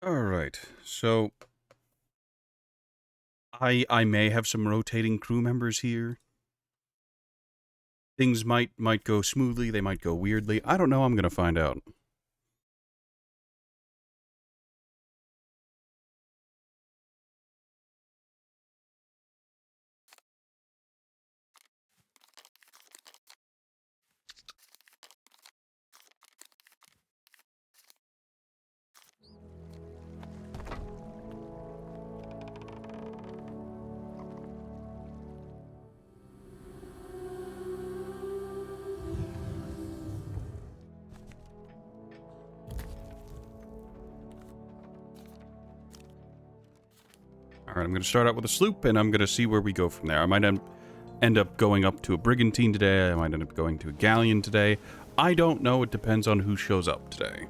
All right. So I may have some rotating crew members here. Things might go smoothly, they might go weirdly. I don't know, I'm going to find out. All right, I'm going to start out with a sloop and I'm going to see where we go from there. I might end up going up to a brigantine today. I might end up going to a galleon today. I don't know. It depends on who shows up today.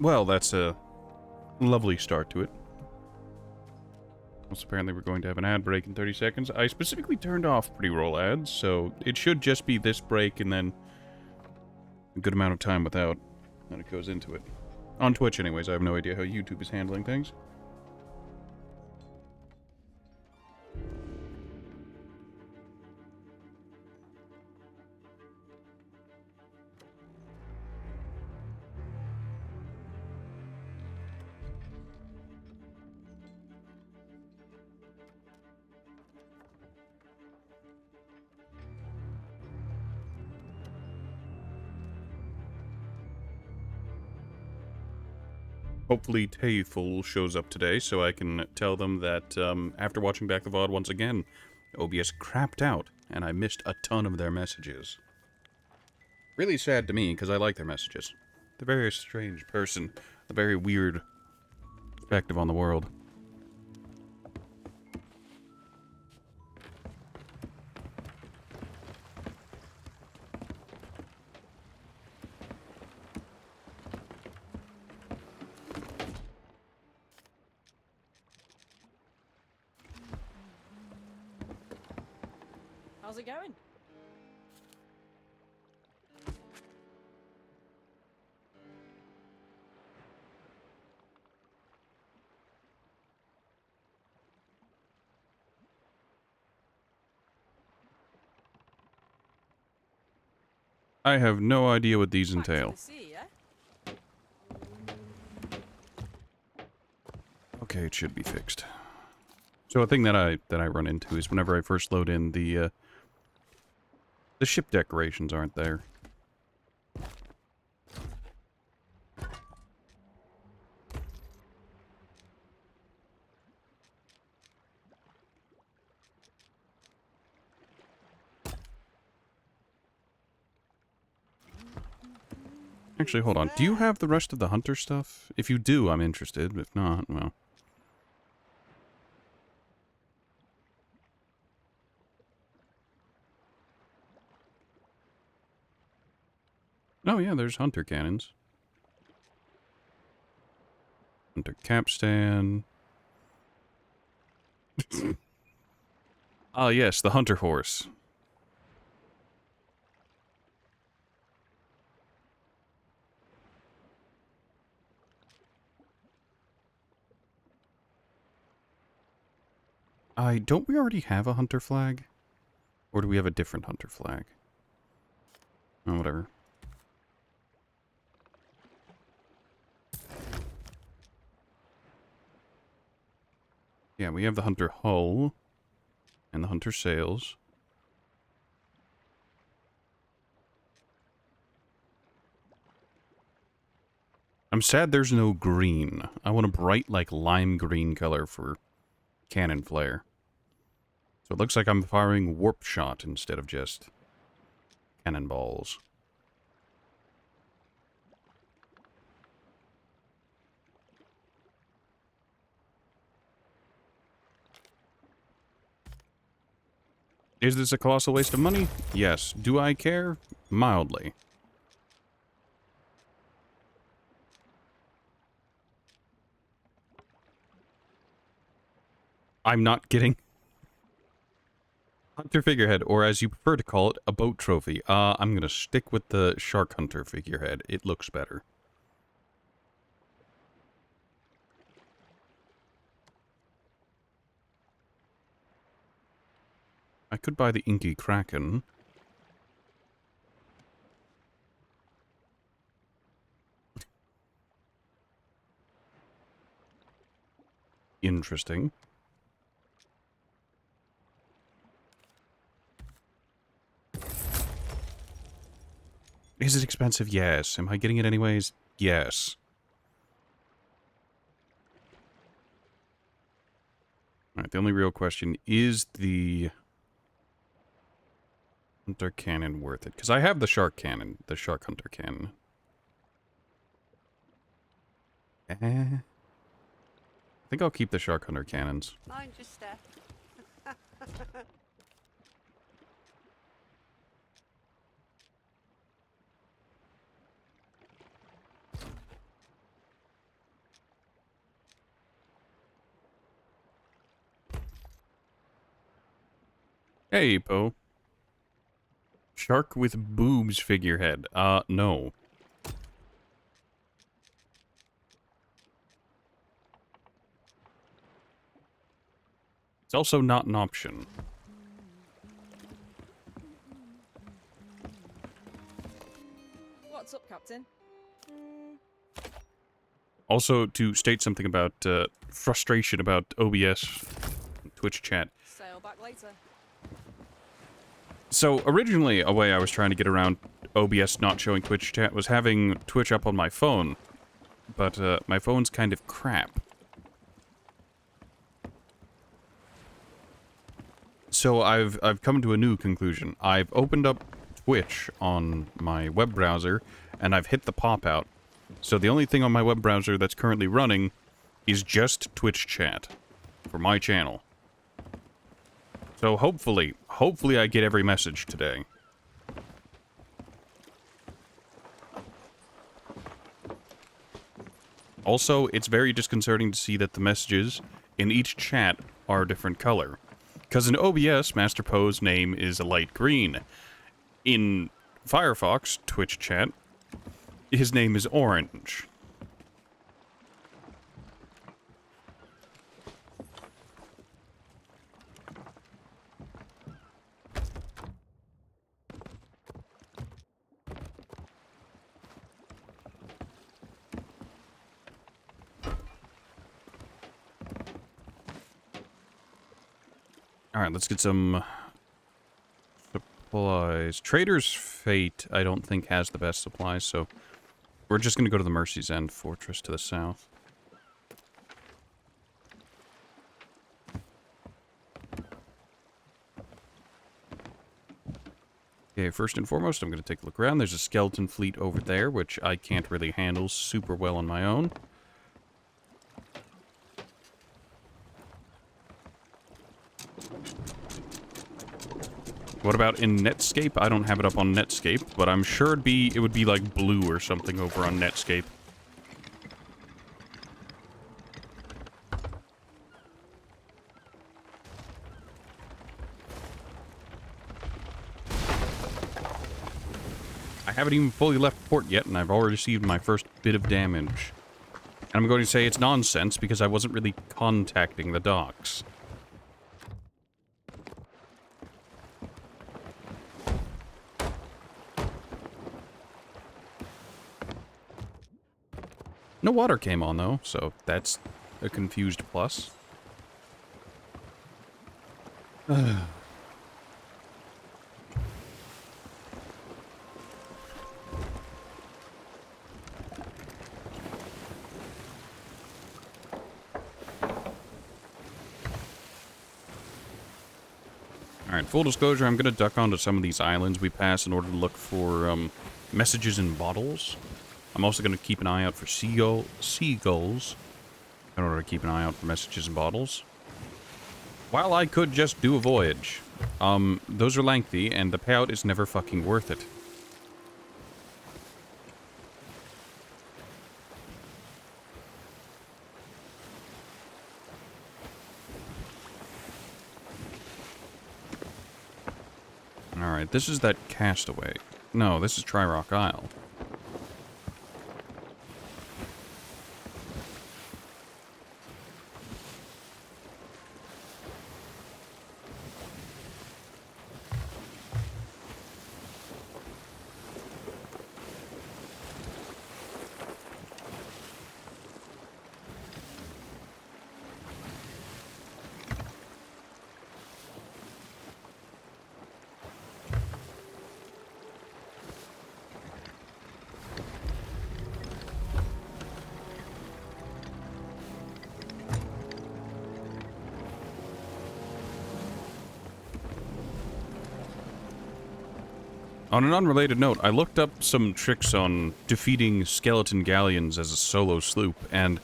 Well, that's a lovely start to it. Well, apparently we're going to have an ad break in 30 seconds. I specifically turned off pre-roll ads, so it should just be this break and then a good amount of time without, and it goes into it. On Twitch, anyways. I have no idea how YouTube is handling things. Hopefully Tayful shows up today so I can tell them that after watching back the VOD once again, OBS crapped out and I missed a ton of their messages. Really sad to me because I like their messages. They're a very strange person, a very weird perspective on the world. How's it going? I have no idea what these Back to entail. the sea, yeah? Okay, it should be fixed. So a thing that I run into is whenever I first load in, the ship decorations aren't there. Actually, hold on. Do you have the rest of the hunter stuff? If you do, I'm interested. If not, well. Oh yeah, there's hunter cannons. Hunter capstan. Ah yes, the hunter horse. Don't we already have a hunter flag? Or do we have a different hunter flag? Oh, whatever. Yeah, we have the hunter hull. And the hunter sails. I'm sad there's no green. I want a bright, like, lime green color for cannon flare. So it looks like I'm firing warp shot instead of just cannonballs. Is this a colossal waste of money? Yes. Do I care? Mildly. I'm not getting Hunter figurehead, or as you prefer to call it, a boat trophy. I'm gonna stick with the Shark Hunter figurehead. It looks better. I could buy the Inky Kraken. Interesting. Is it expensive? Yes. Am I getting it anyways? Yes. Alright, the only real question is the Hunter Cannon worth it? Because I have the Shark Cannon, the Shark Hunter Cannon. I think I'll keep the Shark Hunter Cannons. Mind your step. Hey, Poe. Shark with boobs figurehead. No. It's also not an option. What's up, Captain? Also, to state something about frustration about OBS Twitch chat. Sail back later. So, originally, a way I was trying to get around OBS not showing Twitch chat was having Twitch up on my phone. But, my phone's kind of crap. So, I've come to a new conclusion. I've opened up Twitch on my web browser, and I've hit the pop-out. So, the only thing on my web browser that's currently running is just Twitch chat for my channel. So hopefully I get every message today. Also, it's very disconcerting to see that the messages in each chat are a different color. Because in OBS, Master Poe's name is a light green. In Firefox, Twitch chat, his name is orange. Alright, let's get some supplies. Trader's Fate, I don't think, has the best supplies, so we're just going to go to the Mercy's End Fortress to the south. Okay, first and foremost, I'm going to take a look around. There's a skeleton fleet over there, which I can't really handle super well on my own. What about in Netscape? I don't have it up on Netscape, but I'm sure it would be like blue or something over on Netscape. I haven't even fully left port yet, and I've already received my first bit of damage. And I'm going to say it's nonsense because I wasn't really contacting the docks. No water came on, though, so that's a confused plus. Alright, full disclosure, I'm gonna duck onto some of these islands we pass in order to look for, messages in bottles. I'm also gonna keep an eye out for seagulls in order to keep an eye out for messages in bottles. While I could just do a voyage, those are lengthy, and the payout is never fucking worth it. Alright, this is that Castaway. No, this is Tri-Rock Isle. On an unrelated note, I looked up some tricks on defeating skeleton galleons as a solo sloop, and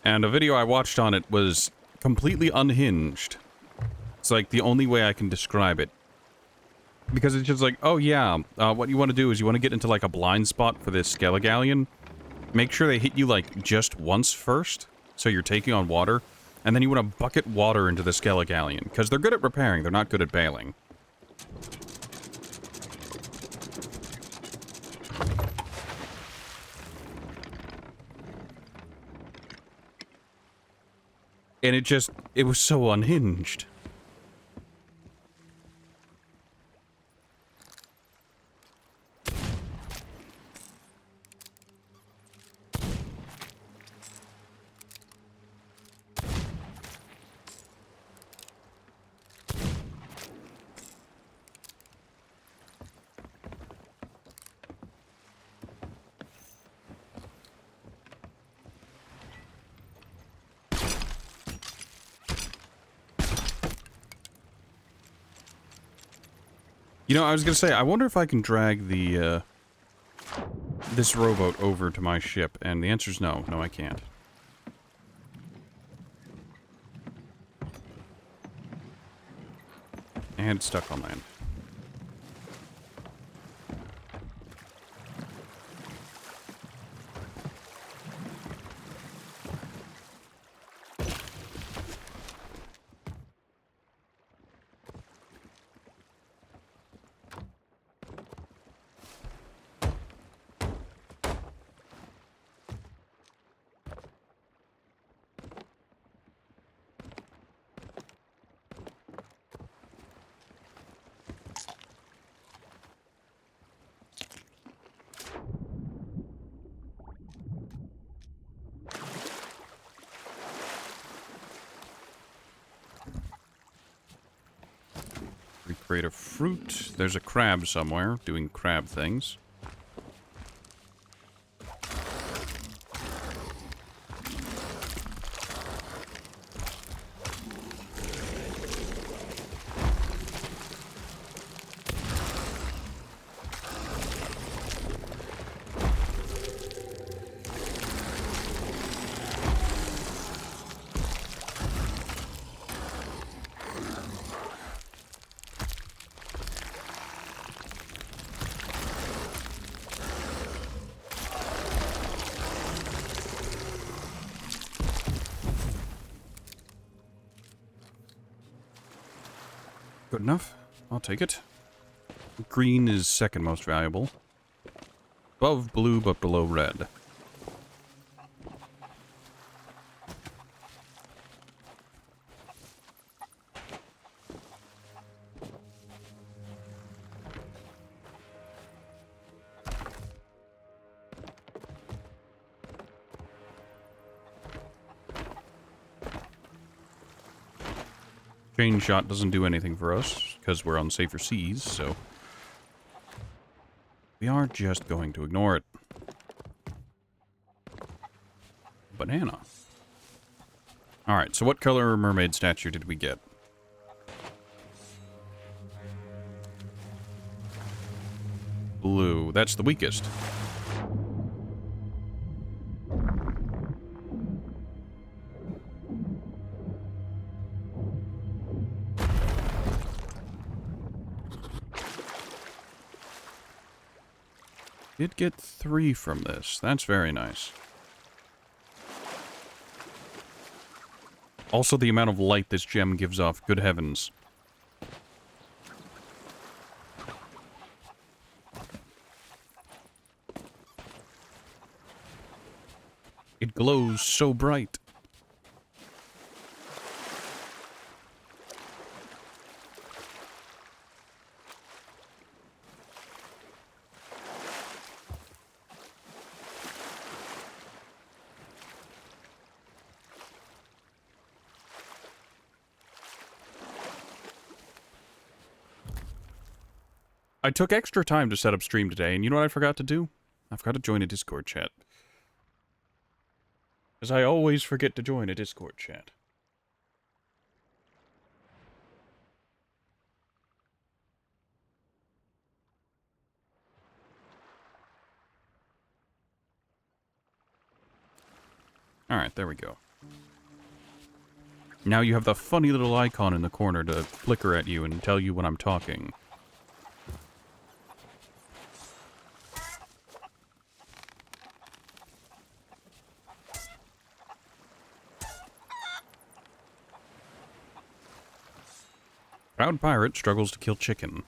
a video I watched on it was completely unhinged. It's like the only way I can describe it. Because it's just like, oh yeah, what you want to do is you want to get into like a blind spot for this Skelegalleon. Make sure they hit you like just once first, so you're taking on water, and then you want to bucket water into the Skelegalleon, because they're good at repairing, they're not good at bailing. And it was so unhinged. You know, I was gonna say, I wonder if I can drag the, this rowboat over to my ship, and the answer's no. No, I can't. And it's stuck on land. Recreate a fruit. There's a crab somewhere doing crab things. Good enough. I'll take it. Green is second most valuable. Above blue, but below red. Chain shot doesn't do anything for us, because we're on safer seas, so we are just going to ignore it. Banana. Alright, so what color mermaid statue did we get? blue. That's the weakest. Did get 3 from this. That's very nice. Also, the amount of light this gem gives off. Good heavens. It glows so bright. I took extra time to set up stream today, and you know what I forgot to do? I forgot to join a Discord chat. Because I always forget to join a Discord chat. Alright, there we go. Now you have the funny little icon in the corner to flicker at you and tell you when I'm talking. Proud pirate struggles to kill chicken.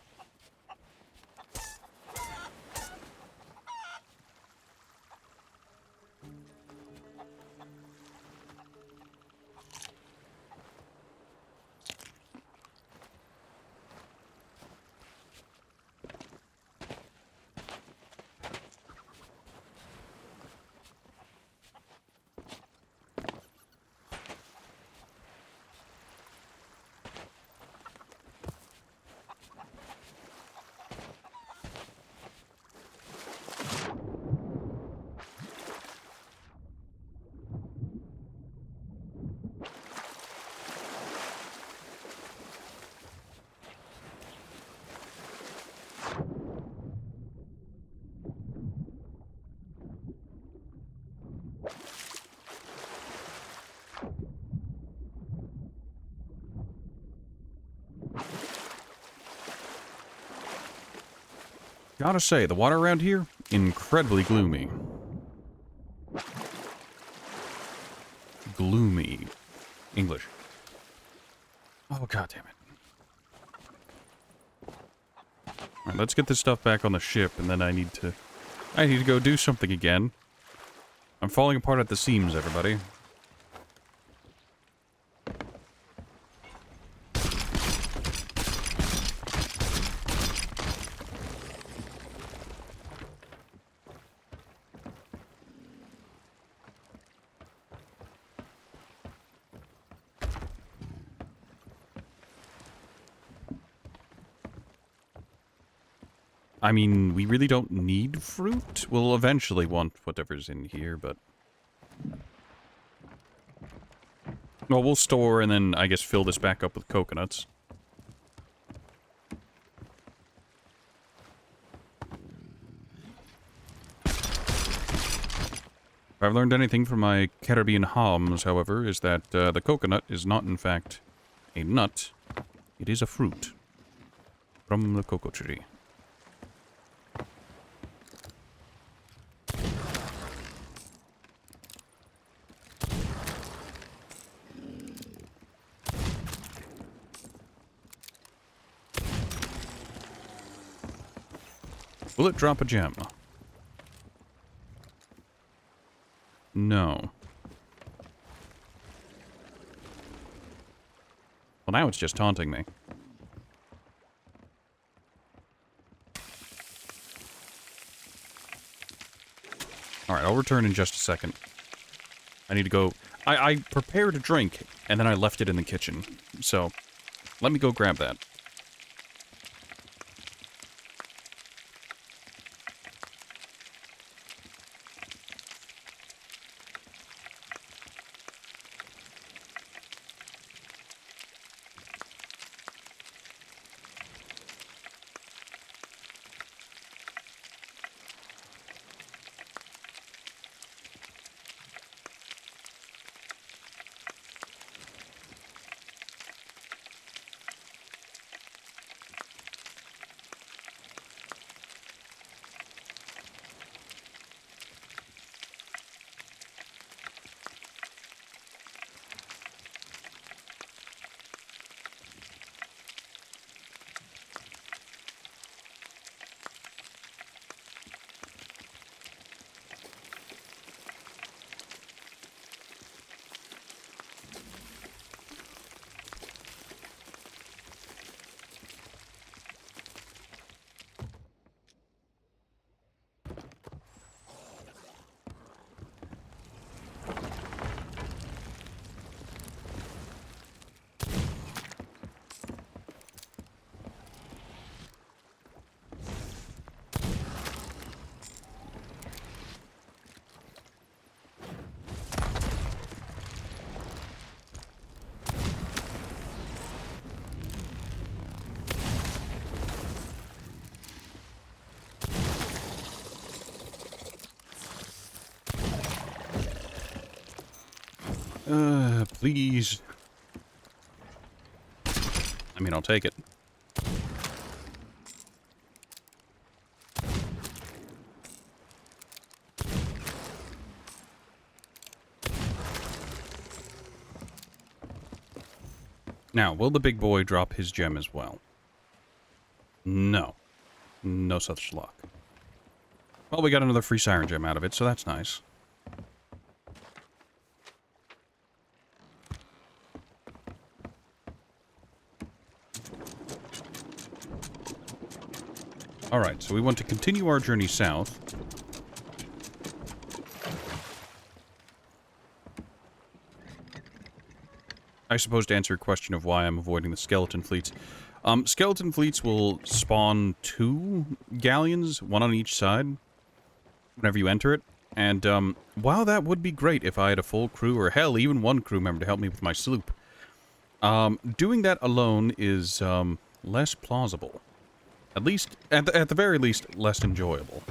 Gotta say, the water around here, incredibly gloomy. Gloomy. English. Oh, god damn it. Alright, let's get this stuff back on the ship, and then I need to go do something again. I'm falling apart at the seams, everybody. I mean, we really don't need fruit. We'll eventually want whatever's in here, but... Well, we'll store and then, I guess, fill this back up with coconuts. If I've learned anything from my Caribbean homs, however, is that the coconut is not, in fact, a nut. It is a fruit from the cocoa tree. Will it drop a gem? No. Well, now it's just taunting me. Alright, I'll return in just a second. I need to go... I prepared a drink, and then I left it in the kitchen. So, let me go grab that. Please. I mean, I'll take it. Now, will the big boy drop his gem as well? No. No such luck. Well, we got another free siren gem out of it, so that's nice. Alright, so we want to continue our journey south. I suppose to answer your question of why I'm avoiding the skeleton fleets. Skeleton fleets will spawn 2 galleons, one on each side, whenever you enter it. And, while that would be great if I had a full crew, or hell, even 1 crew member to help me with my sloop, doing that alone is, less plausible. At least, at the very least, less enjoyable.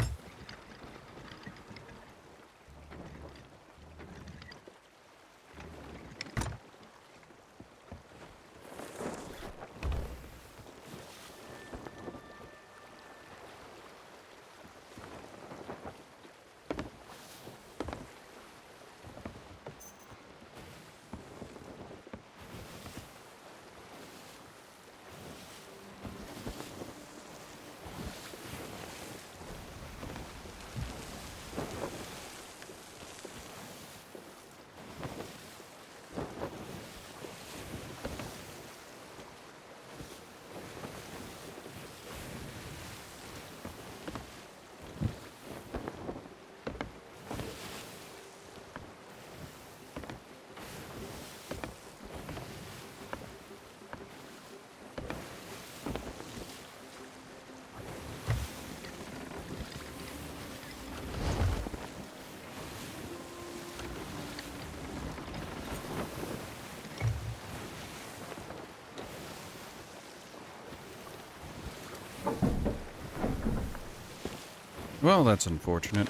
Well, that's unfortunate.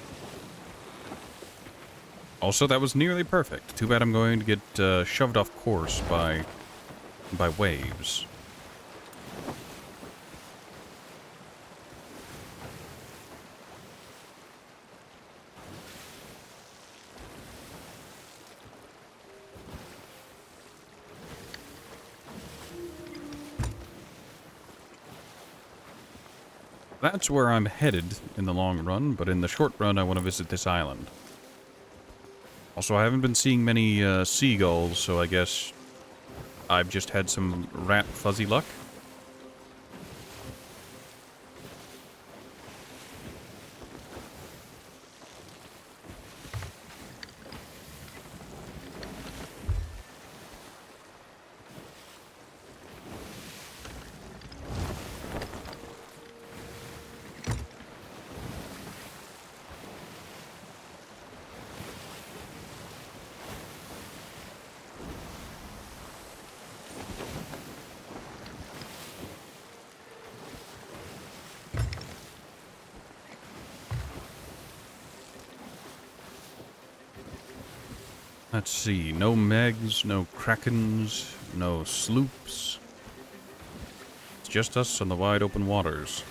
Also, that was nearly perfect. Too bad I'm going to get shoved off course by waves. That's where I'm headed in the long run, but in the short run I want to visit this island. Also, I haven't been seeing many seagulls, so I guess I've just had some rat fuzzy luck. Let's see, no Megs, no Krakens, no sloops. It's just us on the wide open waters.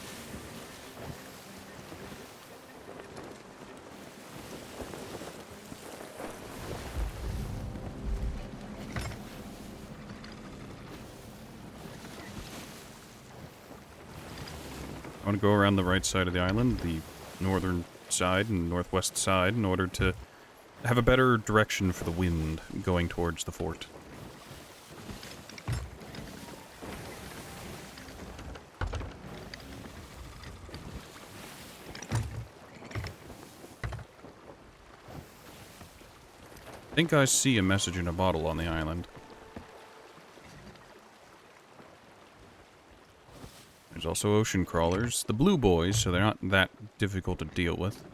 I want to go around the right side of the island, the northern side and northwest side, in order to have a better direction for the wind going towards the fort. I think I see a message in a bottle on the island. There's also ocean crawlers, the blue boys, so they're not that difficult to deal with.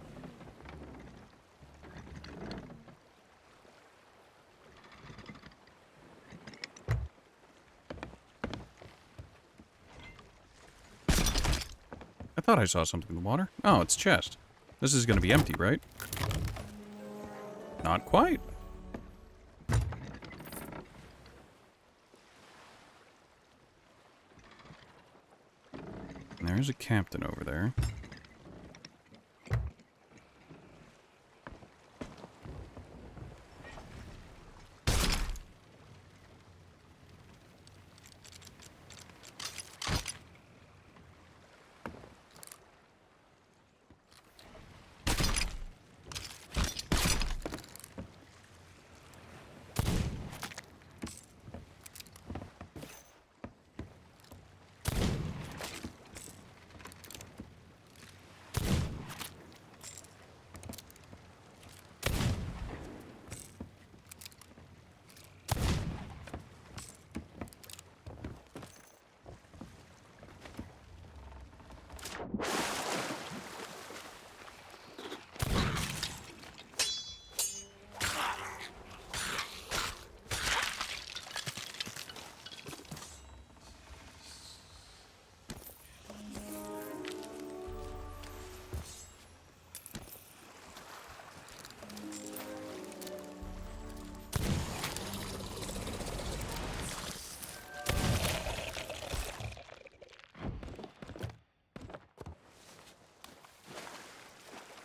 I thought I saw something in the water. Oh, it's a chest. This is going to be empty, right? Not quite. There's a captain over there.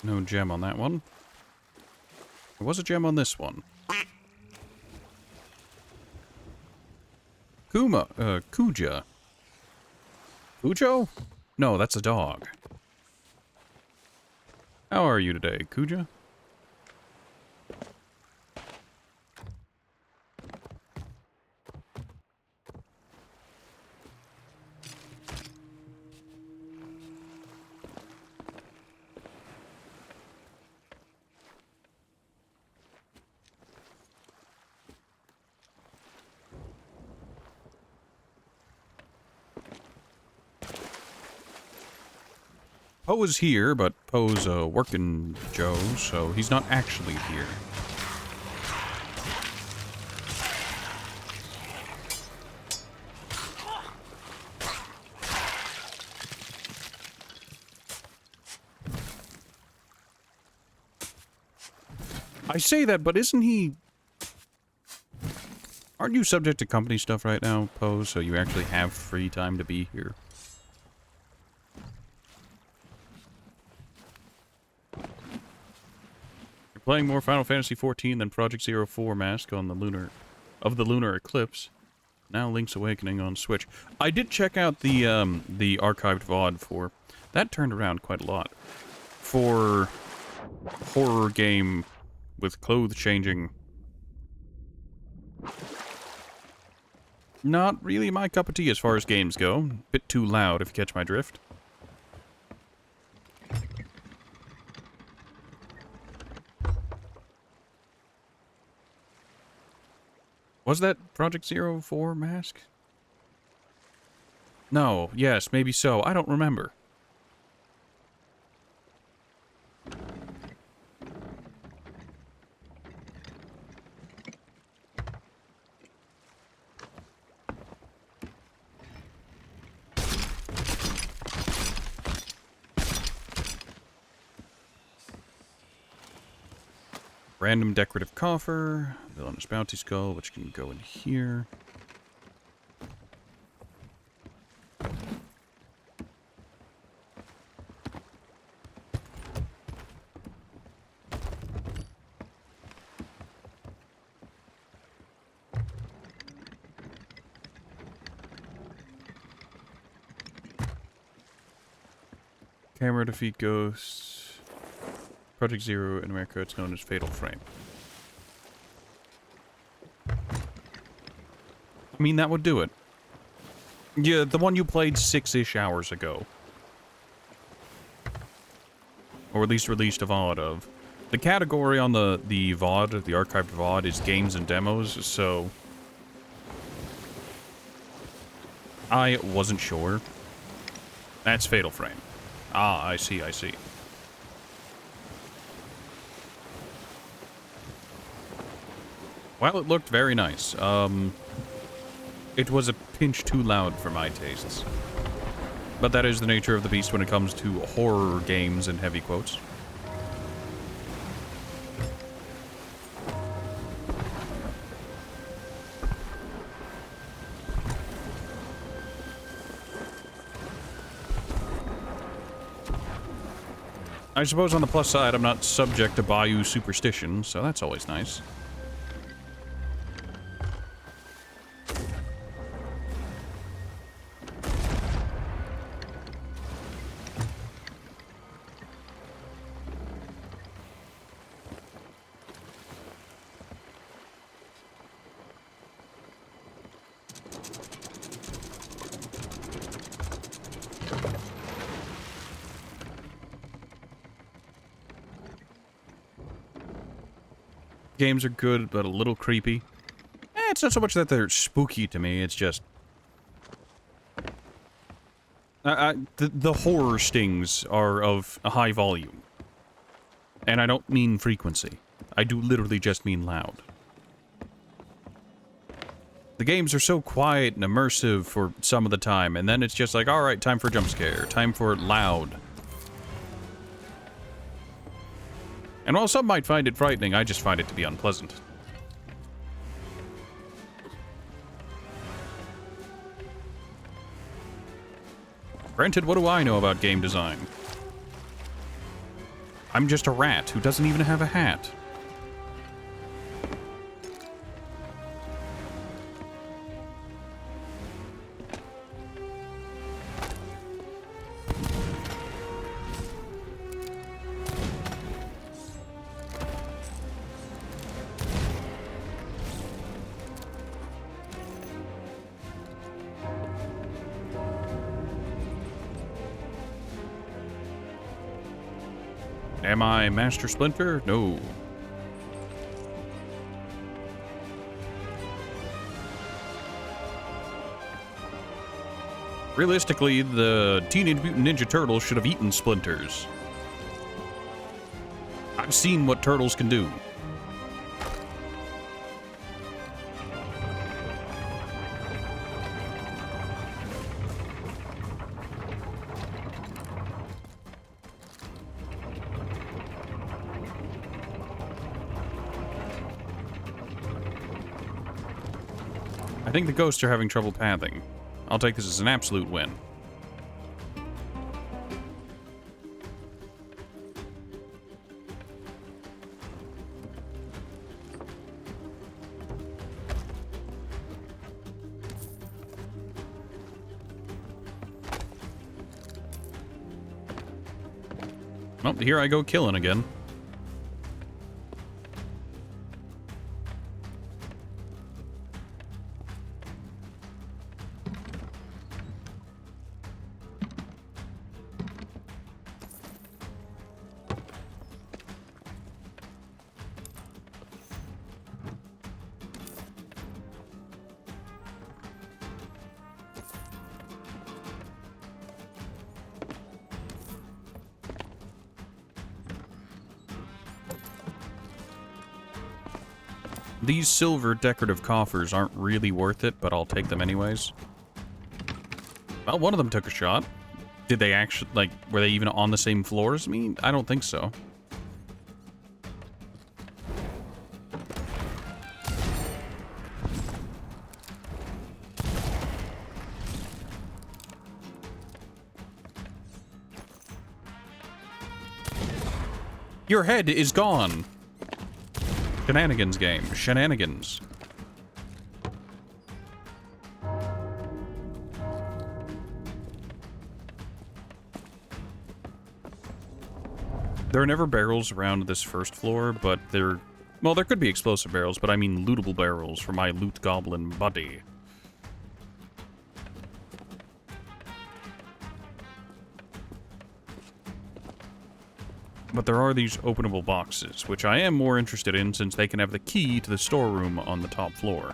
No gem on that one. There was a gem on this one. Kuja. Cujo? No, that's a dog. How are you today, Kuja? Poe is here, but Poe's a working Joe, so he's not actually here. I say that, but isn't he... Aren't you subject to company stuff right now, Poe, so you actually have free time to be here? Playing more Final Fantasy XIV than Project Zero 4 Mask on the Lunar Eclipse. Now Link's Awakening on Switch. I did check out the archived VOD for that. Turned around quite a lot for horror game with clothes changing. Not really my cup of tea as far as games go. Bit too loud if you catch my drift. Was that Project Zero 4 Mask? No, yes, maybe so. I don't remember. Random decorative coffer, villainous bounty skull, which can go in here. Camera defeat ghosts. Project Zero in America, it's known as Fatal Frame. I mean, that would do it. Yeah, the one you played 6-ish hours ago. Or at least released a VOD of. The category on the VOD, the archived VOD, is games and demos, so... I wasn't sure. That's Fatal Frame. Ah, I see, I see. Well, it looked very nice. It was a pinch too loud for my tastes. But that is the nature of the beast when it comes to horror games in heavy quotes. I suppose on the plus side, I'm not subject to Bayou superstition, so that's always nice. Games are good, but a little creepy. It's not so much that they're spooky to me, it's just... the horror stings are of a high volume. And I don't mean frequency. I do literally just mean loud. The games are so quiet and immersive for some of the time, and then it's just like, alright, time for a jump scare, time for loud. And while some might find it frightening, I just find it to be unpleasant. Granted, what do I know about game design? I'm just a rat who doesn't even have a hat. Am I Master Splinter? No. Realistically, the Teenage Mutant Ninja Turtles should have eaten splinters. I've seen what turtles can do. I think the ghosts are having trouble pathing. I'll take this as an absolute win. Well, here I go killing again. These silver decorative coffers aren't really worth it, but I'll take them anyways. Well, one of them took a shot. Did they actually, like, were they even on the same floor as me? I don't think so. Your head is gone. Shenanigans game. Shenanigans. There are never barrels around this first floor, but there... Well, there could be explosive barrels, but I mean lootable barrels for my loot goblin buddy. But there are these openable boxes, which I am more interested in since they can have the key to the storeroom on the top floor.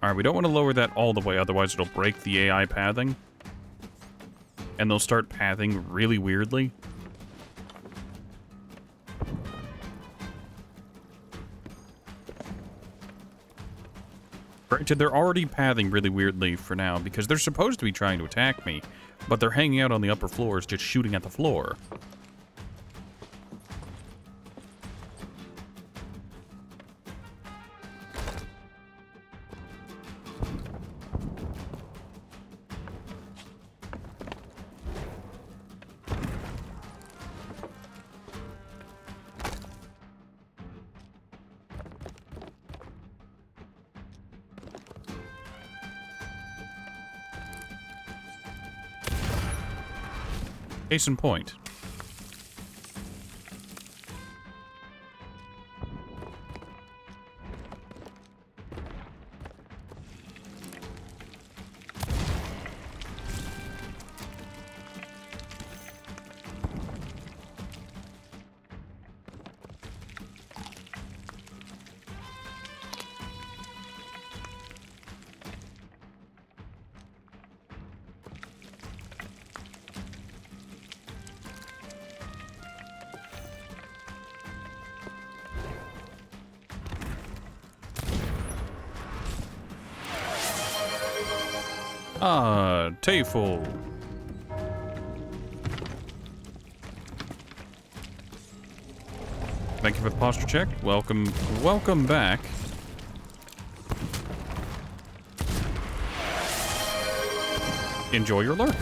Alright, we don't want to lower that all the way, otherwise it'll break the AI pathing. And they'll start pathing really weirdly. Granted, they're already pathing really weirdly for now, because they're supposed to be trying to attack me, but they're hanging out on the upper floors just shooting at the floor. Case in point. Ah, Tayful. Thank you for the posture check. Welcome back. Enjoy your lurk.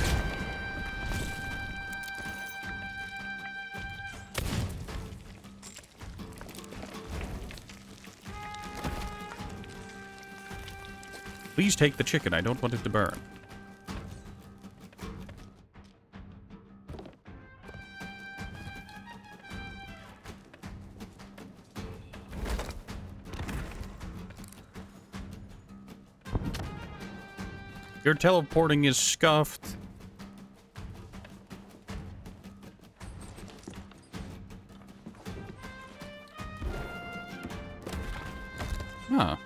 Please take the chicken. I don't want it to burn. Your teleporting is scuffed. Huh.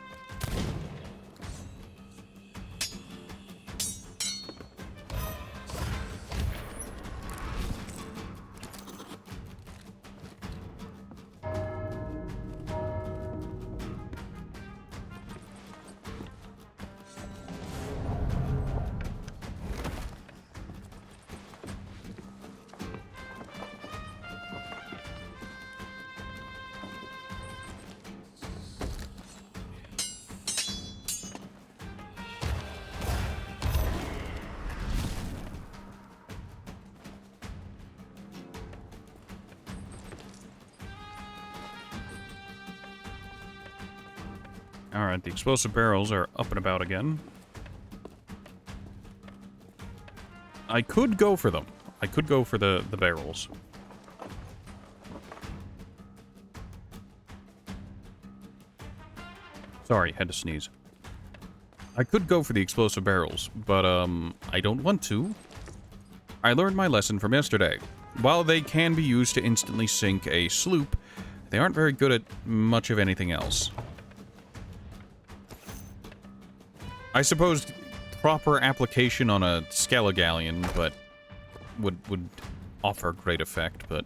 Alright, the explosive barrels are up and about again. I could go for them. I could go for the barrels. Sorry, had to sneeze. I could go for the explosive barrels, but, I don't want to. I learned my lesson from yesterday. While they can be used to instantly sink a sloop, they aren't very good at much of anything else. I suppose proper application on a Scalagalleon, but would offer great effect, but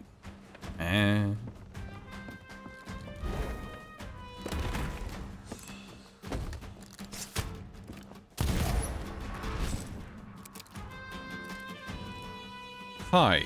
Hi.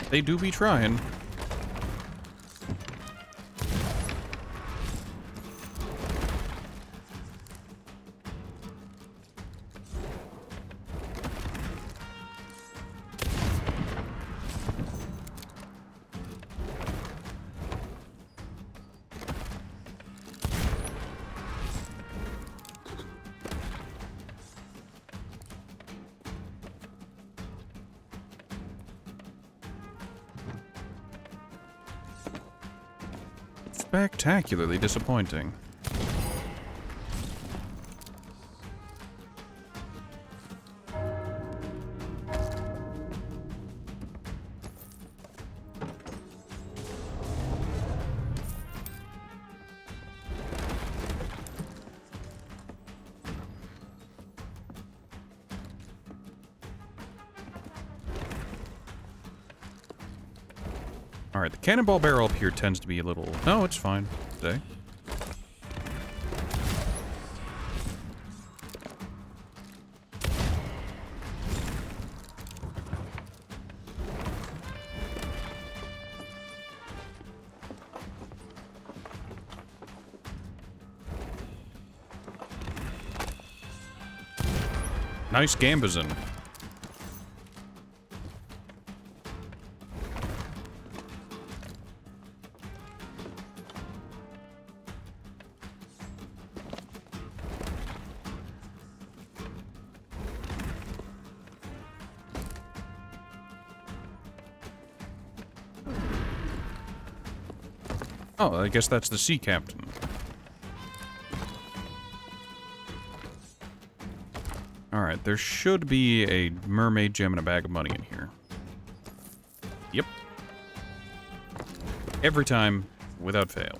They do be trying. Spectacularly disappointing. Alright, the cannonball barrel up here tends to be a little... No, it's fine today. Nice gambazon. Oh, I guess that's the sea captain. Alright, there should be a mermaid gem and a bag of money in here. Yep. Every time, without fail.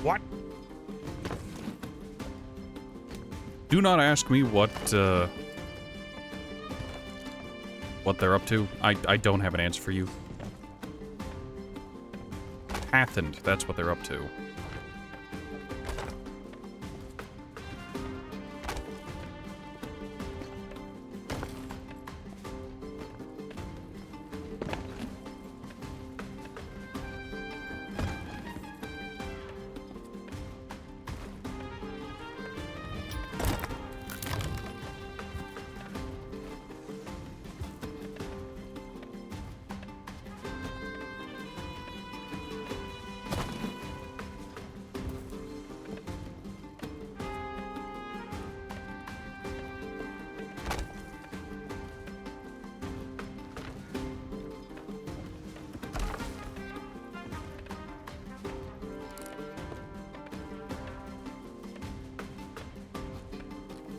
What? Do not ask me what they're up to. I don't have an answer for you. Pathened, that's what they're up to.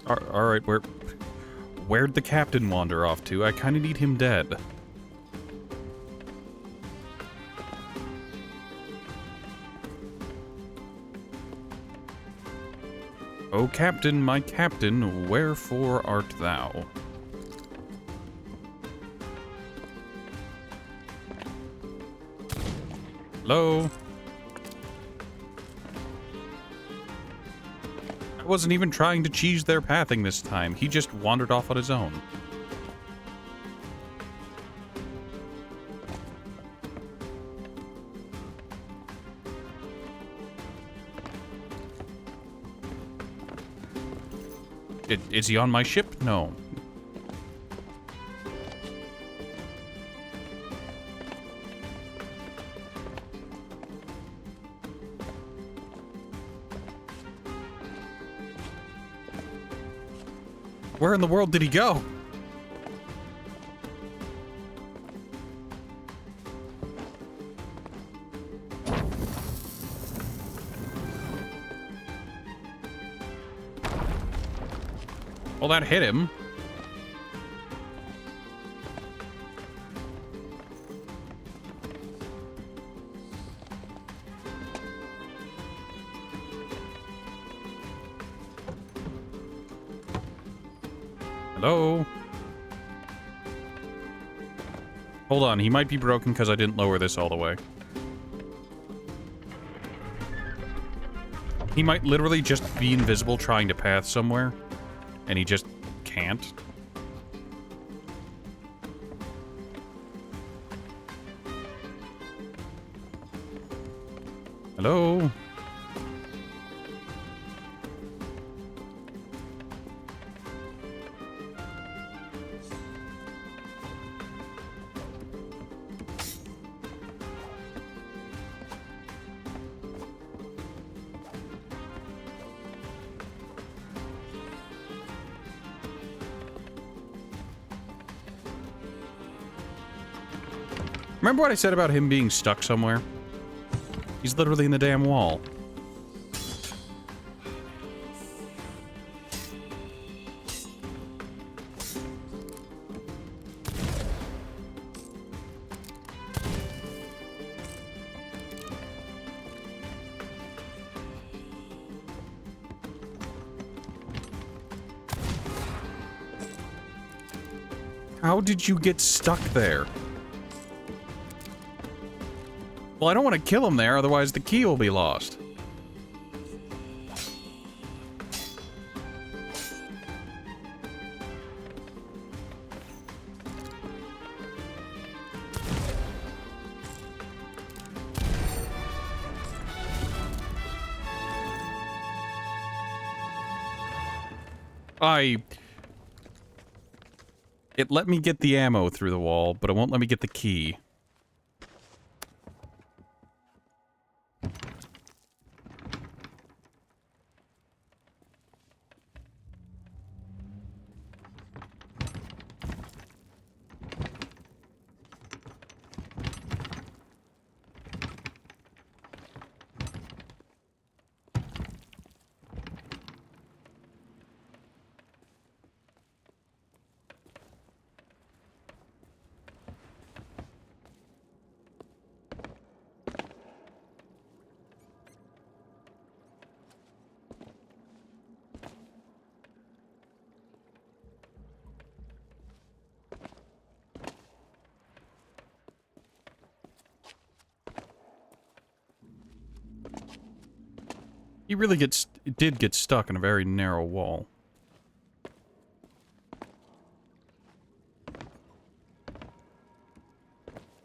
Alright, where'd the captain wander off to? I kinda need him dead. O captain, my captain, wherefore art thou? Hello? I wasn't even trying to cheese their pathing this time. He just wandered off on his own. Is he on my ship? No. Where in the world did he go? Well, that hit him. Hello? Hold on, he might be broken because I didn't lower this all the way. He might literally just be invisible trying to path somewhere. And he just can't? Hello? Remember what I said about him being stuck somewhere? He's literally in the damn wall. How did you get stuck there? Well, I don't want to kill him there, otherwise the key will be lost. It let me get the ammo through the wall, but it won't let me get the key. He really did get stuck in a very narrow wall.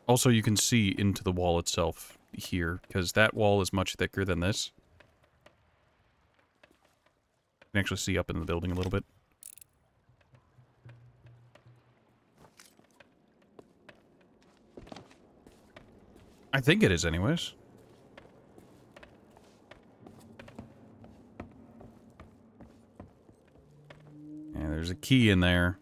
Also, you can see into the wall itself here, because that wall is much thicker than this. You can actually see up in the building a little bit. I think it is anyways. Yeah, there's a key in there.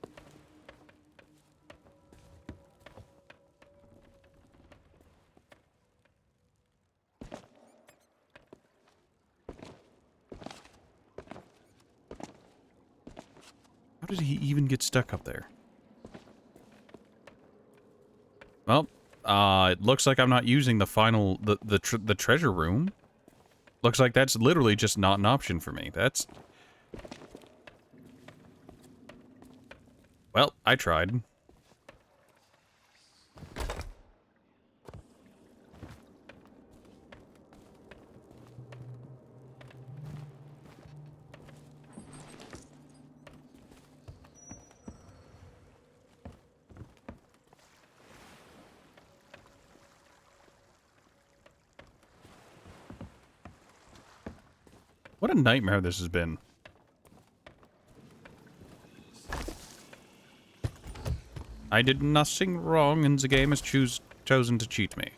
How did he even get stuck up there? Well, it looks like I'm not using the final, the treasure room. Looks like that's literally just not an option for me. That's... Well, I tried. What a nightmare this has been. I did nothing wrong, and the game has chosen to cheat me.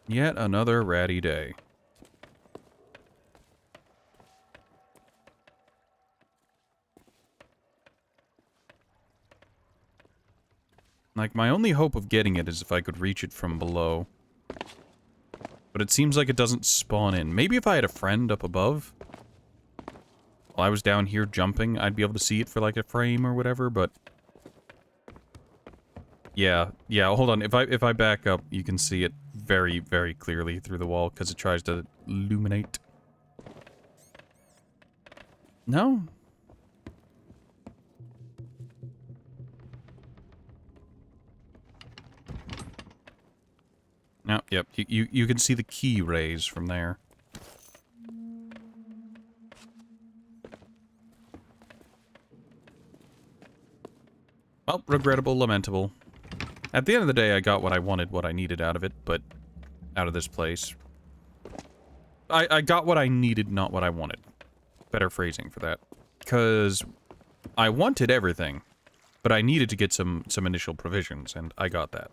Yet another ratty day. Like, my only hope of getting it is if I could reach it from below. But it seems like it doesn't spawn in. Maybe if I had a friend up above, while I was down here jumping, I'd be able to see it for like a frame or whatever, but... Yeah, hold on. If I back up, you can see it very, very clearly through the wall, because it tries to illuminate. No? No, Yep. You can see the key rays from there. Well, regrettable, lamentable. At the end of the day, I got what I wanted, what I needed out of it, but out of this place. I got what I needed, not what I wanted. Better phrasing for that. Because I wanted everything, but I needed to get some initial provisions, and I got that.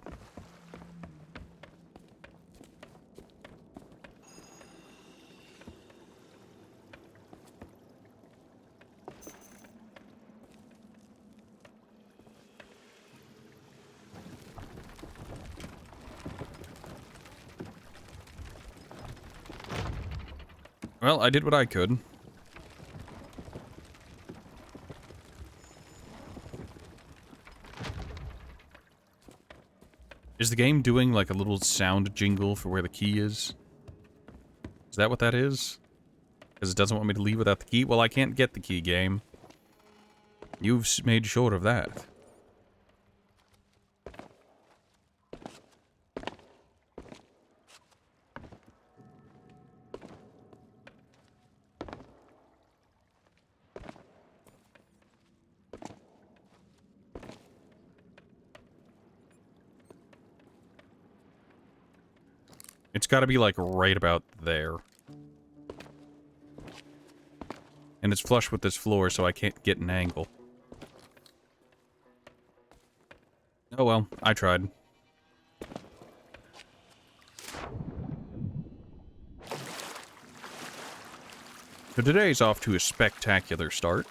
Well, I did what I could. Is the game doing like a little sound jingle for where the key is? Is that what that is? Because it doesn't want me to leave without the key? Well, I can't get the key, game. You've made sure of that. It's gotta be, like, right about there. And it's flush with this floor, so I can't get an angle. Oh well, I tried. So today's off to a spectacular start.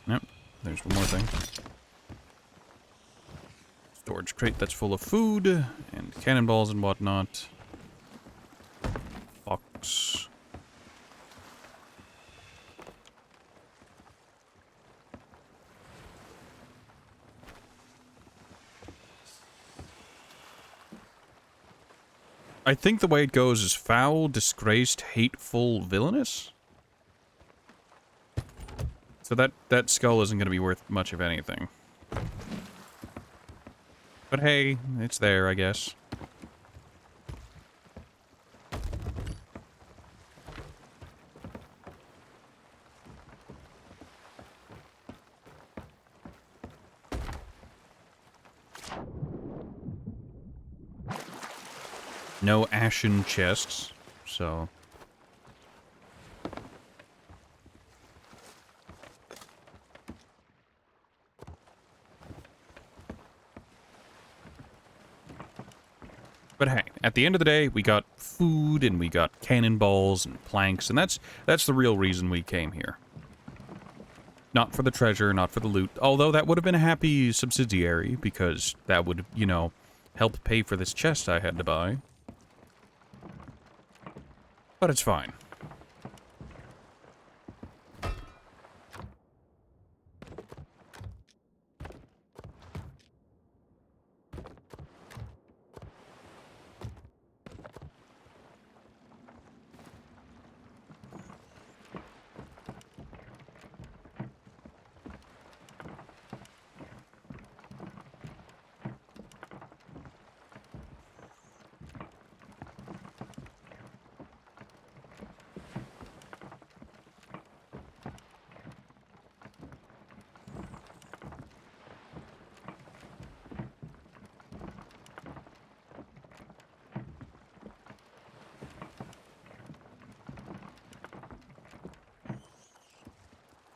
Yep, there's one more thing. Storage crate that's full of food, and cannonballs and whatnot. Fox. I think the way it goes is foul, disgraced, hateful, villainous? So that skull isn't going to be worth much of anything. But hey, it's there, I guess. No ashen chests, so... But hey, at the end of the day, we got food, and we got cannonballs and planks, and that's the real reason we came here. Not for the treasure, not for the loot, although that would have been a happy subsidiary, because that would, you know, help pay for this chest I had to buy. But it's fine.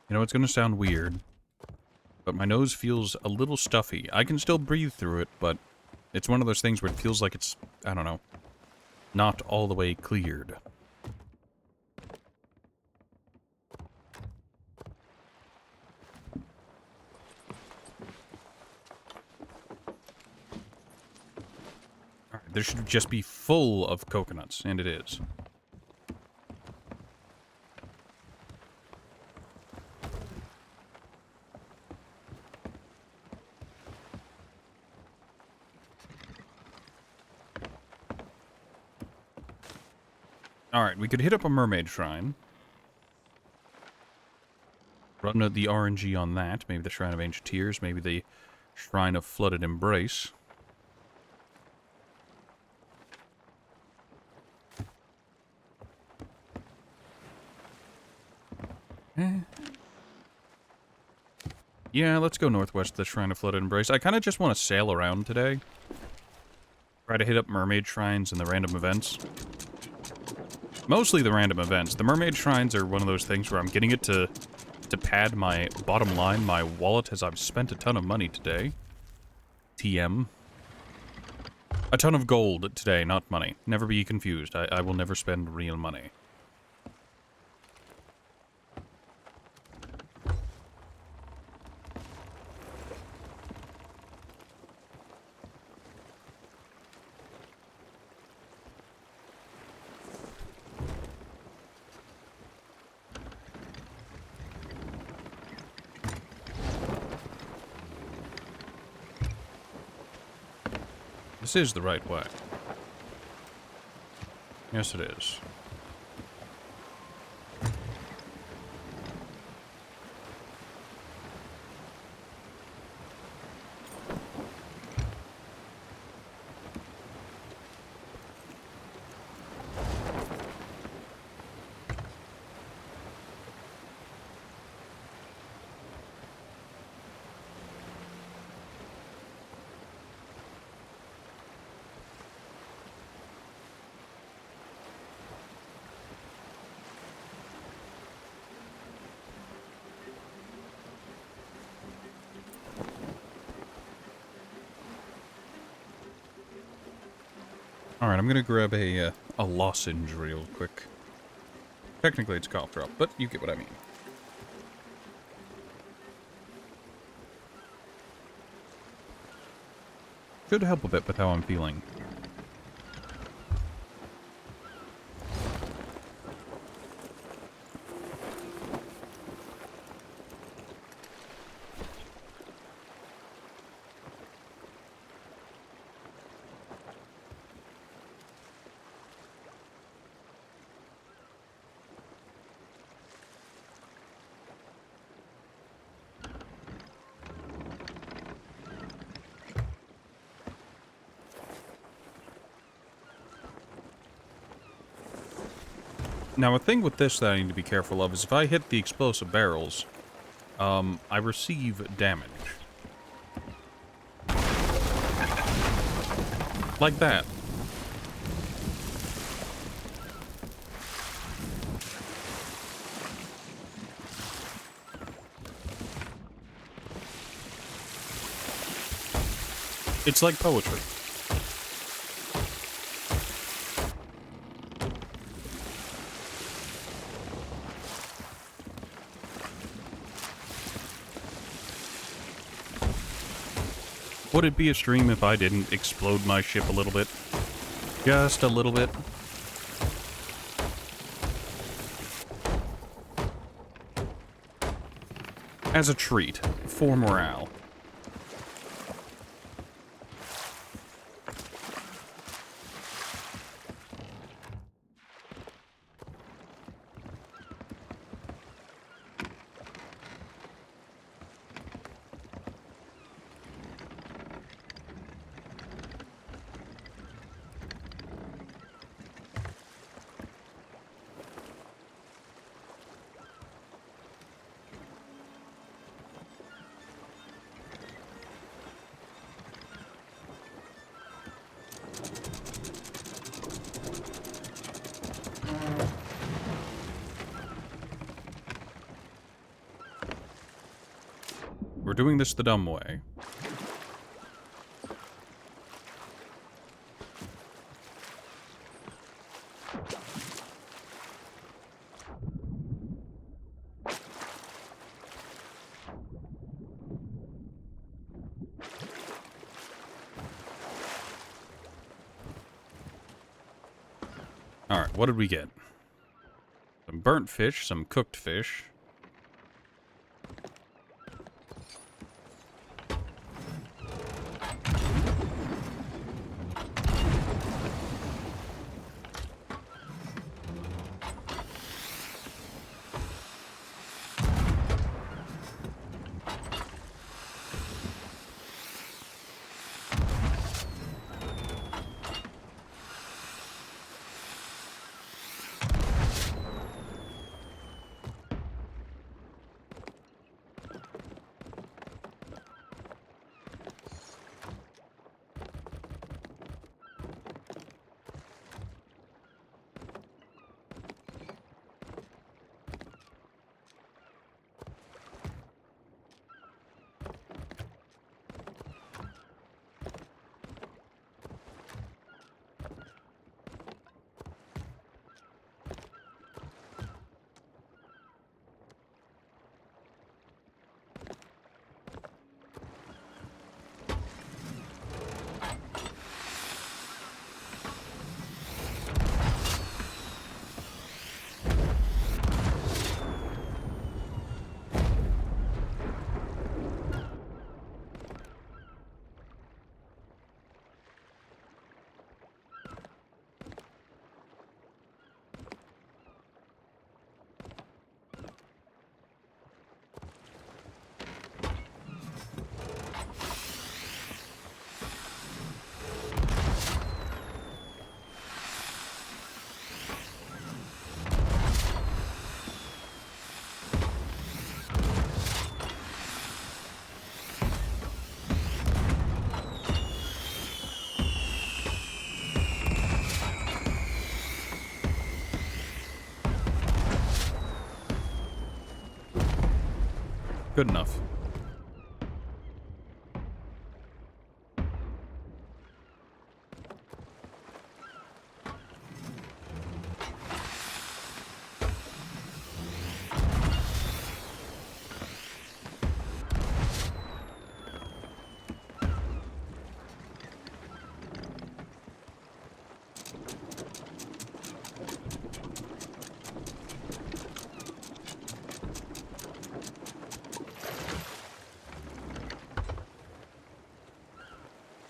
You know, it's gonna sound weird, but my nose feels a little stuffy. I can still breathe through it, but it's one of those things where it feels like it's, I don't know, not all the way cleared. Alright, there should just be full of coconuts, and it is. Alright, we could hit up a mermaid shrine. Run the RNG on that. Maybe the Shrine of Ancient Tears. Maybe the Shrine of Flooded Embrace. Yeah, let's go northwest of the Shrine of Flooded Embrace. I kind of just want to sail around today. Try to hit up mermaid shrines and the random events. Mostly the random events. The mermaid shrines are one of those things where I'm getting it to pad my bottom line, my wallet, as I've spent a ton of money today. TM. A ton of gold today, not money. Never be confused. I will never spend real money. This is the right way. Yes, it is. Alright, I'm gonna grab a lozenge real quick. Technically it's cough drop, but you get what I mean. Should help a bit with how I'm feeling. Now, a thing with this that I need to be careful of is if I hit the explosive barrels, I receive damage. Like that. It's like poetry. Would it be a stream if I didn't explode my ship a little bit? Just a little bit. As a treat, for morale. We're doing this the dumb way. Alright, what did we get? Some burnt fish, some cooked fish. Good enough.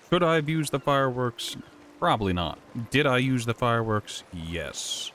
Could I have used the fireworks? Probably not. Did I use the fireworks? Yes.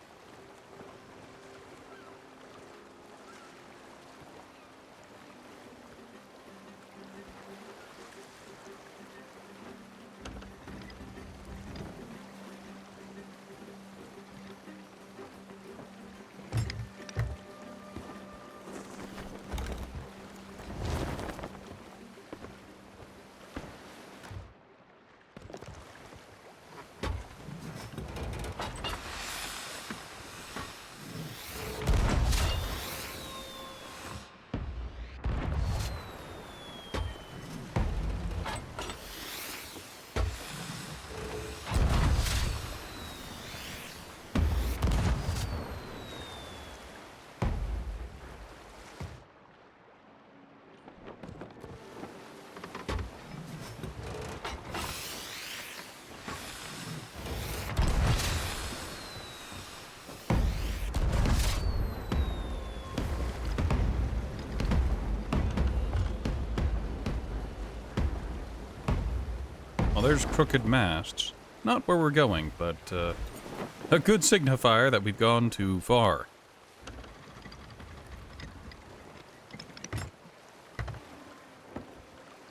Well, there's crooked masts. Not where we're going, but a good signifier that we've gone too far.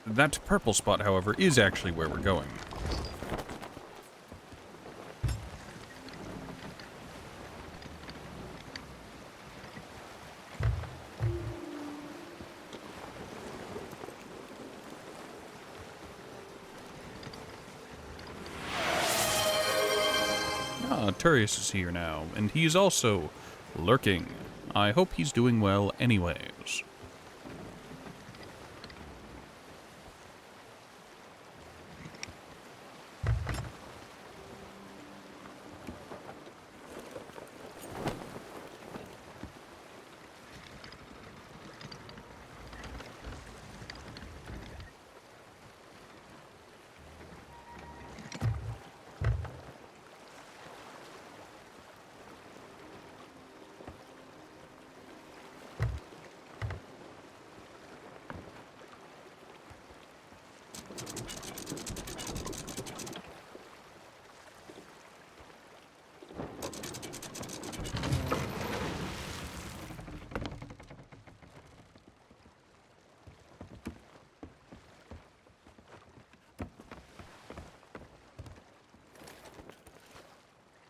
That purple spot, however, is actually where we're going. Turius is here now, and he's also lurking. I hope he's doing well anyways.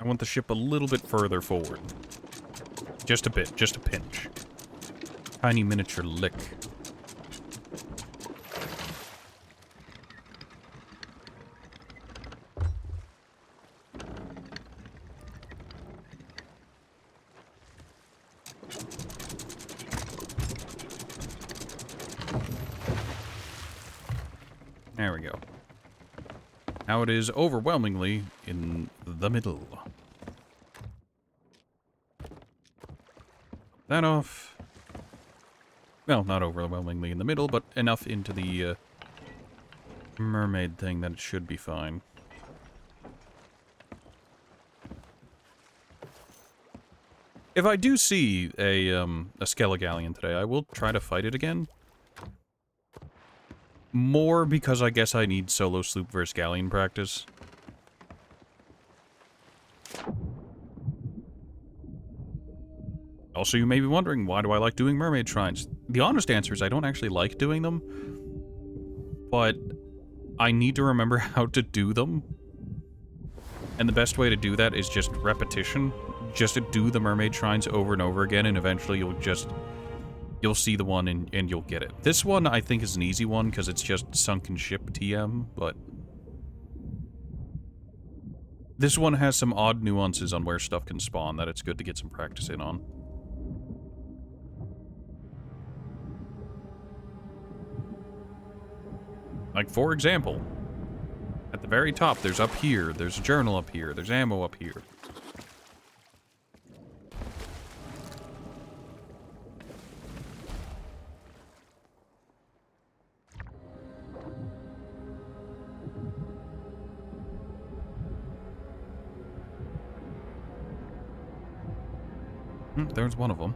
I want the ship a little bit further forward. Just a bit, just a pinch. Tiny miniature lick. There we go. Now it is overwhelmingly in the middle. That off. Well, not overwhelmingly in the middle, but enough into the mermaid thing that it should be fine. If I do see a Skelligalleon today, I will try to fight it again. More because I guess I need solo sloop versus galleon practice. Also, you may be wondering, why do I like doing mermaid shrines? The honest answer is I don't actually like doing them, but I need to remember how to do them. And the best way to do that is just repetition. Just to do the mermaid shrines over and over again, and eventually you'll see the one and you'll get it. This one, I think, is an easy one because it's just sunken ship TM, but this one has some odd nuances on where stuff can spawn that it's good to get some practice in on. Like, for example, at the very top, there's up here, there's a journal up here, there's ammo up here. There's one of them.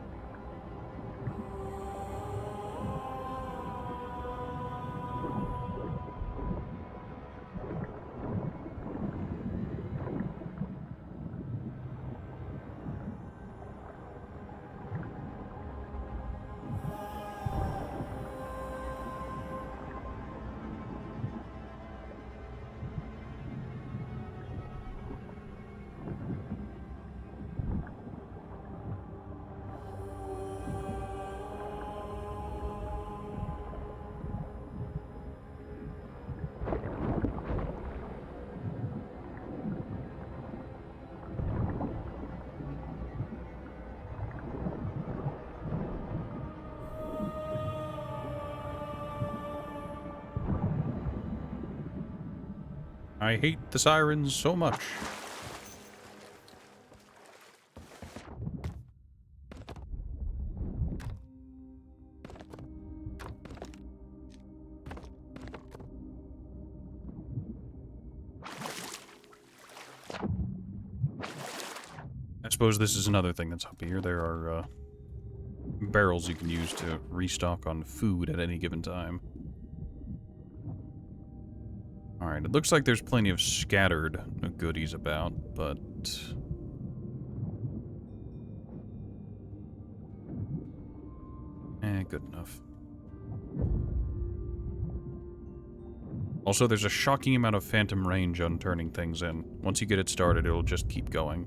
I hate the sirens so much. I suppose this is another thing that's up here. There are barrels you can use to restock on food at any given time. Alright, it looks like there's plenty of scattered goodies about, but... good enough. Also, there's a shocking amount of phantom range on turning things in. Once you get it started, it'll just keep going.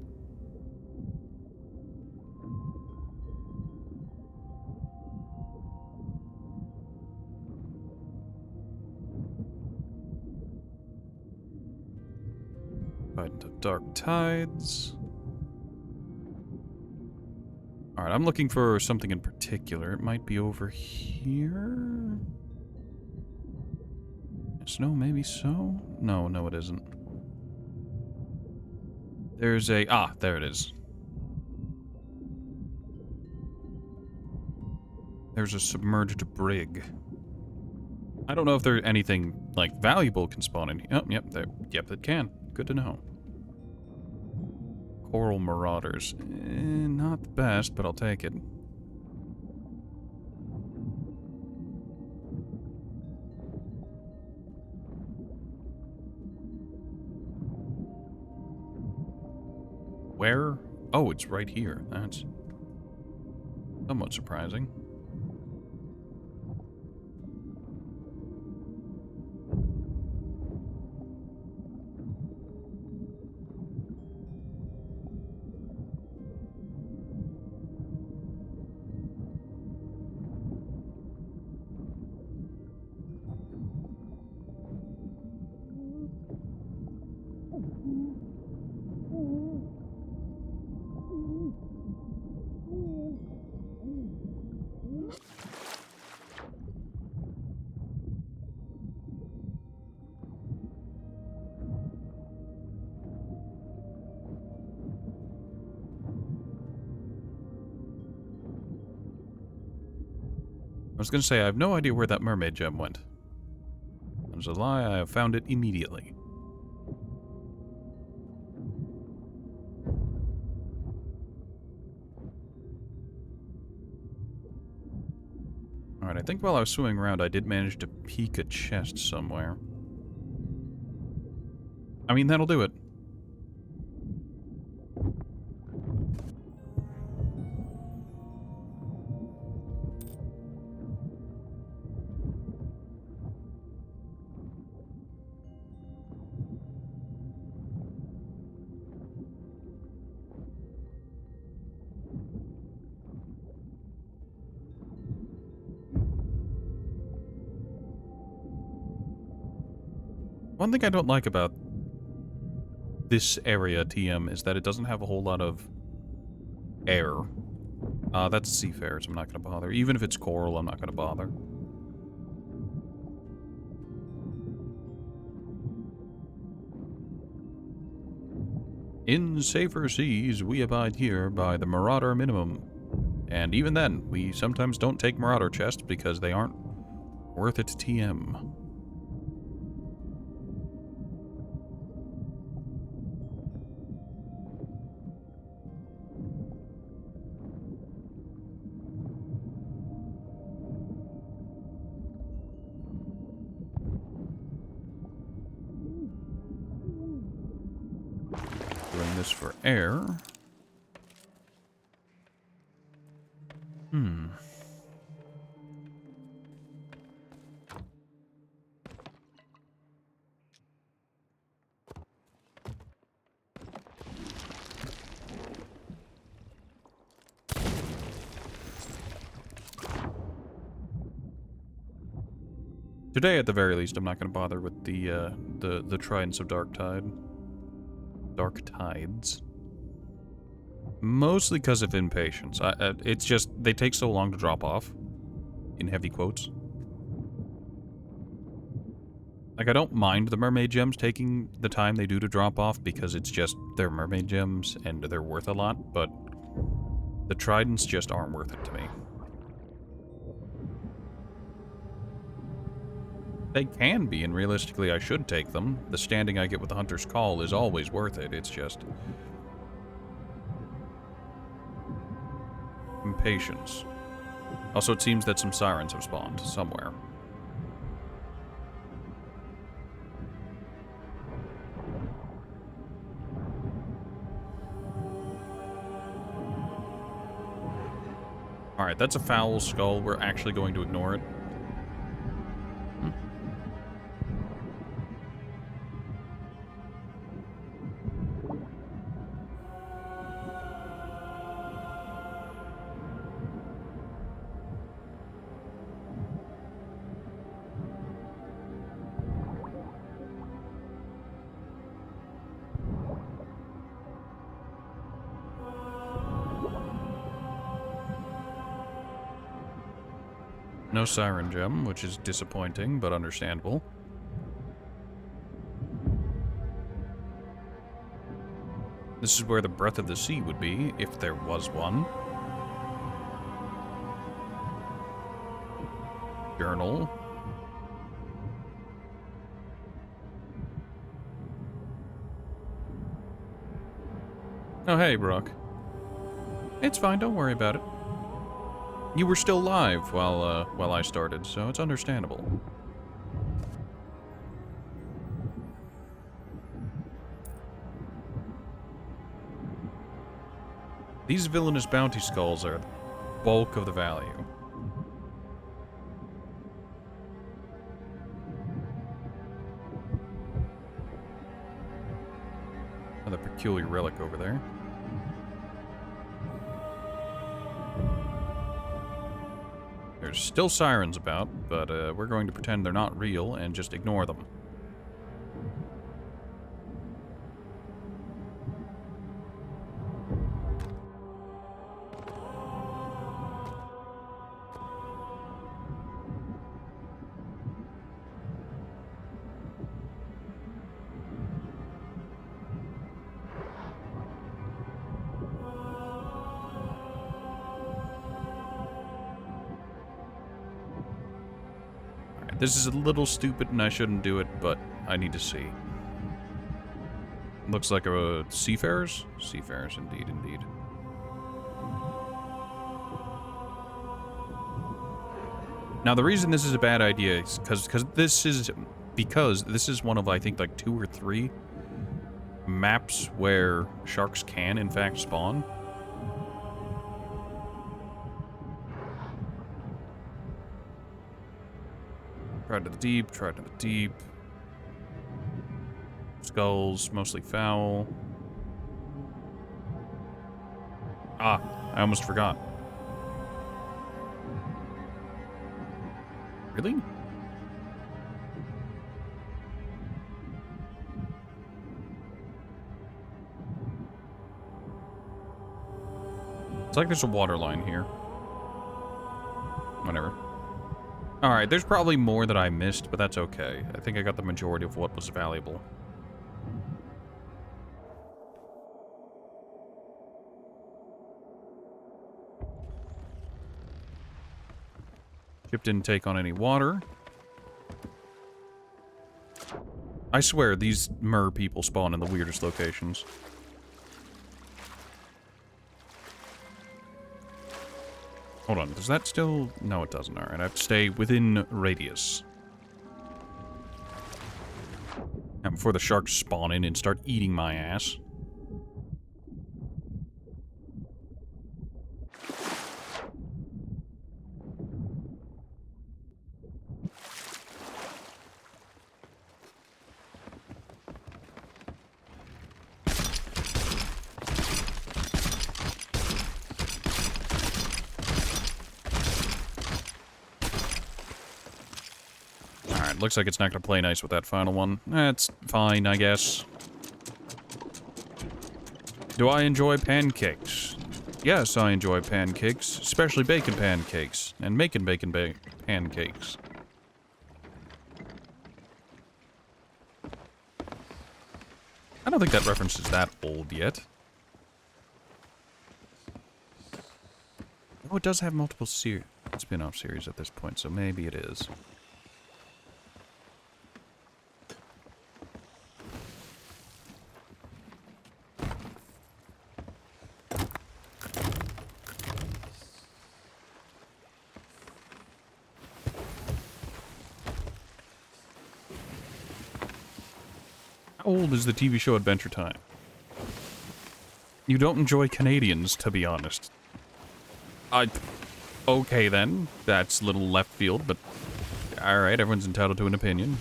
Dark Tides. Alright, I'm looking for something in particular. It might be over here? Yes, no, maybe so? No, no it isn't. There's a... Ah, there it is. There's a submerged brig. I don't know if there's anything, like, valuable can spawn in here. Oh, yep, there. Yep, it can. Good to know. Coral Marauders. Not the best, but I'll take it. Where? Oh, it's right here. That's somewhat surprising. I was going to say, I have no idea where that mermaid gem went. There's a lie, I have found it immediately. Alright, I think while I was swimming around, I did manage to peek a chest somewhere. I mean, that'll do it. One thing I don't like about this area, TM, is that it doesn't have a whole lot of air. That's seafarers, I'm not going to bother. Even if it's coral, I'm not going to bother. In safer seas, we abide here by the Marauder minimum. And even then, we sometimes don't take Marauder chests because they aren't worth it to TM. Doing this for air. Today, at the very least, I'm not going to bother with the Tridents of Dark Tide. Dark Tides. Mostly because of impatience. It's just, they take so long to drop off. In heavy quotes. Like, I don't mind the mermaid gems taking the time they do to drop off because it's just, they're mermaid gems and they're worth a lot, but the Tridents just aren't worth it to me. They can be, and realistically I should take them. The standing I get with the Hunter's Call is always worth it, it's just impatience. Also, it seems that some sirens have spawned somewhere. Alright, that's a foul skull. We're actually going to ignore it. No Siren Gem, which is disappointing, but understandable. This is where the Breath of the Sea would be, if there was one. Journal. Oh, hey, Brock. It's fine, don't worry about it. You were still live while I started, so it's understandable. These villainous bounty skulls are the bulk of the value. Another peculiar relic over there. There's still sirens about, but we're going to pretend they're not real and just ignore them. This is a little stupid and I shouldn't do it, but I need to see. Looks like a Seafarers? Seafarers, indeed, indeed. Now, the reason this is a bad idea is because this is one of, I think, like 2 or 3 maps where sharks can, in fact, spawn. Try to the deep, try to the deep. Skulls, mostly foul. Ah, I almost forgot. Really? It's like there's a water line here. Whatever. Alright, there's probably more that I missed, but that's okay. I think I got the majority of what was valuable. Ship didn't take on any water. I swear, these mer people spawn in the weirdest locations. Hold on, does that still... No, it doesn't. Alright, I have to stay within radius. And before the sharks spawn in and start eating my ass. Alright, looks like it's not going to play nice with that final one. That's fine, I guess. Do I enjoy pancakes? Yes, I enjoy pancakes, especially bacon pancakes, and making bacon pancakes. I don't think that reference is that old yet. Oh, it does have multiple spin-off series at this point, so maybe it is. How old is the TV show Adventure Time? You don't enjoy Canadians, to be honest. Okay then. That's a little left field, but... Alright, everyone's entitled to an opinion.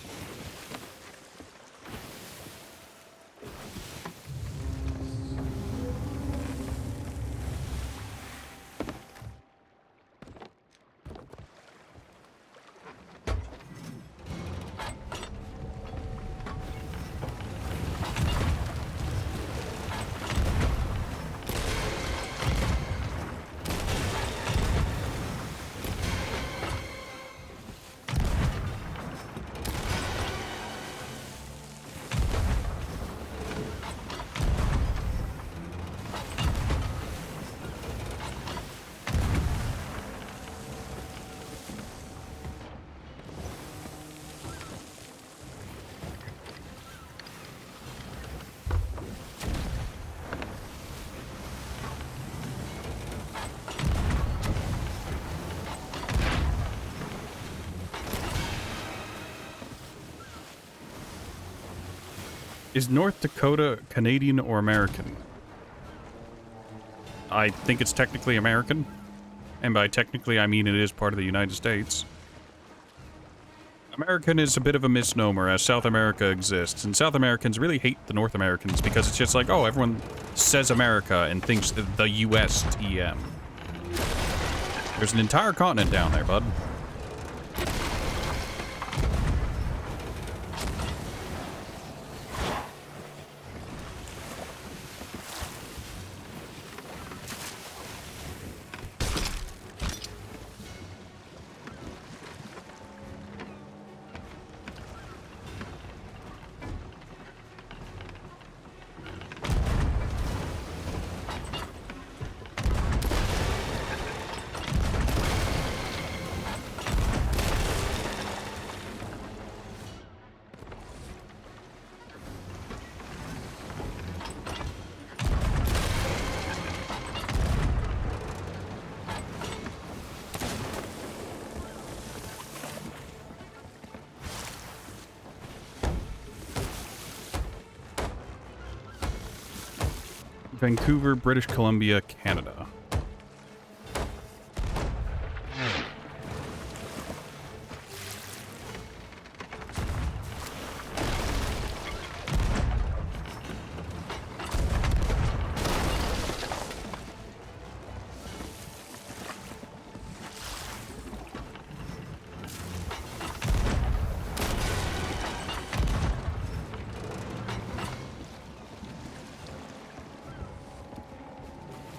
Is North Dakota Canadian or American? I think it's technically American. And by technically, I mean it is part of the United States. American is a bit of a misnomer, as South America exists. And South Americans really hate the North Americans because it's just like, oh, everyone says America and thinks the U.S. TM. There's an entire continent down there, bud. Vancouver, British Columbia, Canada.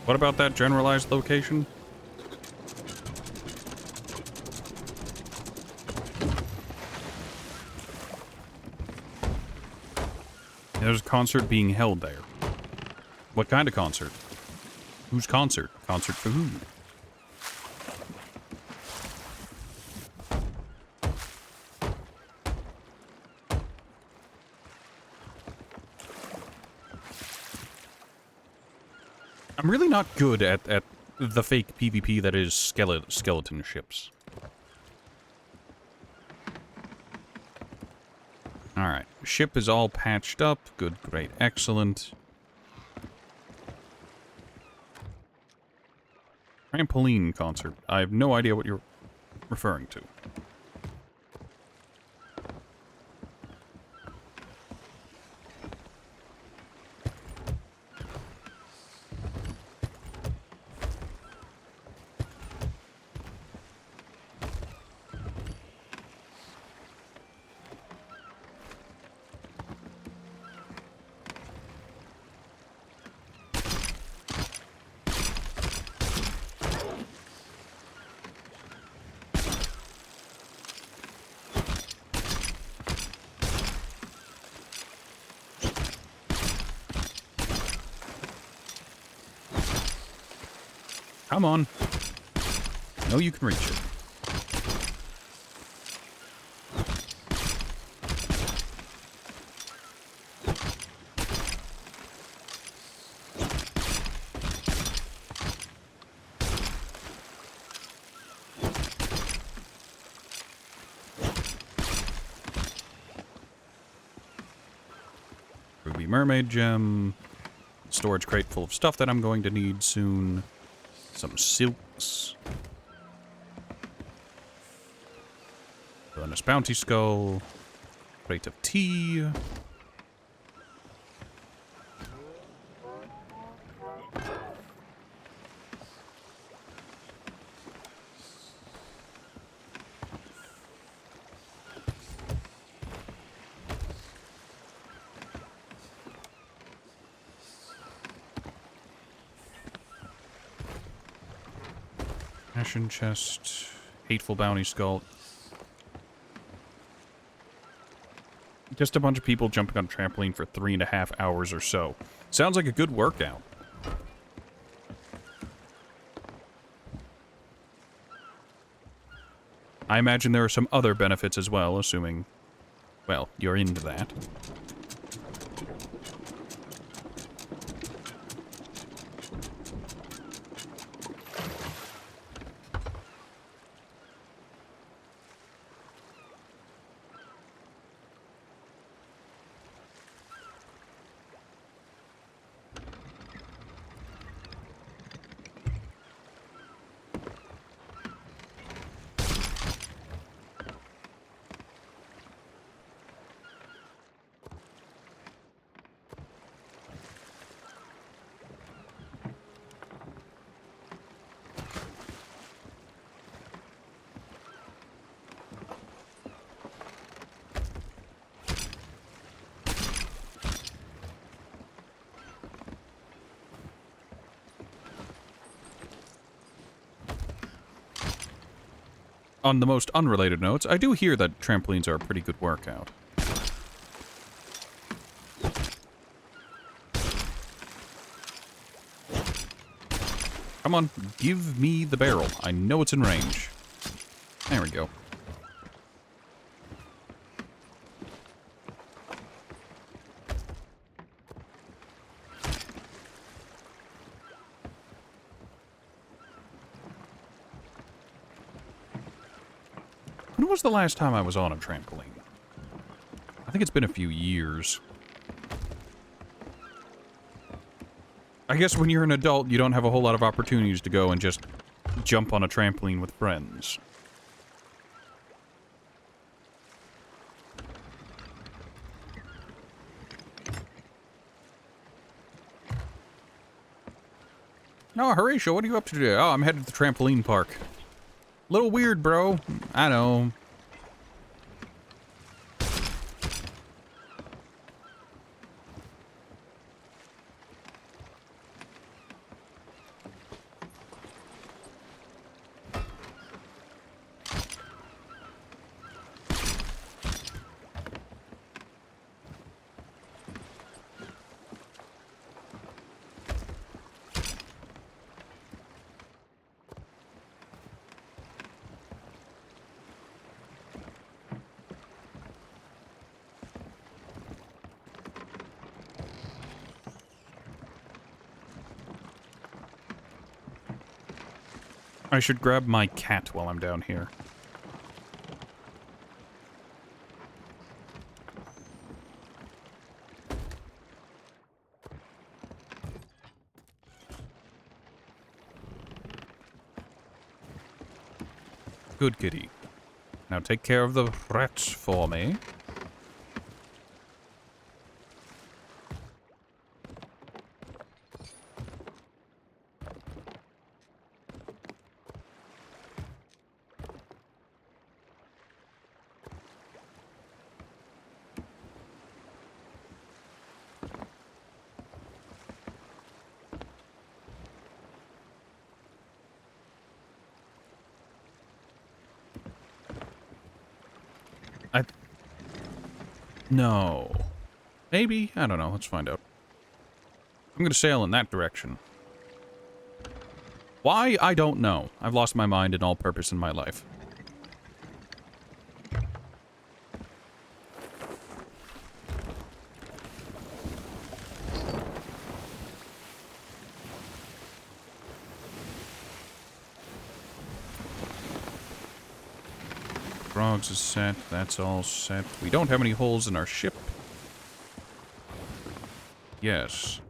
What about that generalized location? There's a concert being held there. What kind of concert? Whose concert? Concert for who? I'm really not good at the fake PvP that is skeleton ships. Alright, ship is all patched up. Good, great, excellent. Trampoline concert. I have no idea what you're referring to. Come on. No, you can reach it. Ruby mermaid gem. Storage crate full of stuff that I'm going to need soon. Some silks. Bonus bounty skull. Crate of tea. Ashen chest. Hateful bounty skull. Just a bunch of people jumping on a trampoline for 3.5 hours or so. Sounds like a good workout. I imagine there are some other benefits as well, assuming, well, you're into that. On the most unrelated notes, I do hear that trampolines are a pretty good workout. Come on, give me the barrel. I know it's in range. There we go. When was the last time I was on a trampoline? I think it's been a few years. I guess when you're an adult, you don't have a whole lot of opportunities to go and just jump on a trampoline with friends. Oh, Horatio, what are you up to today? Oh, I'm headed to the trampoline park. Little weird, bro. I know. I should grab my cat while I'm down here. Good kitty. Now take care of the rats for me. No. Maybe? I don't know. Let's find out. I'm gonna sail in that direction. Why? I don't know. I've lost my mind in all purpose in my life. Frogs is set. That's all set. We don't have any holes in our ship. Yes.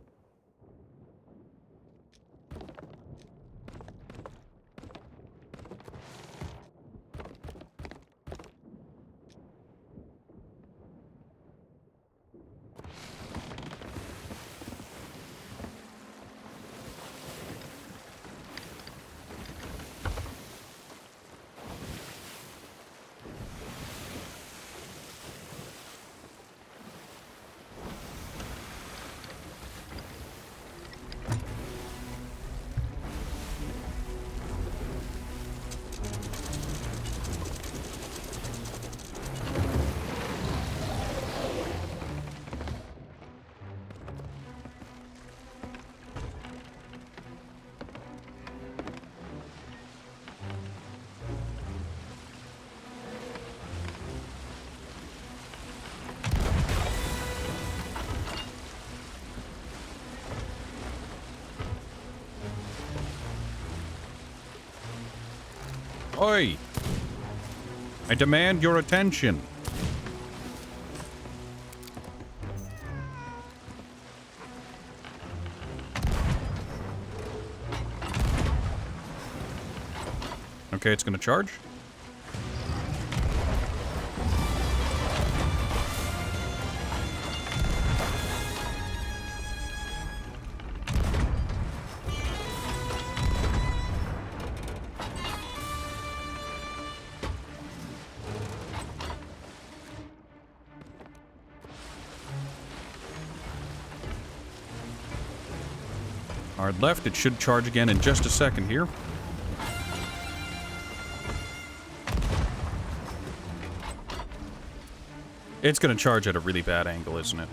Oi! I demand your attention. Okay, it's gonna charge. Hard left, it should charge again in just a second here. It's gonna charge at a really bad angle, isn't it?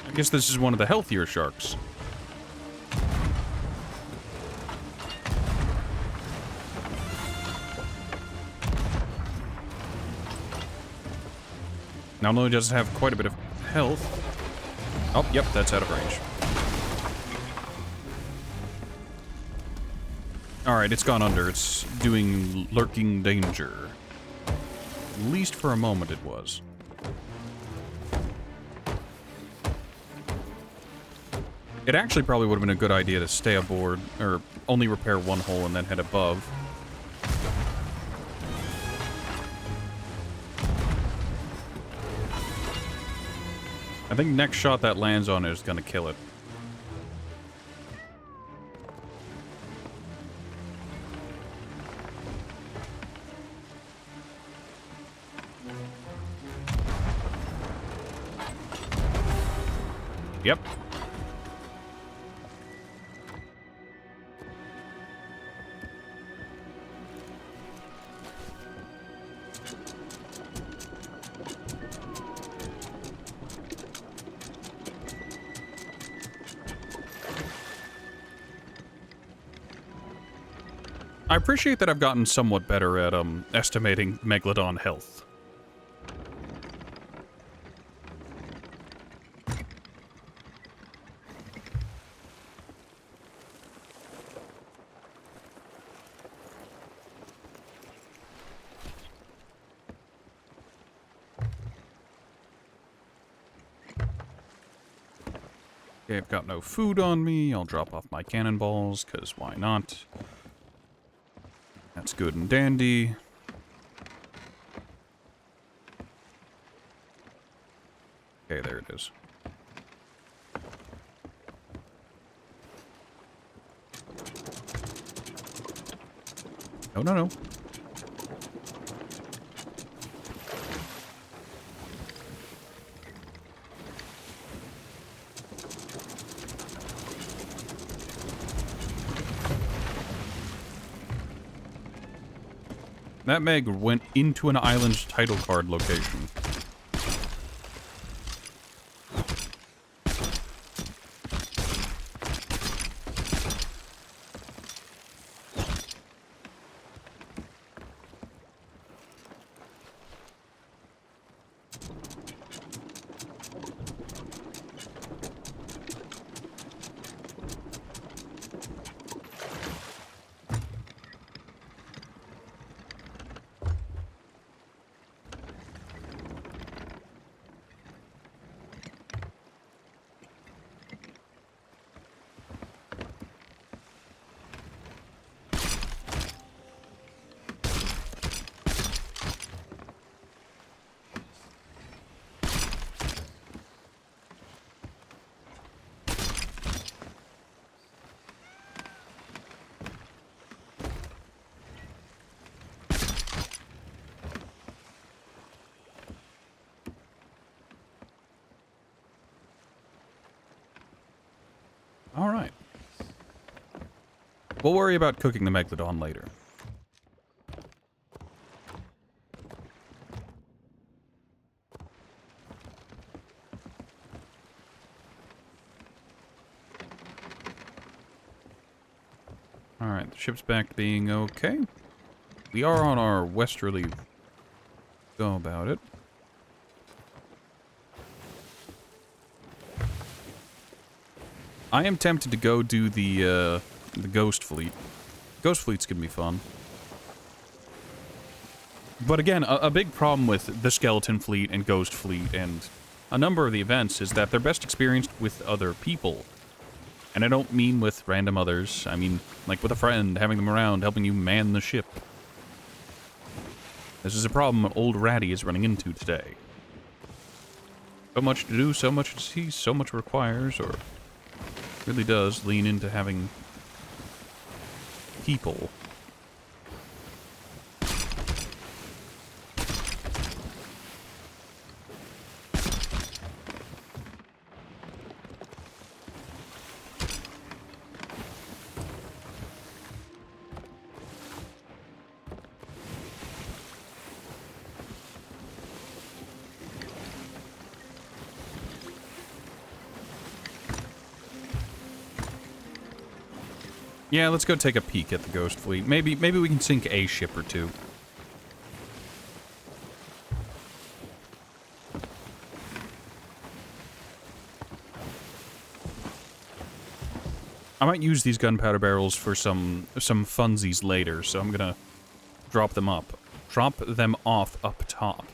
I guess this is one of the healthier sharks. Not only does it have quite a bit of health... Oh, yep, that's out of range. Alright, it's gone under. It's doing lurking danger. At least for a moment it was. It actually probably would have been a good idea to stay aboard, or only repair one hole and then head above. I think next shot that lands on it is gonna kill it. Yep. I appreciate that I've gotten somewhat better at, estimating Megalodon health. Okay, I've got no food on me. I'll drop off my cannonballs, because why not? That's good and dandy. Okay, there it is. No, no, no. That Meg went into an island's title card location. Alright. We'll worry about cooking the Megalodon later. Alright, the ship's back to being okay. We are on our westerly go about it. I am tempted to go do the Ghost Fleet. Ghost Fleet's gonna be fun. But again, a big problem with the Skeleton Fleet and Ghost Fleet and a number of the events is that they're best experienced with other people. And I don't mean with random others. I mean, like with a friend, having them around, helping you man the ship. This is a problem old Ratty is running into today. So much to do, so much to see, so much requires, or really does lean into having people. Yeah, let's go take a peek at the Ghost Fleet. Maybe we can sink a ship or two. I might use these gunpowder barrels for some funsies later, so I'm gonna drop them up. Drop them off up top.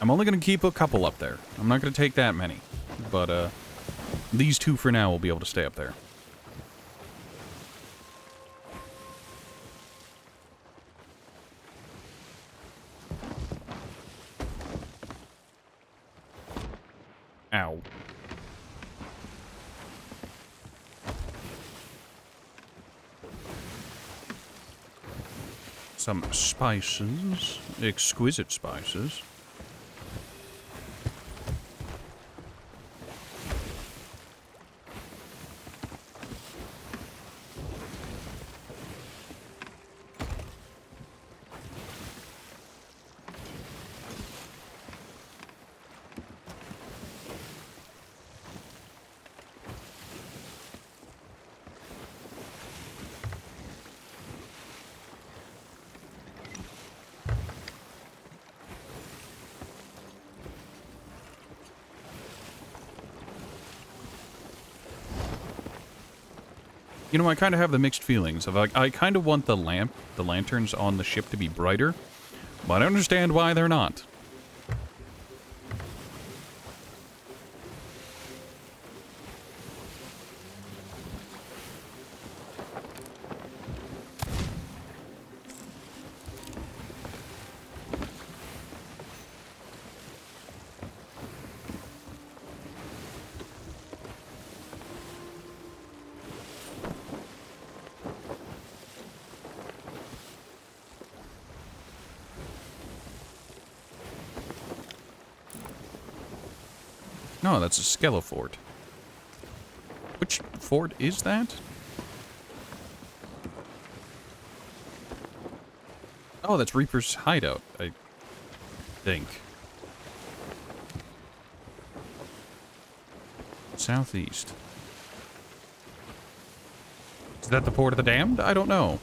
I'm only gonna keep a couple up there. I'm not gonna take that many. But, these two for now will be able to stay up there. Ow. Some spices. Exquisite spices. You know, I kind of have the mixed feelings of like, I kind of want the lanterns on the ship to be brighter, but I understand why they're not. No, that's a Skelefort. Which fort is that? Oh, that's Reaper's hideout, I think. Southeast. Is that the Port of the Damned? I don't know.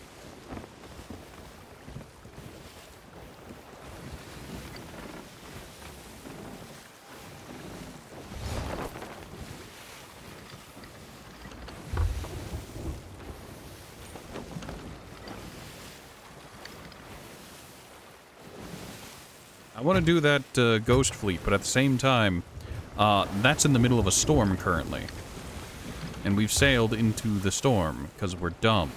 I want to do that Ghost Fleet, but at the same time, that's in the middle of a storm currently. And we've sailed into the storm, because we're dumb.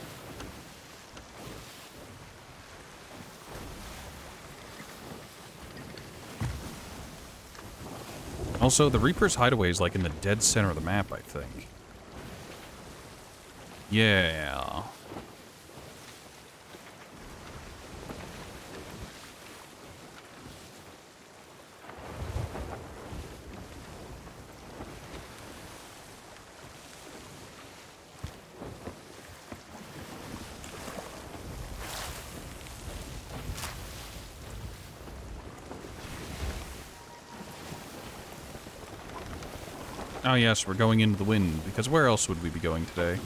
Also, the Reaper's hideaway is like in the dead center of the map, I think. Yeah. Oh yes, we're going into the wind, because where else would we be going today?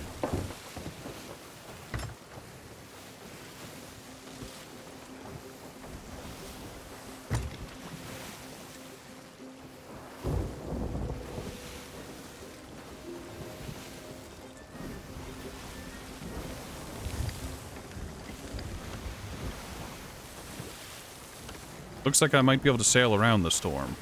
Looks like I might be able to sail around the storm.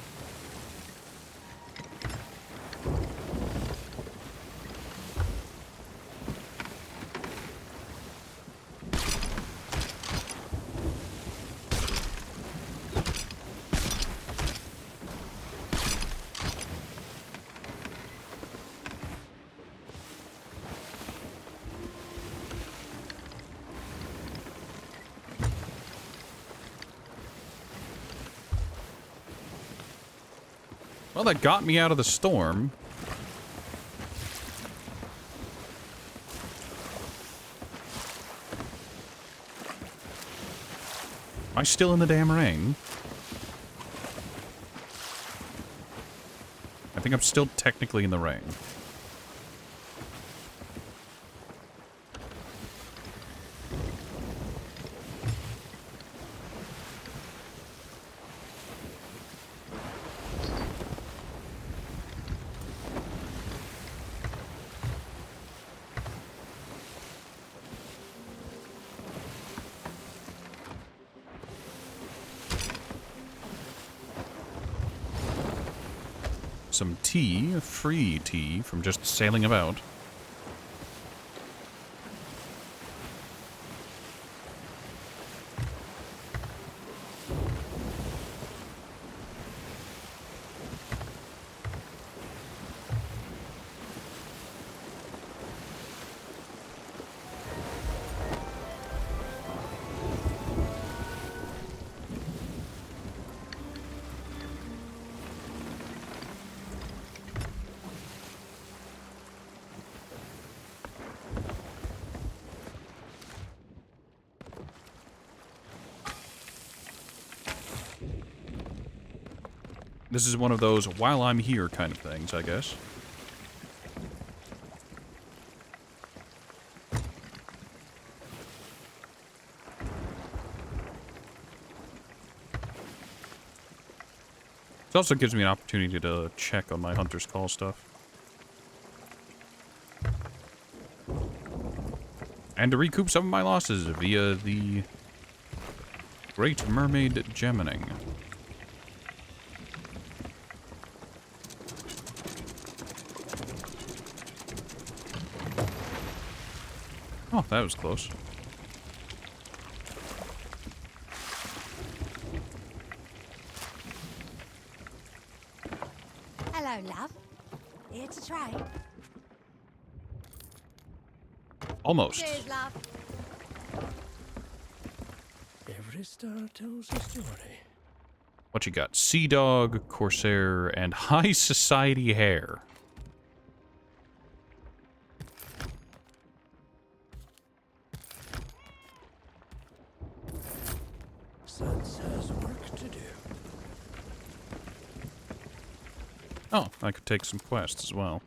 Well, that got me out of the storm. Am I still in the damn rain? I think I'm still technically in the rain. Some tea, free tea, from just sailing about. This is one of those while I'm here kind of things, I guess. It also gives me an opportunity to check on my Hunter's Call stuff. And to recoup some of my losses via the Great Mermaid gemmining. Oh, that was close. Hello, love. Here to trade. Almost. Cheers, love. Every star tells a story. What you got? Sea Dog, Corsair, and High Society Hair. Sans has work to do. Oh, I could take some quests as well.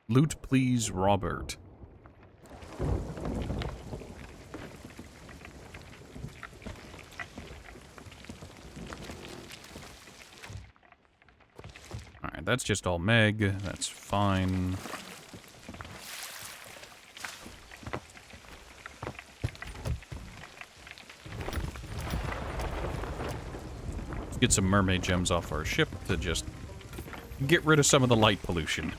Loot, please, Robert. Alright, that's just all Meg. That's fine. Let's get some mermaid gems off our ship to just get rid of some of the light pollution.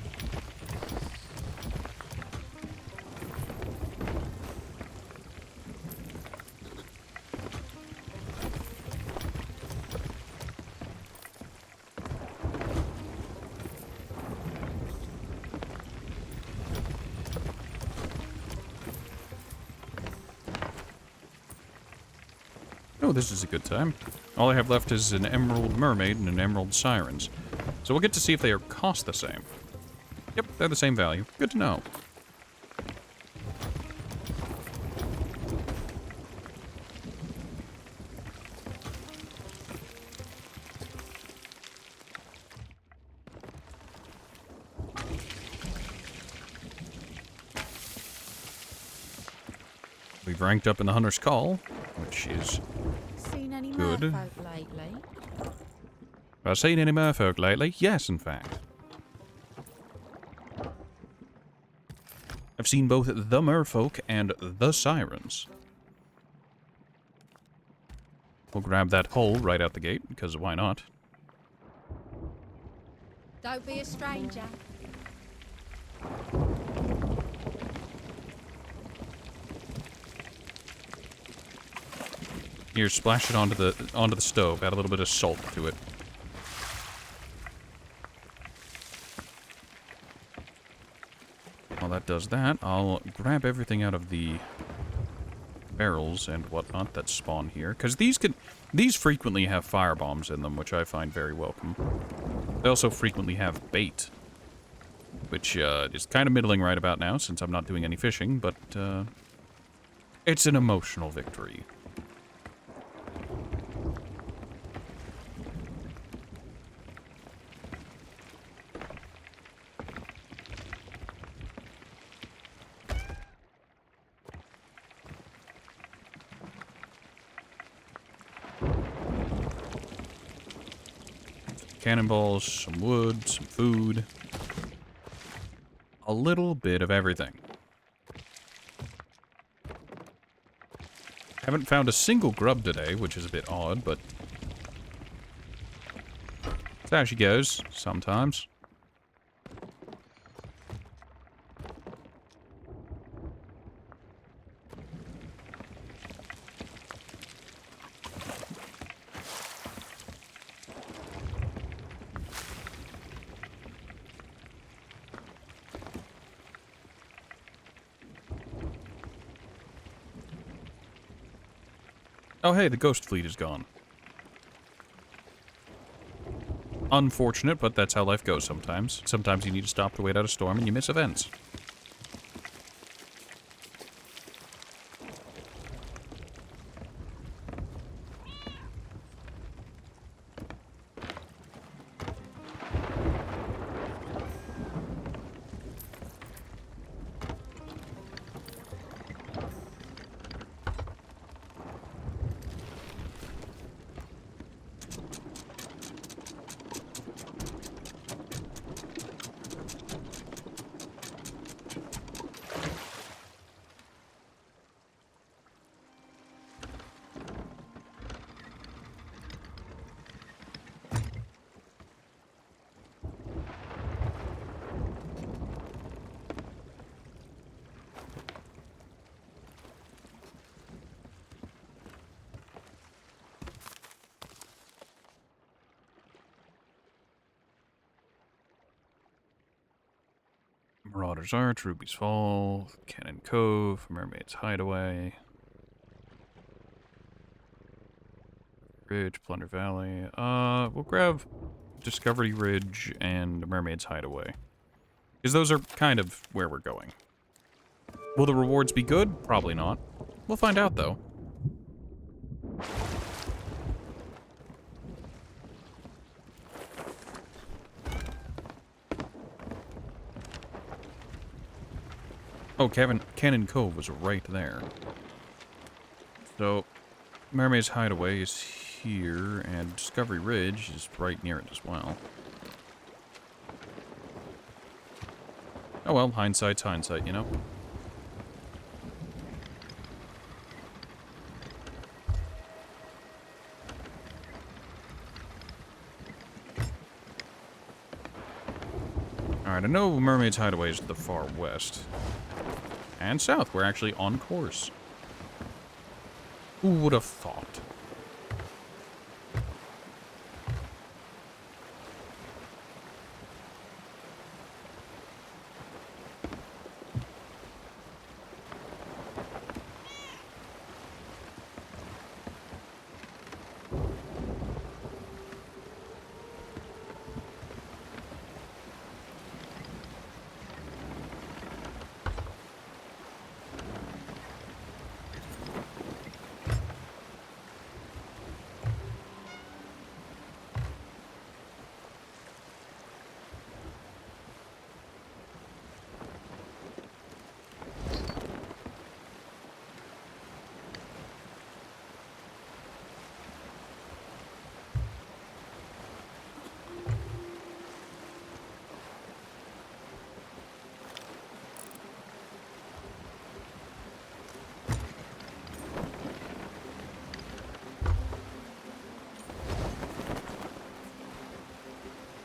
Oh, this is a good time. All I have left is an Emerald Mermaid and an Emerald Sirens. So we'll get to see if they are cost the same. Yep, they're the same value. Good to know. We've ranked up in the Hunter's Call, which is Seen any good. merfolk lately? Have I seen any merfolk lately? Yes, in fact. I've seen both the merfolk and the sirens. We'll grab that hull right out the gate, because why not? Don't be a stranger. Here, splash it onto the stove. Add a little bit of salt to it. While that does that, I'll grab everything out of the barrels and whatnot that spawn here, because these frequently have fire bombs in them, which I find very welcome. They also frequently have bait, which is kind of middling right about now since I'm not doing any fishing, but it's an emotional victory. Cannonballs, some wood, some food. A little bit of everything. Haven't found a single grub today, which is a bit odd, but that's how she goes sometimes. Oh hey, the ghost fleet is gone. Unfortunate, but that's how life goes sometimes. Sometimes you need to stop to wait out a storm and you miss events. Marauder's Arch, Ruby's Fall, Cannon Cove, Mermaid's Hideaway, Ridge, Plunder Valley. We'll grab Discovery Ridge and Mermaid's Hideaway. Because those are kind of where we're going. Will the rewards be good? Probably not. We'll find out, though. Oh, Cannon Cove was right there. So, Mermaid's Hideaway is here, and Discovery Ridge is right near it as well. Oh well, hindsight's hindsight, you know? Alright, I know Mermaid's Hideaway is to the far west. And south, we're actually on course. Who would have thought?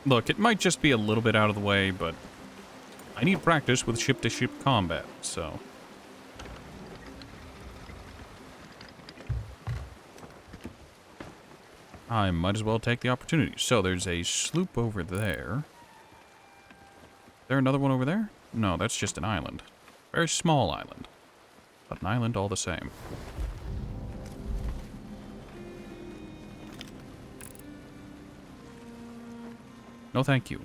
Look, it might just be a little bit out of the way, but I need practice with ship-to-ship combat, so... I might as well take the opportunity. So, there's a sloop over there. Is there another one over there? No, that's just an island. Very small island. But an island all the same. No, thank you.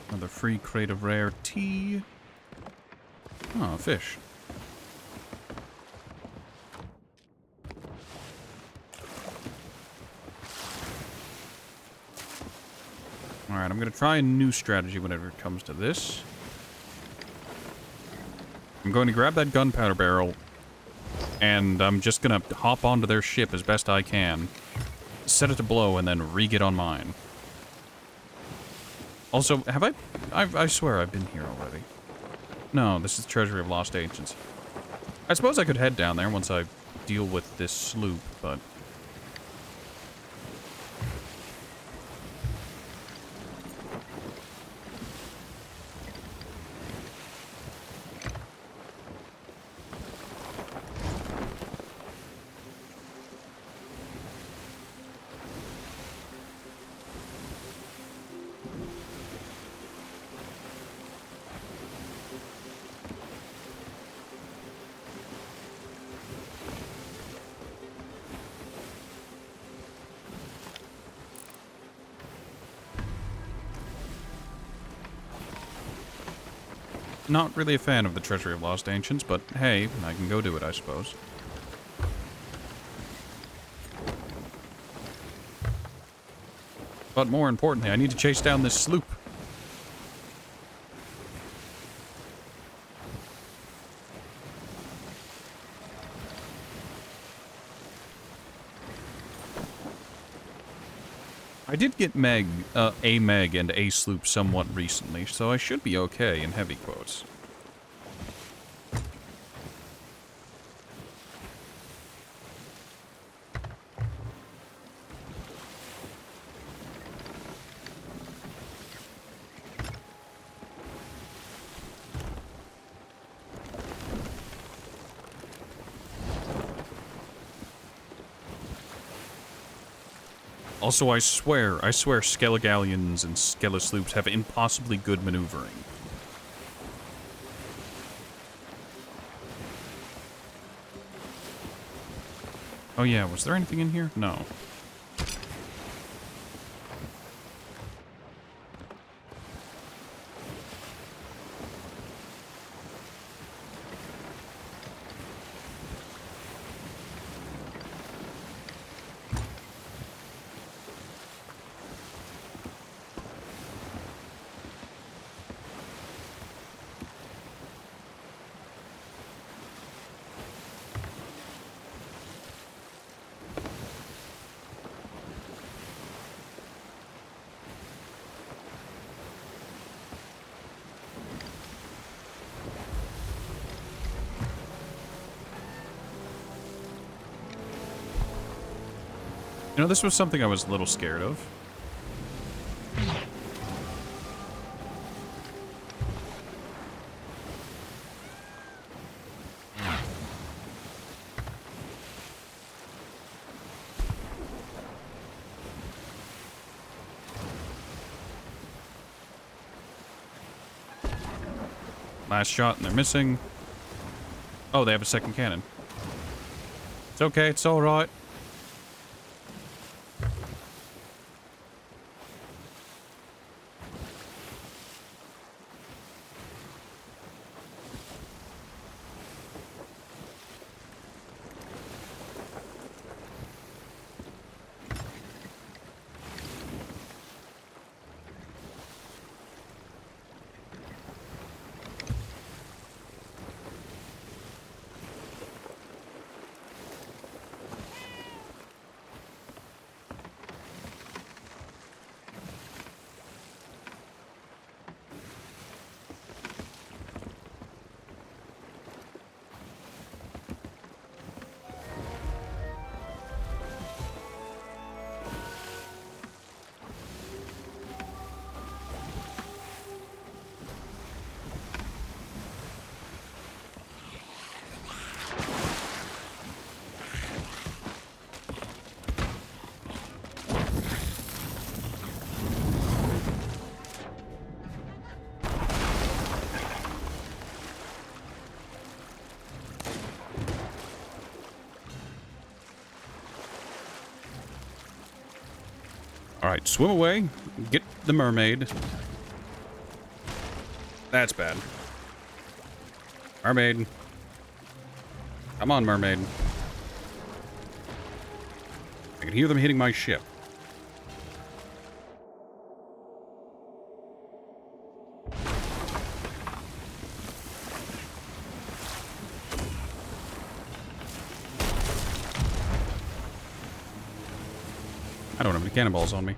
Another free crate of rare tea. Oh, fish. Alright, I'm gonna try a new strategy whenever it comes to this. I'm going to grab that gunpowder barrel, and I'm just gonna hop onto their ship as best I can, set it to blow, and then re-get on mine. Also, have I swear I've been here already. No, this is Treasury of Lost Ancients. I suppose I could head down there once I deal with this sloop, but... Not really a fan of the Treasury of Lost Ancients, but hey, I can go do it, I suppose. But more importantly, I need to chase down this sloop. I did get a Meg and a sloop somewhat recently, so I should be okay in heavy quotes. Also, I swear Skelligallions and Skellisloops have impossibly good maneuvering. Oh yeah, was there anything in here? No. You know, this was something I was a little scared of. Last shot and they're missing. Oh, they have a second cannon. It's okay, it's alright. Alright, swim away. Get the mermaid. That's bad. Mermaid. Come on, mermaid. I can hear them hitting my ship. I don't have any cannonballs on me.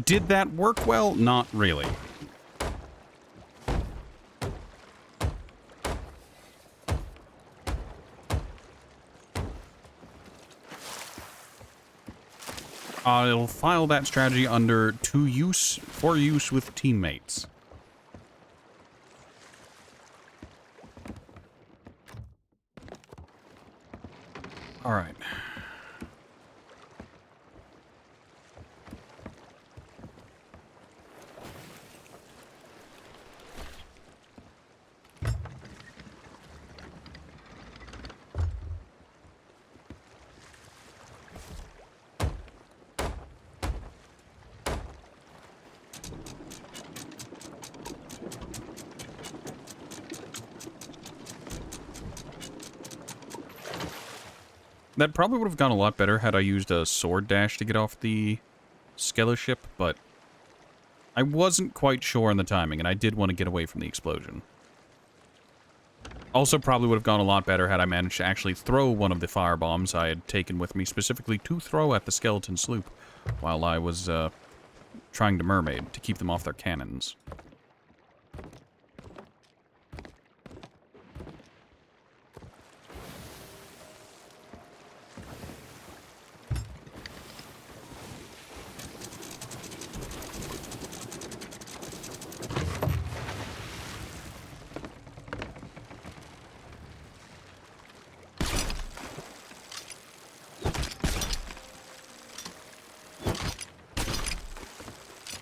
Did that work well? Not really. I'll file that strategy under for use with teammates. All right. That probably would have gone a lot better had I used a sword dash to get off the Skeller ship, but I wasn't quite sure on the timing, and I did want to get away from the explosion. Also probably would have gone a lot better had I managed to actually throw one of the firebombs I had taken with me specifically to throw at the skeleton sloop while I was trying to mermaid to keep them off their cannons.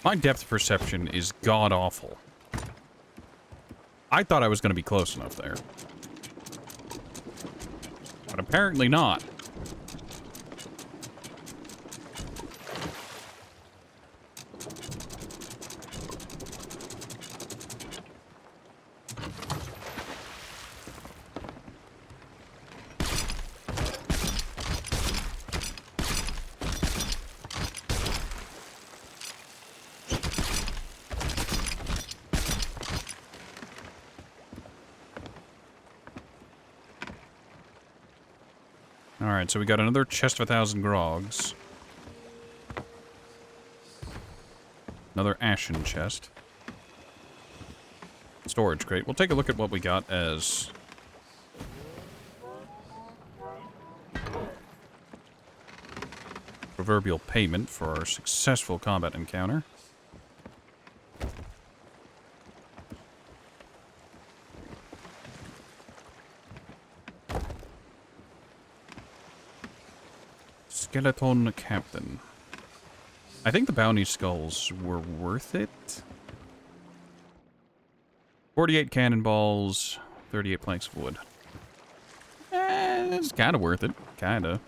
My depth perception is god-awful. I thought I was going to be close enough there. But apparently not. Alright, so we got another chest of 1,000 grogs. Another ashen chest. Storage crate. We'll take a look at what we got as... proverbial payment for our successful combat encounter. Skeleton Captain. I think the bounty skulls were worth it. 48 cannonballs, 38 planks of wood. It's kind of worth it. Kind of.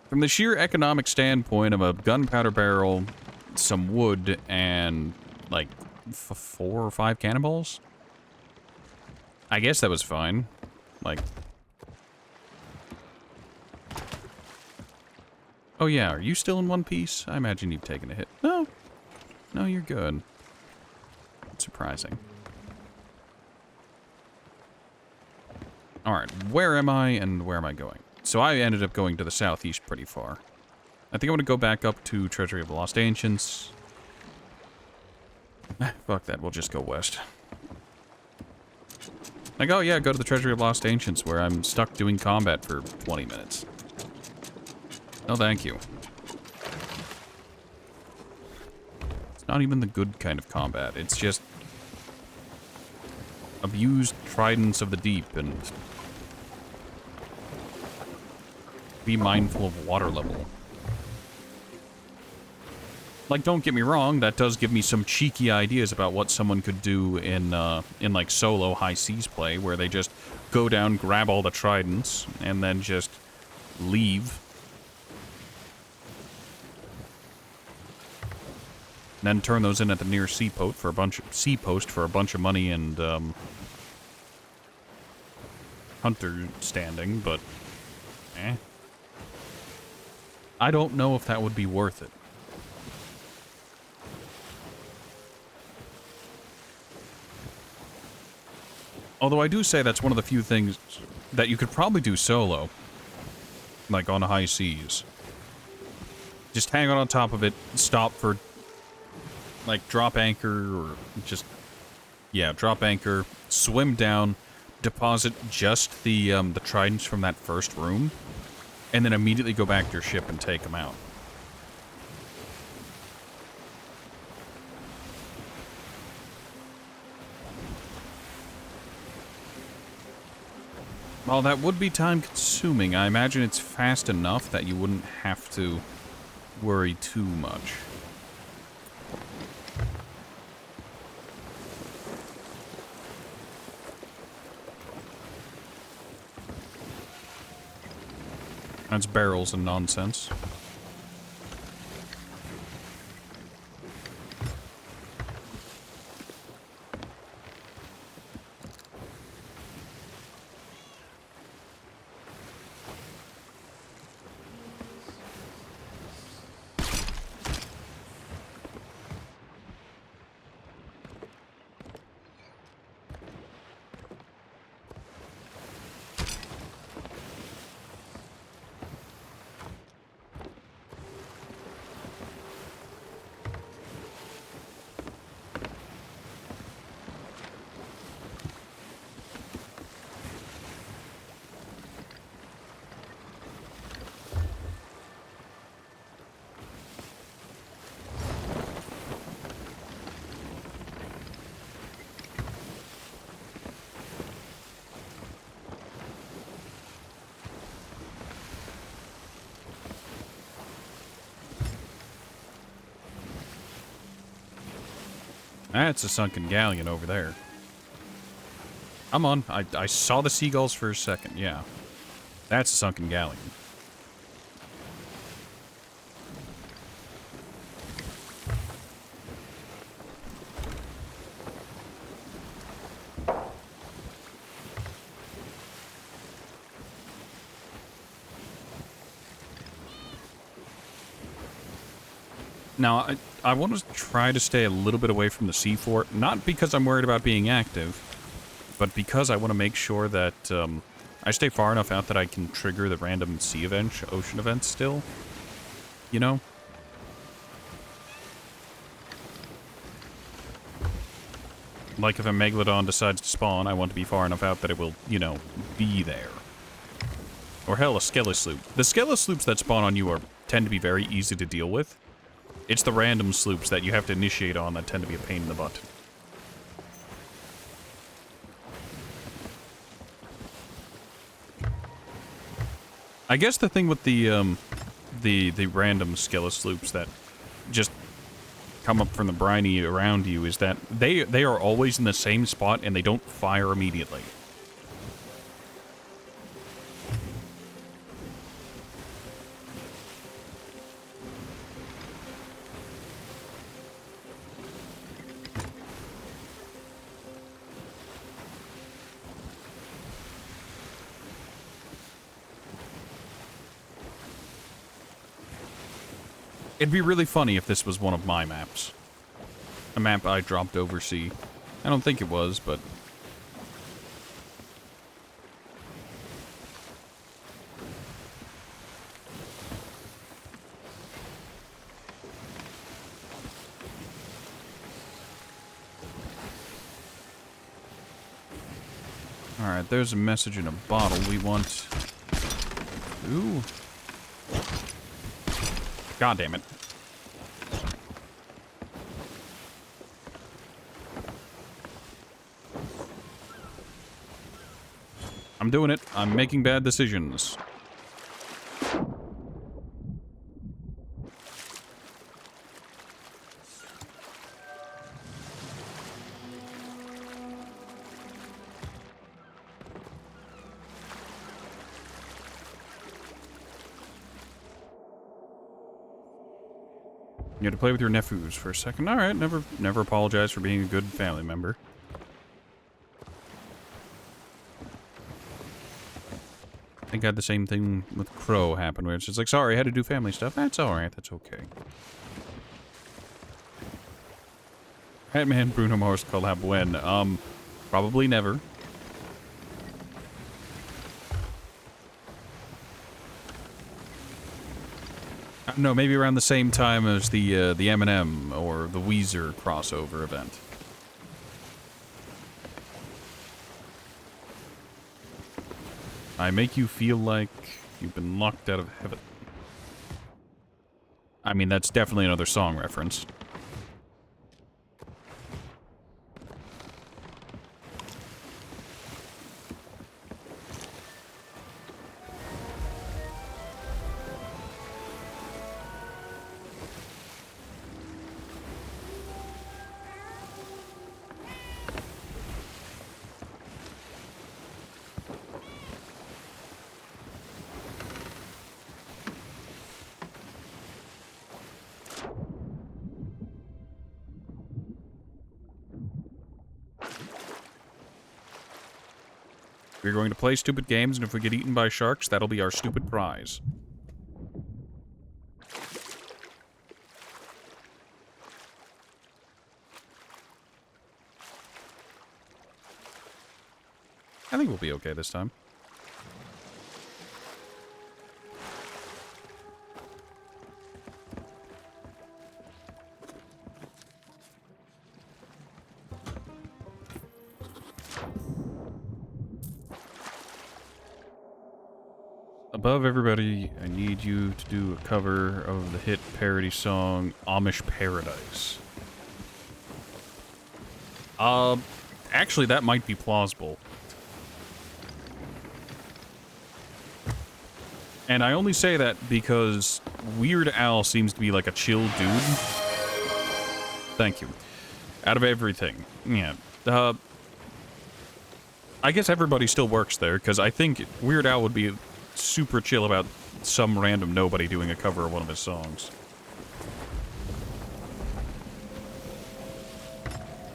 From the sheer economic standpoint of a gunpowder barrel, some wood, and like 4 or 5 cannonballs, I guess that was fine. Like... Oh yeah, are you still in one piece? I imagine you've taken a hit. No. No, you're good. That's surprising. Alright, where am I and where am I going? So I ended up going to the southeast pretty far. I think I'm gonna go back up to Treasury of the Lost Ancients. Fuck that, we'll just go west. Like, oh yeah, go to the Treasury of Lost Ancients where I'm stuck doing combat for 20 minutes. No, thank you. It's not even the good kind of combat. It's just abused tridents of the deep and be mindful of water level. Like, don't get me wrong, that does give me some cheeky ideas about what someone could do in like solo high seas play, where they just go down, grab all the tridents, and then just leave. And then turn those in at the near seapost for a bunch of money and hunter standing, but I don't know if that would be worth it. Although I do say that's one of the few things that you could probably do solo, like on high seas. Just hang on top of it, stop for like drop anchor, or just, yeah, drop anchor, swim down, deposit just the tridents from that first room, and then immediately go back to your ship and take them out. Well, that would be time-consuming. I imagine it's fast enough that you wouldn't have to worry too much. That's barrels and nonsense. That's a sunken galleon over there. I'm on. I saw the seagulls for a second, yeah. That's a sunken galleon. Now, I want to try to stay a little bit away from the sea fort, not because I'm worried about being active, but because I want to make sure that I stay far enough out that I can trigger the random sea event, ocean events still. You know? Like if a Megalodon decides to spawn, I want to be far enough out that it will, you know, be there. Or hell, a Skelesloop. The Skelesloups that spawn on you tend to be very easy to deal with. It's the random sloops that you have to initiate on that tend to be a pain in the butt. I guess the thing with the random Skelesloups that just come up from the briny around you is that they are always in the same spot and they don't fire immediately. It'd be really funny if this was one of my maps. A map I dropped overseas. I don't think it was, but... Alright, there's a message in a bottle. We want... Ooh. God damn it. I'm doing it. I'm making bad decisions. You had to play with your nephews for a second. All right, never apologize for being a good family member. I think I had the same thing with Crow happen, where it's just like, sorry, I had to do family stuff. That's all right. That's okay. Batman Bruno Mars collab when? Probably never. No, maybe around the same time as the Eminem or the Weezer crossover event. I make you feel like You've been locked out of heaven. I mean, that's definitely another song reference. We're going to play stupid games, and if we get eaten by sharks, that'll be our stupid prize. I think we'll be okay this time. Above everybody, I need you to do a cover of the hit parody song Amish Paradise. Actually, that might be plausible. And I only say that because Weird Al seems to be like a chill dude. Thank you. Out of everything. Yeah. I guess everybody still works there, because I think Weird Al would be super chill about some random nobody doing a cover of one of his songs.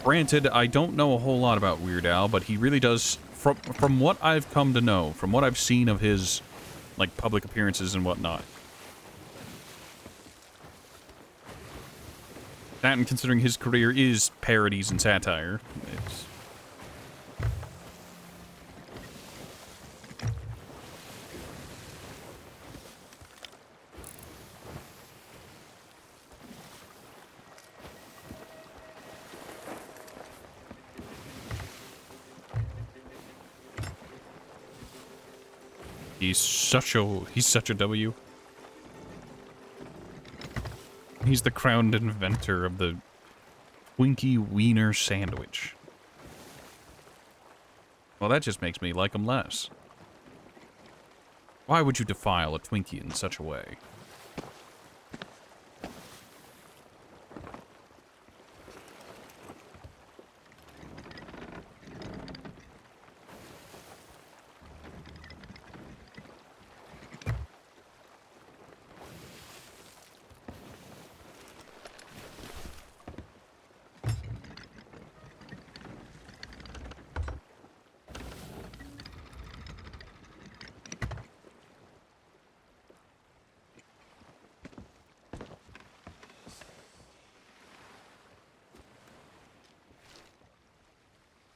Granted, I don't know a whole lot about Weird Al, but he really does, from what I've come to know, from what I've seen of his, like, public appearances and whatnot. That, and considering his career is parodies and satire, it's... He's such a W. He's the crowned inventor of the Twinkie Wiener sandwich. Well, that just makes me like him less. Why would you defile a Twinkie in such a way?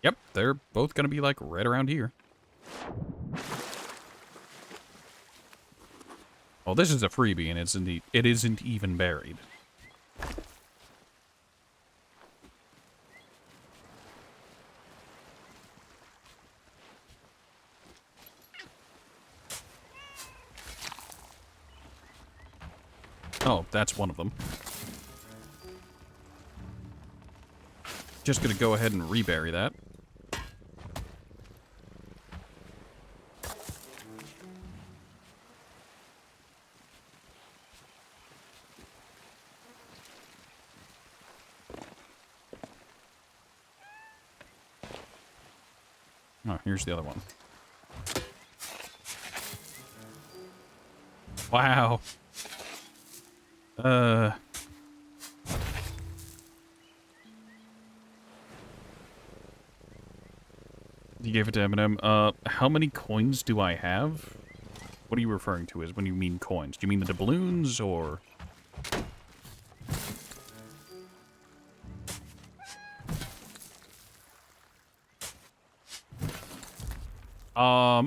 Yep, they're both gonna be, like, right around here. Well, this is a freebie, and it isn't even buried. Oh, that's one of them. Just gonna go ahead and rebury that. Oh, here's the other one. Wow. You gave it to Eminem. How many coins do I have? What are you referring to as when you mean coins? Do you mean the doubloons, or...?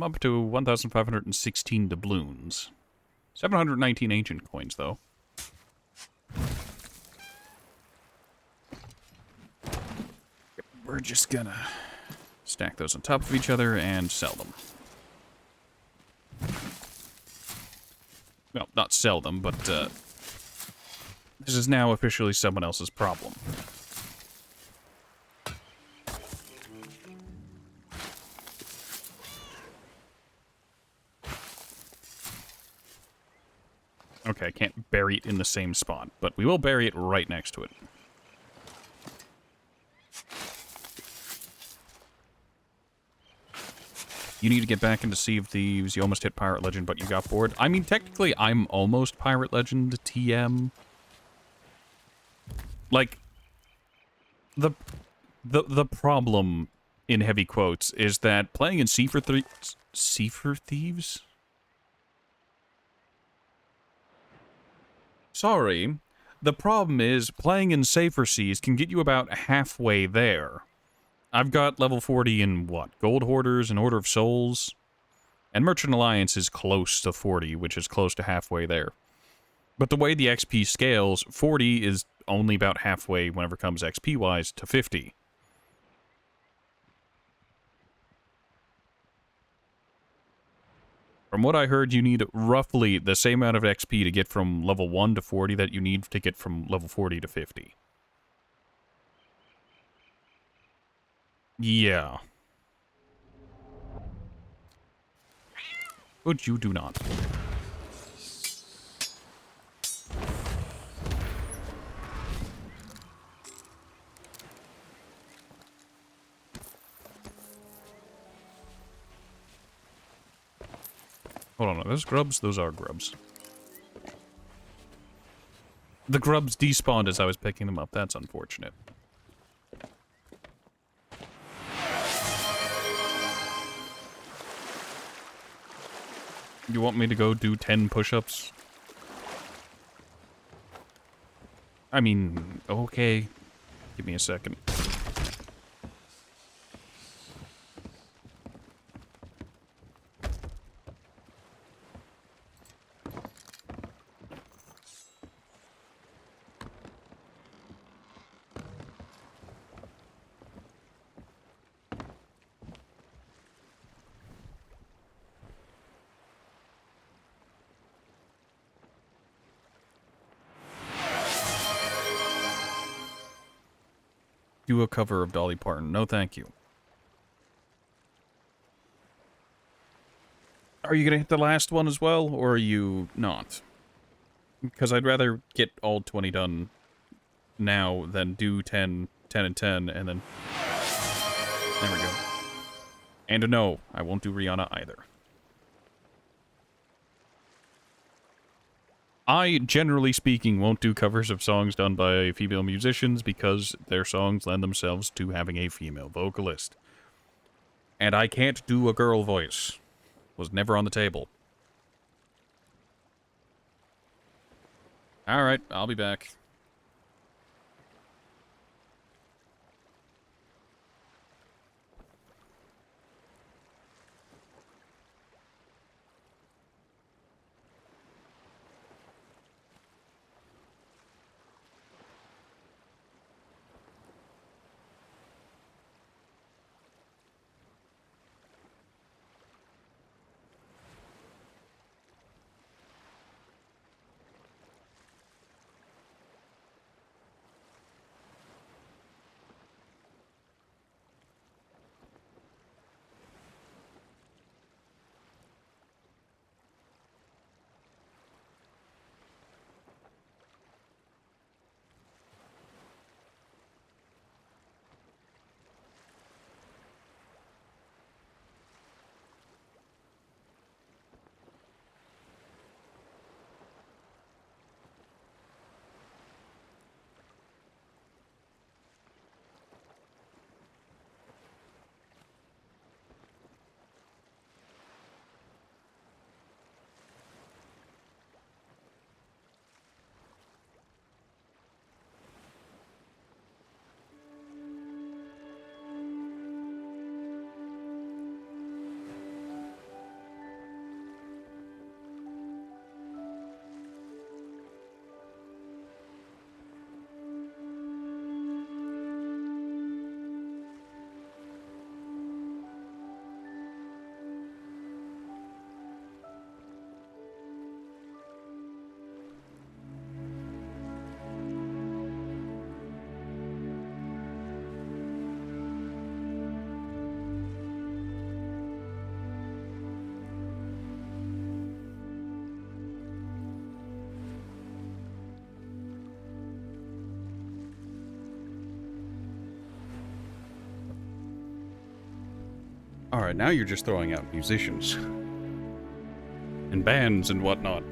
Up to 1,516 doubloons. 719 ancient coins, though. We're just gonna stack those on top of each other and sell them. Well, not sell them, but this is now officially someone else's problem. Okay, I can't bury it in the same spot, but we will bury it right next to it. You need to get back into Sea of Thieves. You almost hit Pirate Legend, but you got bored. I mean, technically, I'm almost Pirate Legend TM. Like, the problem, in heavy quotes, is that playing in Sea for Thieves? Sorry. The problem is, playing in Safer Seas can get you about halfway there. I've got level 40 in, what, Gold Hoarders and Order of Souls? And Merchant Alliance is close to 40, which is close to halfway there. But the way the XP scales, 40 is only about halfway whenever it comes XP-wise to 50. From what I heard, you need roughly the same amount of XP to get from level 1 to 40 that you need to get from level 40 to 50. Yeah. But you do not. Hold on, are those grubs? Those are grubs. The grubs despawned as I was picking them up. That's unfortunate. You want me to go do 10 push-ups? I mean, okay. Give me a second. Do a cover of Dolly Parton. No, thank you. Are you gonna hit the last one as well, or are you not? Because I'd rather get all 20 done now than do 10, 10, and 10, and then... There we go. And no, I won't do Rihanna either. I, generally speaking, won't do covers of songs done by female musicians because their songs lend themselves to having a female vocalist. And I can't do a girl voice. Was never on the table. Alright, I'll be back. Alright, now you're just throwing out musicians. And bands and whatnot.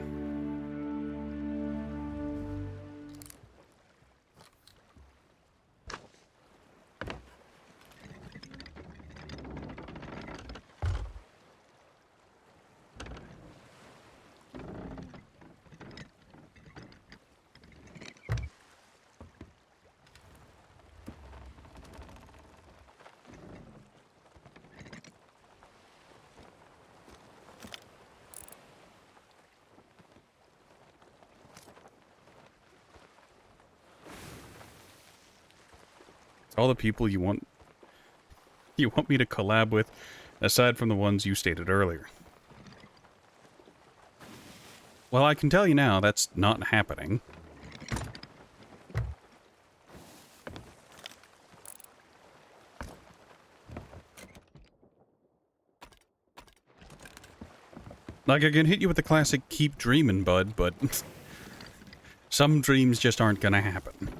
All the people you want me to collab with, aside from the ones you stated earlier. Well, I can tell you now, that's not happening. Like, I can hit you with the classic keep dreaming, bud, but some dreams just aren't gonna happen.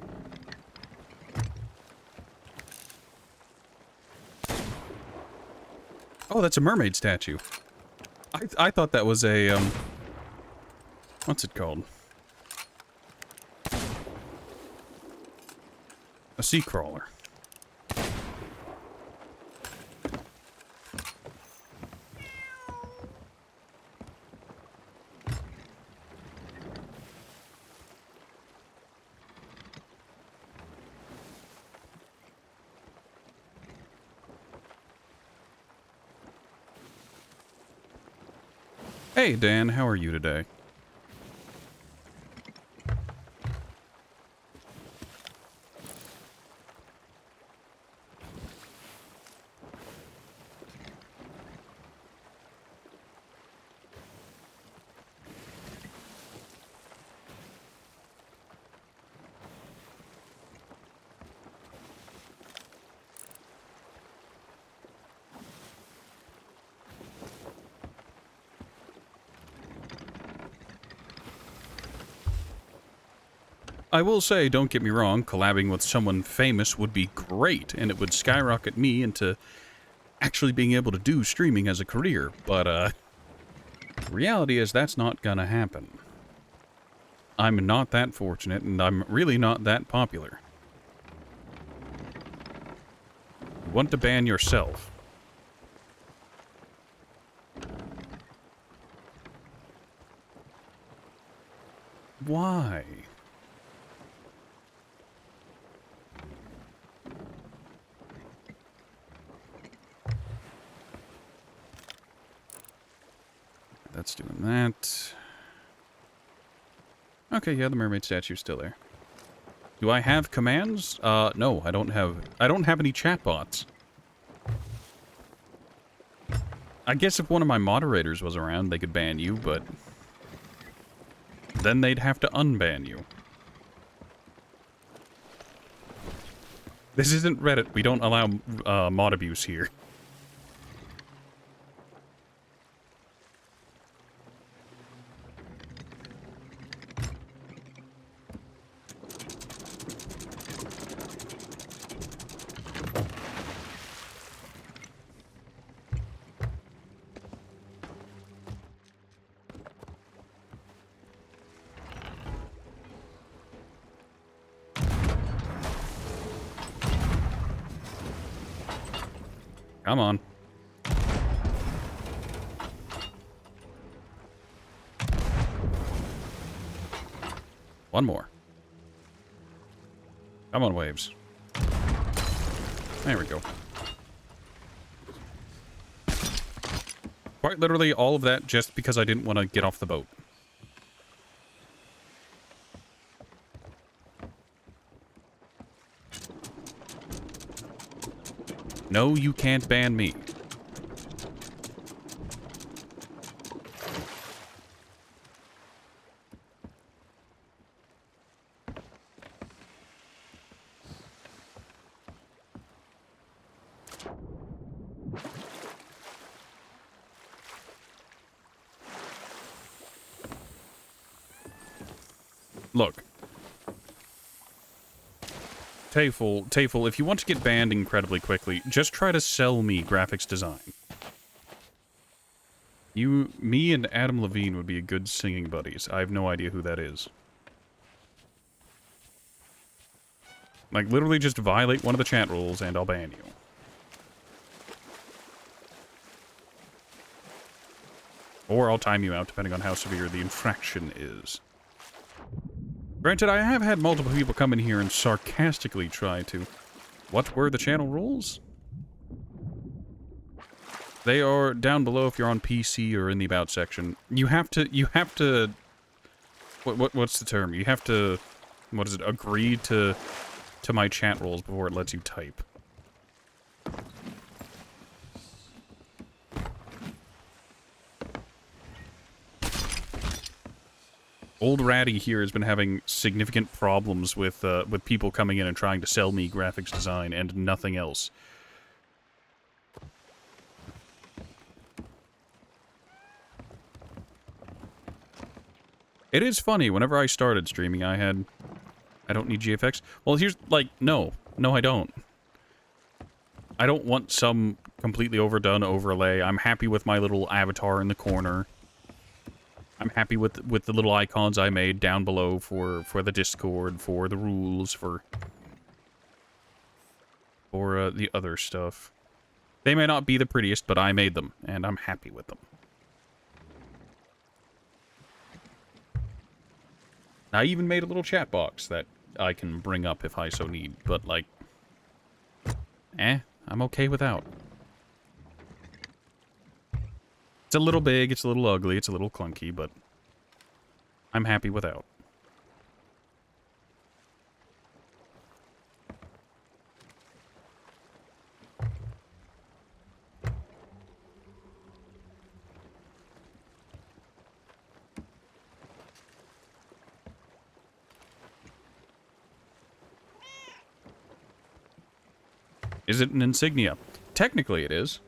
Oh, that's a mermaid statue. I thought that was a, what's it called? A sea crawler. Hey, Dan, how are you today? I will say, don't get me wrong, collabing with someone famous would be great, and it would skyrocket me into actually being able to do streaming as a career, but, reality is that's not gonna happen. I'm not that fortunate, and I'm really not that popular. You want to ban yourself. Why? That's doing that. Okay, yeah, the mermaid statue's still there. Do I have commands? No, I don't have any chatbots. I guess if one of my moderators was around, they could ban you, but then they'd have to unban you. This isn't Reddit. We don't allow mod abuse here. Come on. One more. Come on, waves. There we go. Quite literally all of that just because I didn't want to get off the boat. No, you can't ban me. Look. Tafel, if you want to get banned incredibly quickly, just try to sell me graphics design. Me and Adam Levine would be a good singing buddies. I have no idea who that is. Like, literally just violate one of the chat rules and I'll ban you. Or I'll time you out, depending on how severe the infraction is. Granted, I have had multiple people come in here and sarcastically try to... What were the channel rules? They are down below if you're on PC or in the About section. You have to... What's the term? You have to... What is it? Agree to my chat rules before it lets you type. Old Ratty here has been having significant problems with people coming in and trying to sell me graphics design and nothing else. It is funny, whenever I started streaming, I don't need GFX. Well, here's, like, no, I don't. I don't want some completely overdone overlay. I'm happy with my little avatar in the corner. I'm happy with the little icons I made down below for the Discord, for the rules, for the other stuff. They may not be the prettiest, but I made them, and I'm happy with them. I even made a little chat box that I can bring up if I so need, but, like, I'm okay without. It's a little big, it's a little ugly, it's a little clunky, but I'm happy without. Is it an insignia? Technically it is.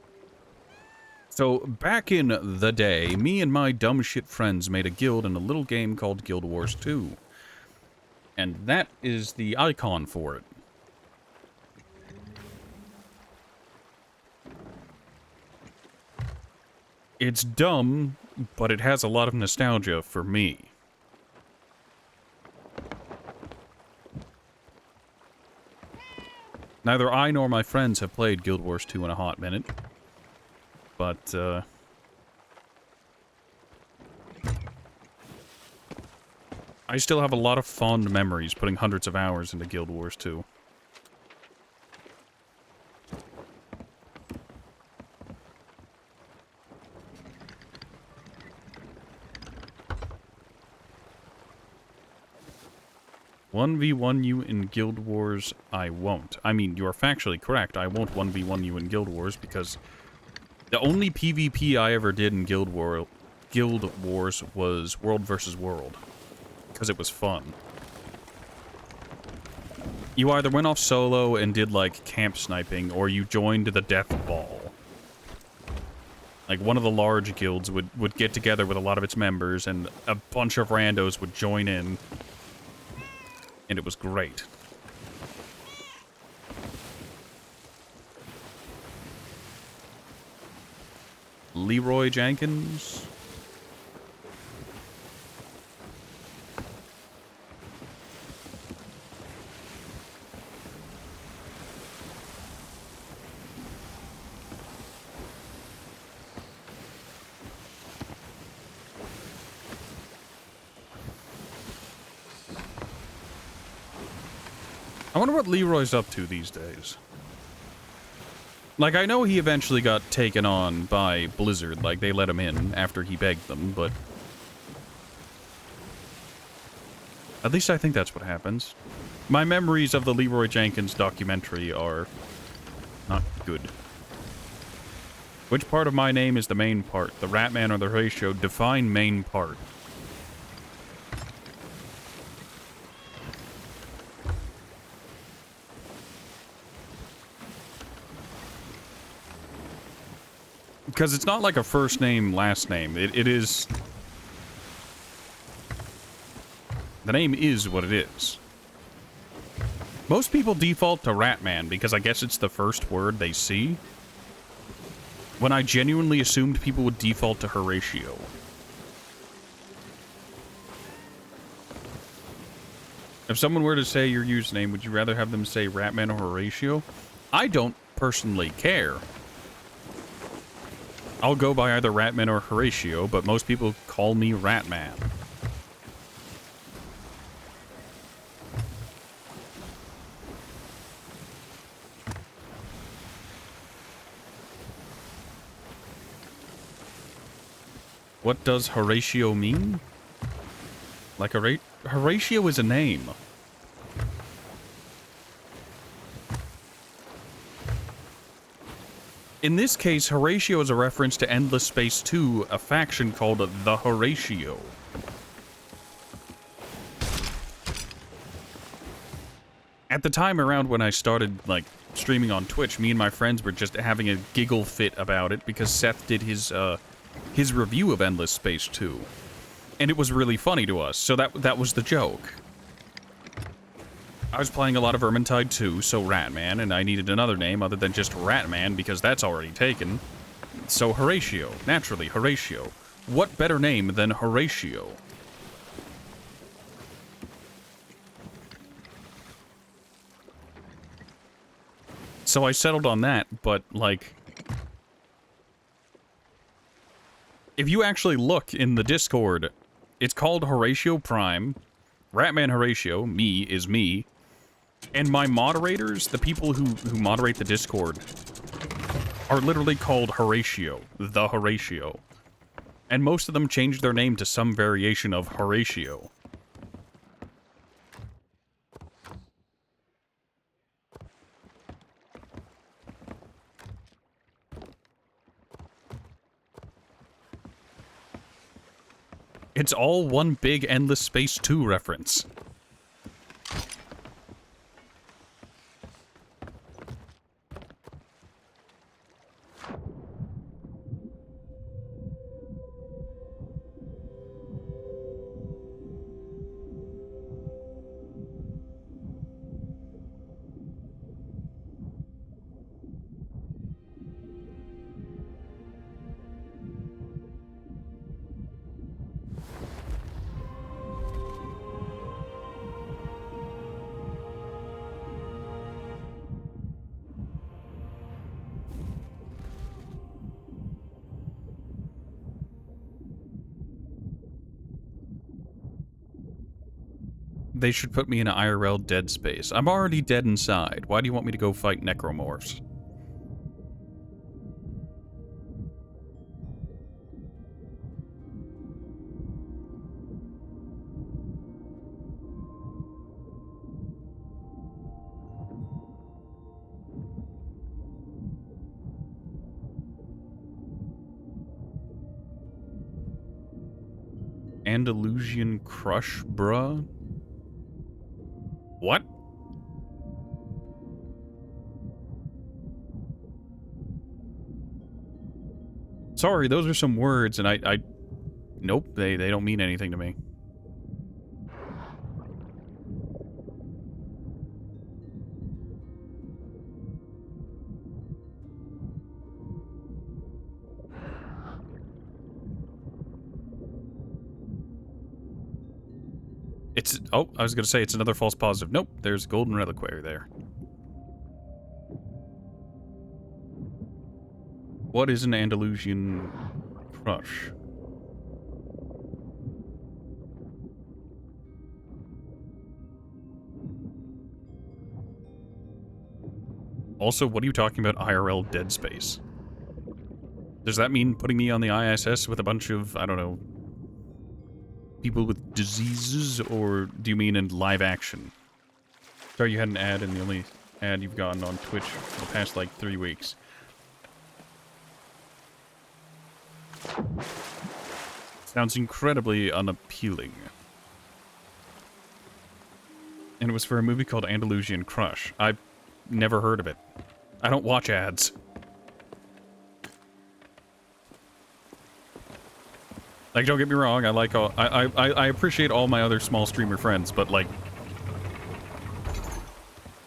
So, back in the day, me and my dumb shit friends made a guild in a little game called Guild Wars 2. And that is the icon for it. It's dumb, but it has a lot of nostalgia for me. Neither I nor my friends have played Guild Wars 2 in a hot minute. But, I still have a lot of fond memories putting hundreds of hours into Guild Wars 2. "1v1 you in Guild Wars, I won't." I mean, you're factually correct. I won't 1v1 you in Guild Wars because the only PvP I ever did in Guild Wars was World versus World. Because it was fun. You either went off solo and did, like, camp sniping, or you joined the Death Ball. Like, one of the large guilds would get together with a lot of its members, and a bunch of randos would join in. And it was great. Leroy Jenkins. I wonder what Leroy's up to these days. Like, I know he eventually got taken on by Blizzard, like, they let him in after he begged them, but... At least I think that's what happens. My memories of the Leroy Jenkins documentary are... not good. Which part of my name is the main part? The Ratman or the Ratio? Define main part. Because it's not like a first name, last name. It is... The name is what it is. Most people default to Ratman because I guess it's the first word they see. when I genuinely assumed people would default to Horatio. If someone were to say your username, would you rather have them say Ratman or Horatio? I don't personally care. I'll go by either Ratman or Horatio, but most people call me Ratman. What does Horatio mean? Like Horatio is a name. In this case, Horatio is a reference to Endless Space 2, a faction called the Horatio. At the time around when I started, like, streaming on Twitch, me and my friends were just having a giggle fit about it because Seth did his review of Endless Space 2. And it was really funny to us, so that was the joke. I was playing a lot of Vermintide 2, so Ratman, and I needed another name other than just Ratman because that's already taken. So Horatio. Naturally, Horatio. What better name than Horatio? So I settled on that, but, like... if you actually look in the Discord, it's called Horatio Prime. Ratman Horatio, me, is me. And my moderators, the people who moderate the Discord, are literally called Horatio, the Horatio. And most of them changed their name to some variation of Horatio. It's all one big Endless Space 2 reference. They should put me in an IRL dead space. I'm already dead inside. Why do you want me to go fight necromorphs? Andalusian crush, bruh? What? Sorry, those are some words, and I nope, they don't mean anything to me. It's, oh, I was gonna say it's another false positive. Nope, there's a golden reliquary there. What is an Andalusian crush? Also, what are you talking about IRL dead space? Does that mean putting me on the ISS with a bunch of, I don't know, people with diseases, or do you mean in live action? Sorry, you had an ad, and the only ad you've gotten on Twitch for the past, like, 3 weeks. Sounds incredibly unappealing. And it was for a movie called Andalusian Crush. I've never heard of it. I don't watch ads. Like, don't get me wrong, I like all, I appreciate all my other small streamer friends, but, like,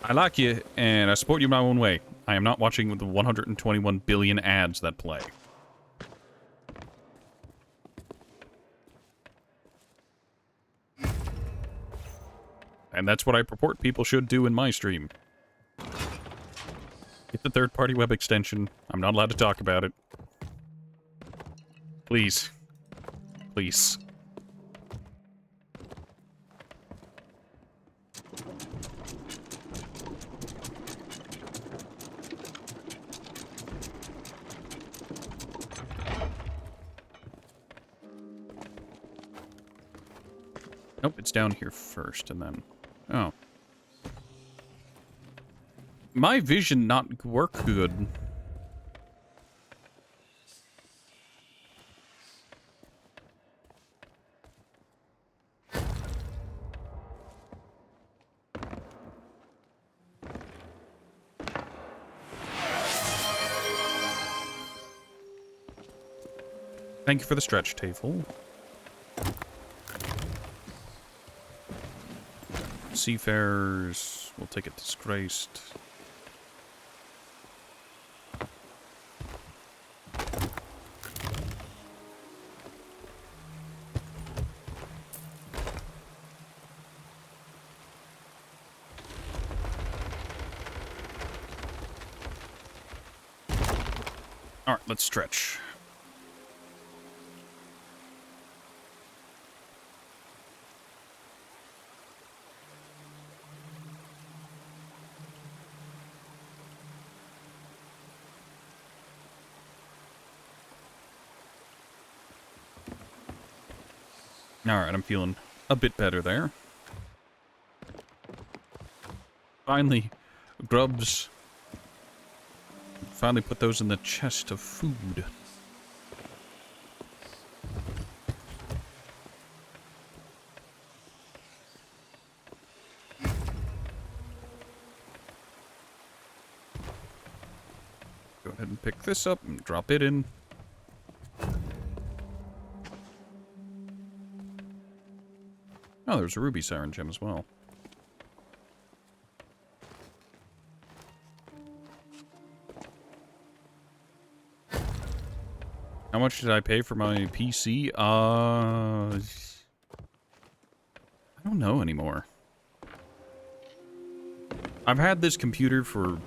I like you, and I support you my own way. I am not watching the 121 billion ads that play. And that's what I purport people should do in my stream. Get the third-party web extension. I'm not allowed to talk about it. Please. Please. Nope, it's down here first, and then... Oh. My vision not work good. Thank you for the stretch, Tafel. Seafarers will take it disgraced. Alright, let's stretch. Alright, I'm feeling a bit better there. Finally, grubs. Finally put those in the chest of food. Go ahead and pick this up and drop it in. Oh, there's a ruby siren gem as well. How much did I pay for my PC? I don't know anymore. I've had this computer for...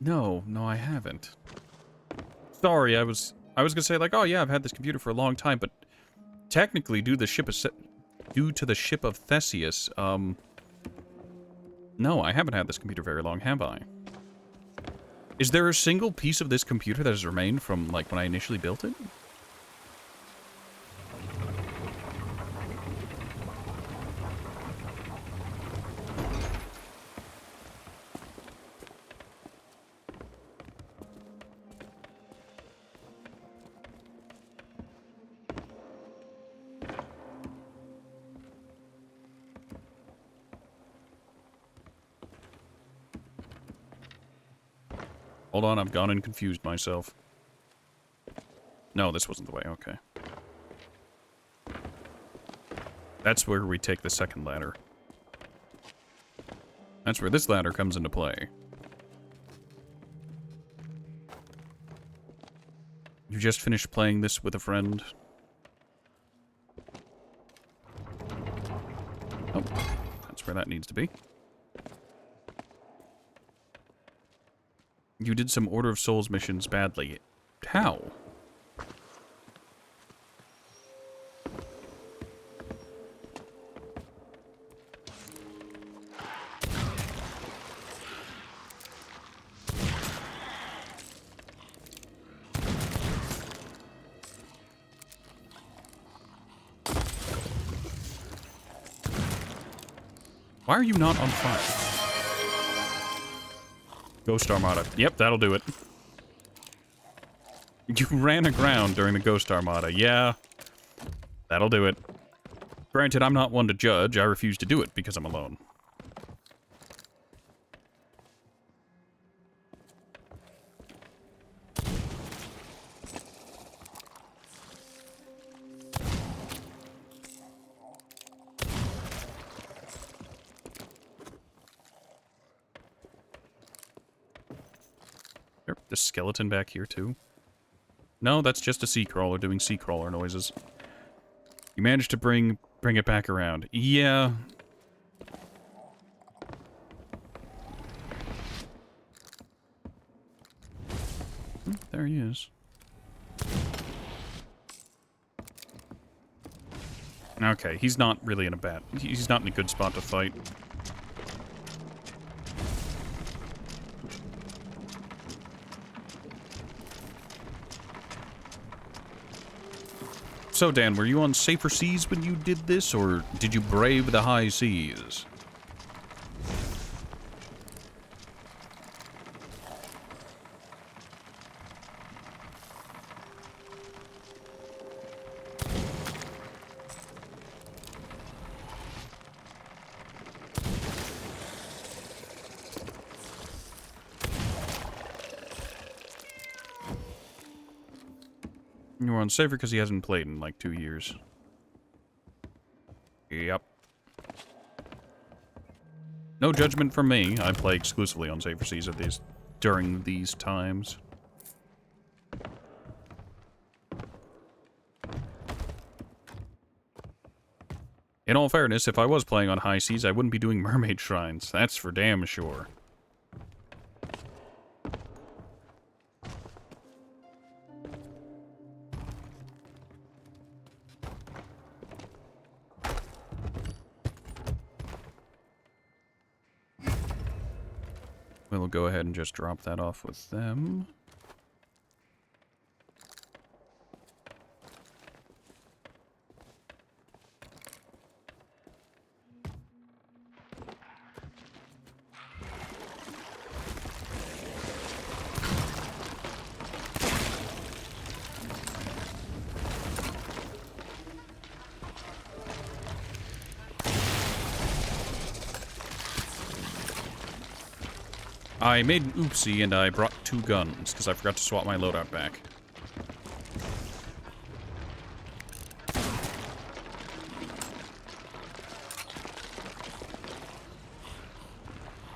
No, I haven't. Sorry, I was gonna say like, oh yeah, I've had this computer for a long time, but technically, due to the ship of Theseus, no, I haven't had this computer very long, have I? Is there a single piece of this computer that has remained from like when I initially built it? Hold on, I've gone and confused myself. No, this wasn't the way, okay. That's where we take the second ladder. That's where this ladder comes into play. You just finished playing this with a friend? Oh, that's where that needs to be. You did some Order of Souls missions badly. How? Why are you not on fire? Ghost Armada. Yep, that'll do it. You ran aground during the Ghost Armada. Yeah, that'll do it. Granted, I'm not one to judge. I refuse to do it because I'm alone. The skeleton back here, too? No, that's just a sea crawler doing sea crawler noises. You managed to bring it back around. Yeah. There he is. Okay, he's not really in a bad... He's not in a good spot to fight. So, Dan, were you on safer seas when you did this, or did you brave the high seas? You were on safer because he hasn't played in like 2 years. Yep. No judgment from me. I play exclusively on safer seas at these during these times. In all fairness, if I was playing on high seas, I wouldn't be doing mermaid shrines. That's for damn sure. We'll go ahead and just drop that off with them. I made an oopsie and I brought 2 guns, because I forgot to swap my loadout back.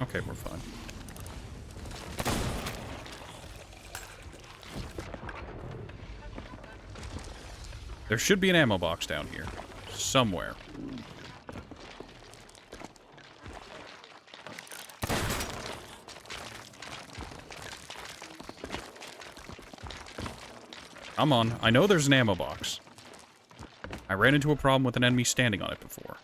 Okay, we're fine. There should be an ammo box down here. Somewhere. Come on, I know there's an ammo box. I ran into a problem with an enemy standing on it before.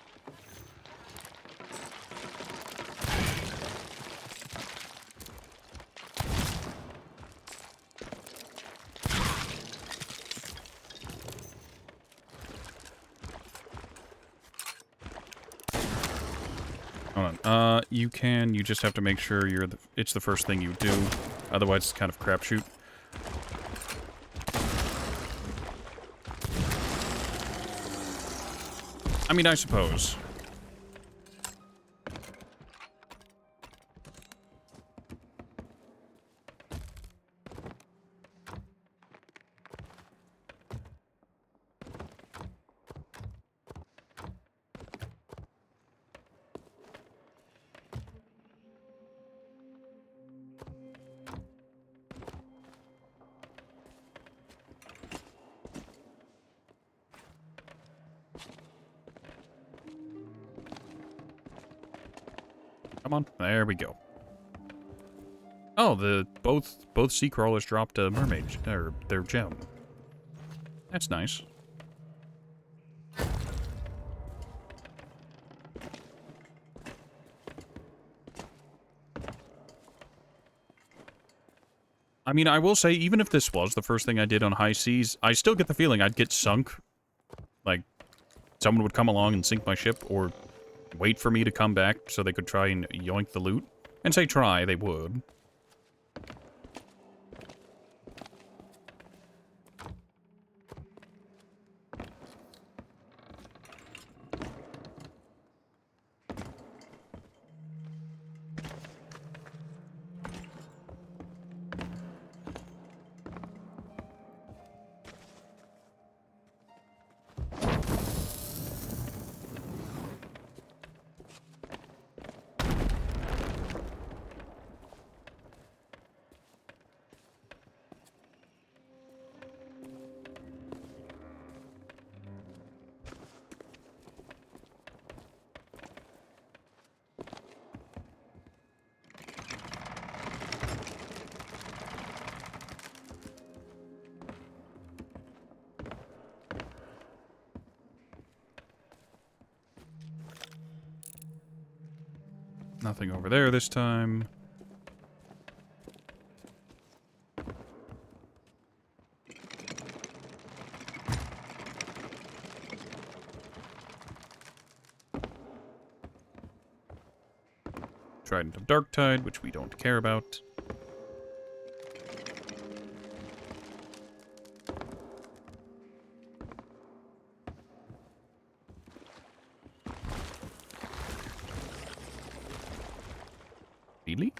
Hold on. You just have to make sure it's the first thing you do. Otherwise, it's kind of crapshoot. I mean, I suppose. Come on, there we go. Oh, both sea crawlers dropped a mermaid, or their gem. That's nice. I mean, I will say, even if this was the first thing I did on high seas, I still get the feeling I'd get sunk. Like, someone would come along and sink my ship, or wait for me to come back so they could try and yoink the loot. And say try, they would. Nothing over there this time. Trident of Darktide, which we don't care about. Really?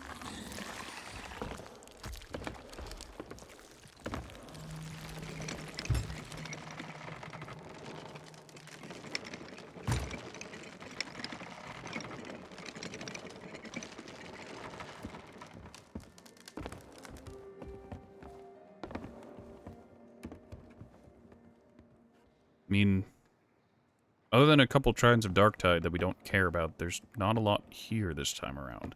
I mean, other than a couple Tridents of Darktide that we don't care about, there's not a lot here this time around.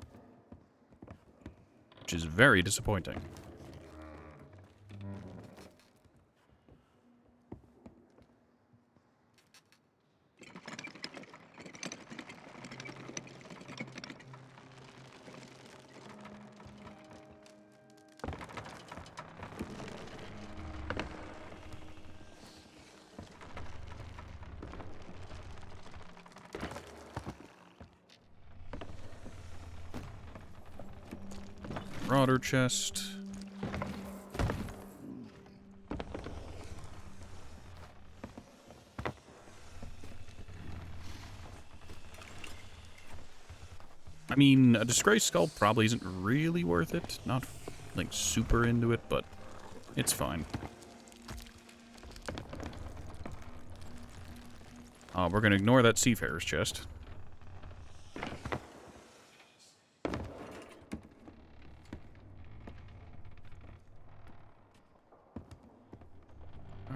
Which is very disappointing. Marauder chest. I mean, a Disgrace Skull probably isn't really worth it. Not, like, super into it, but it's fine. We're gonna ignore that Seafarer's chest.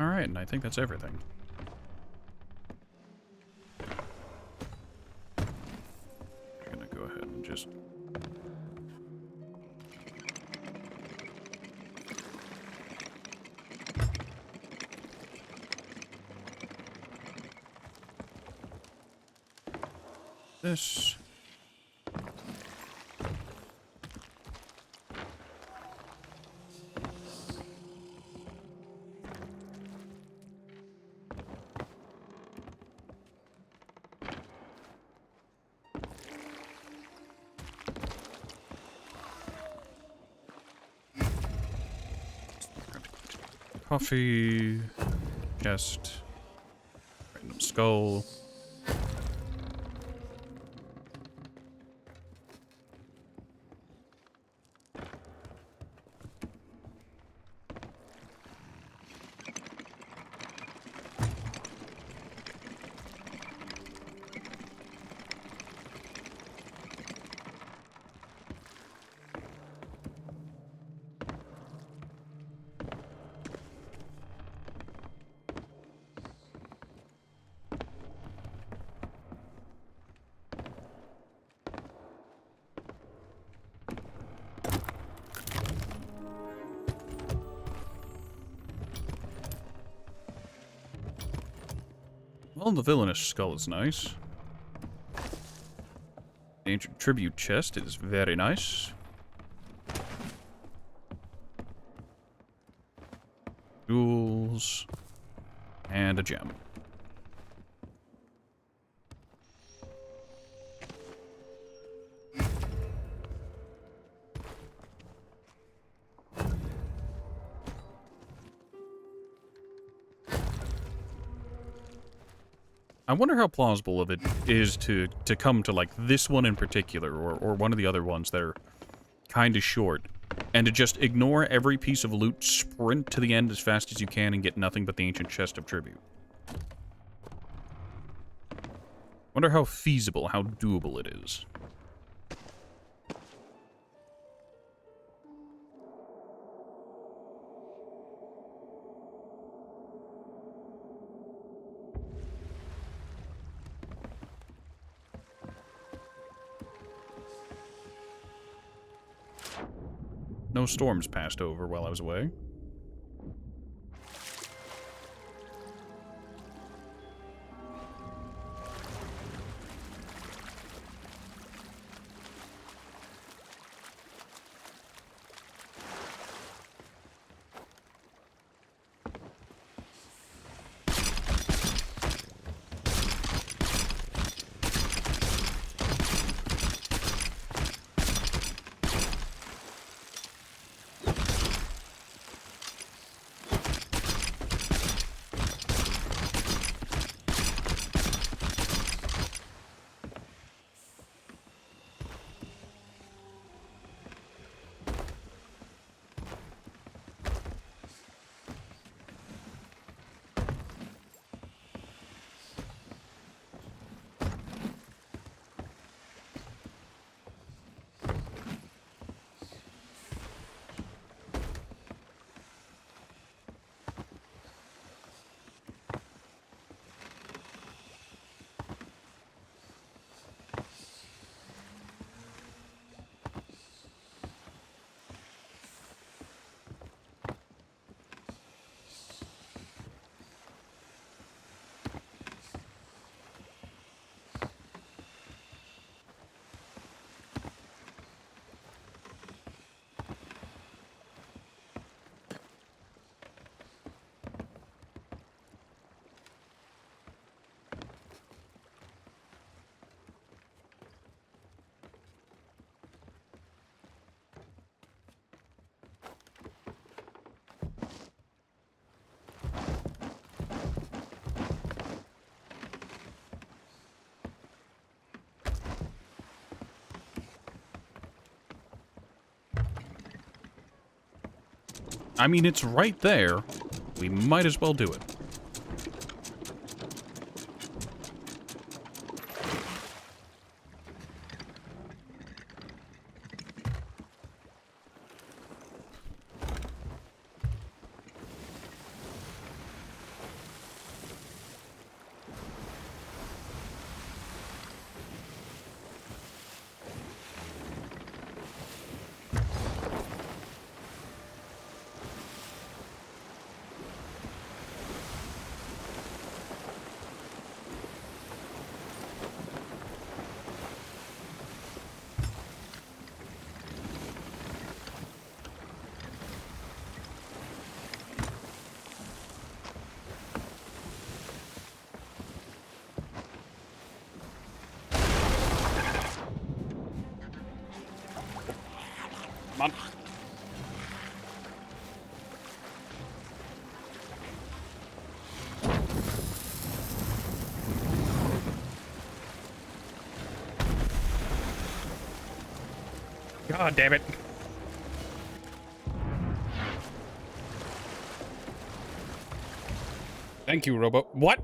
Alright, and I think that's everything. I'm gonna go ahead and just... this. Coffee, chest, random skull. Well, the villainous skull is nice. The ancient tribute chest is very nice. Jewels. And a gem. I wonder how plausible of it is to come to, like, this one in particular, or one of the other ones that are kind of short, and to just ignore every piece of loot, sprint to the end as fast as you can, and get nothing but the ancient chest of tribute. Wonder how feasible, how doable it is. No storms passed over while I was away. I mean, it's right there. We might as well do it. Come on. God damn it. Thank you, Robo. What?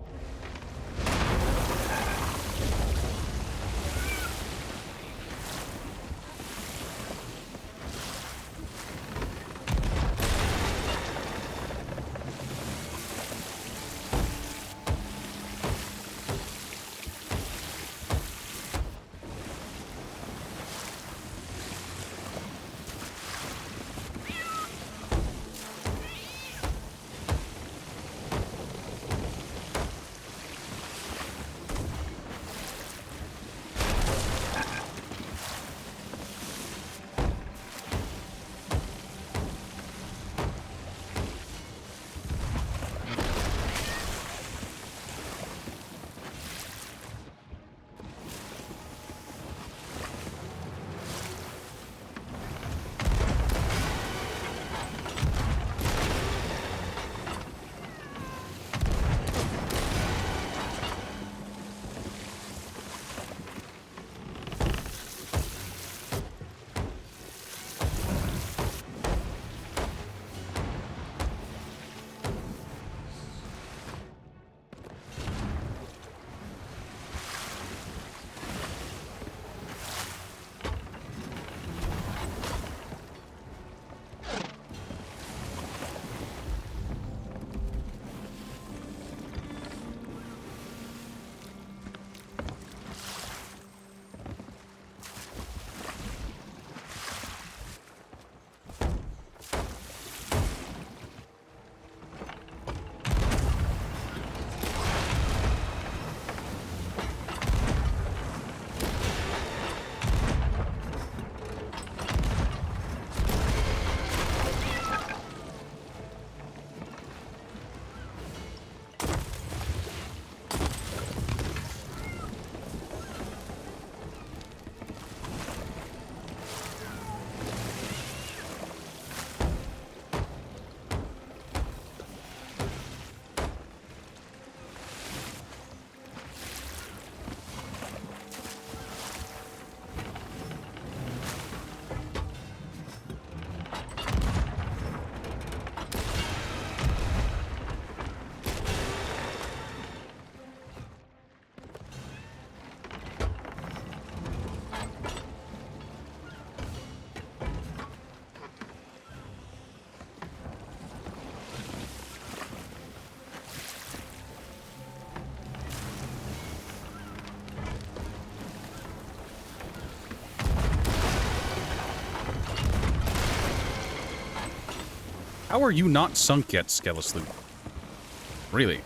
How are you not sunk yet, Skelisloot? Really?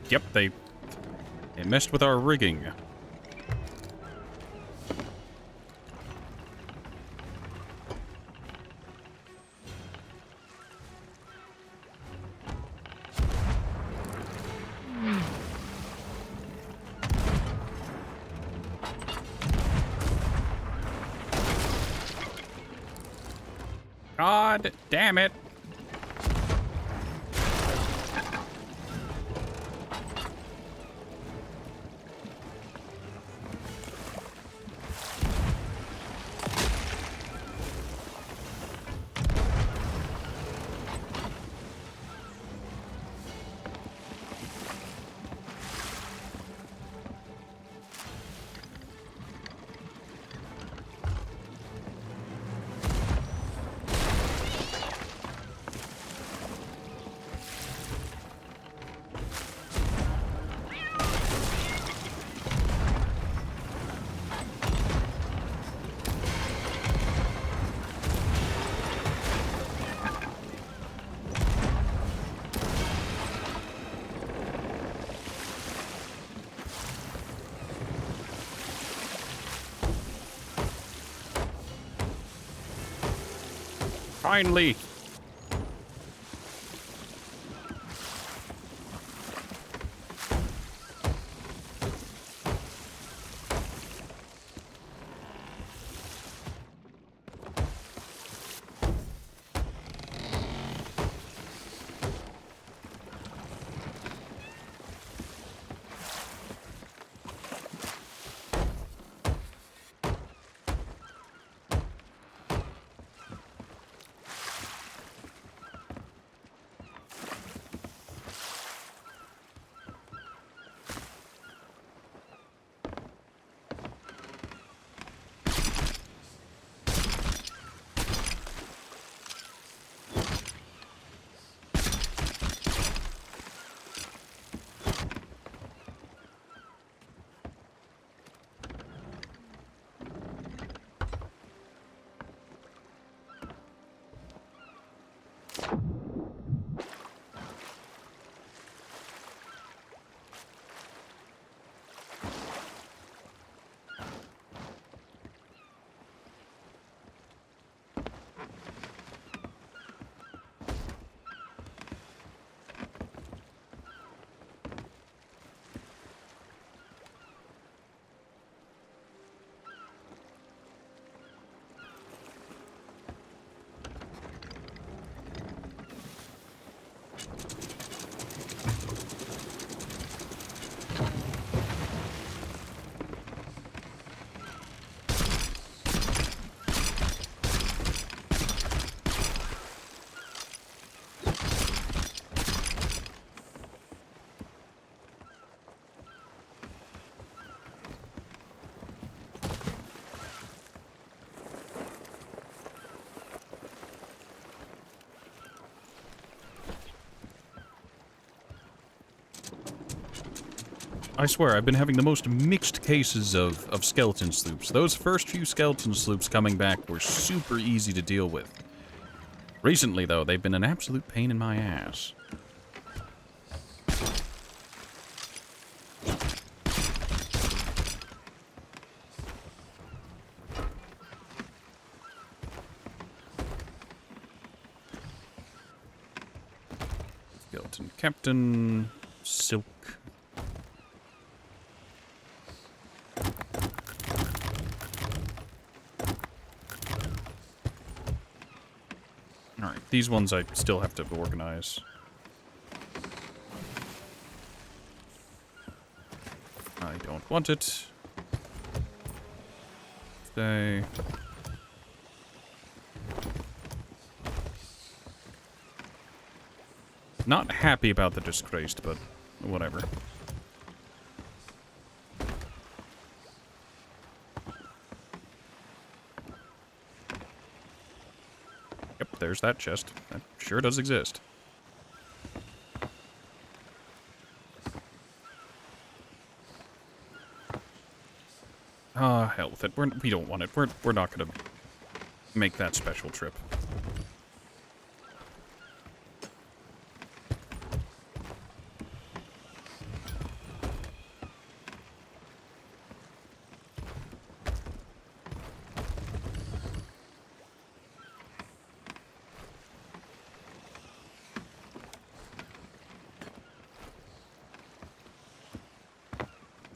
Yep, they messed with our rigging. God damn it. Finally. I swear, I've been having the most mixed cases of skeleton sloops. Those first few skeleton sloops coming back were super easy to deal with. Recently, though, they've been an absolute pain in my ass. Skeleton Captain, Silk. Alright, these ones I still have to organize. I don't want it. Stay. Not happy about the disgraced, but whatever. Yep, there's that chest. That sure does exist. Ah, hell with it. We don't want it. We're not gonna make that special trip.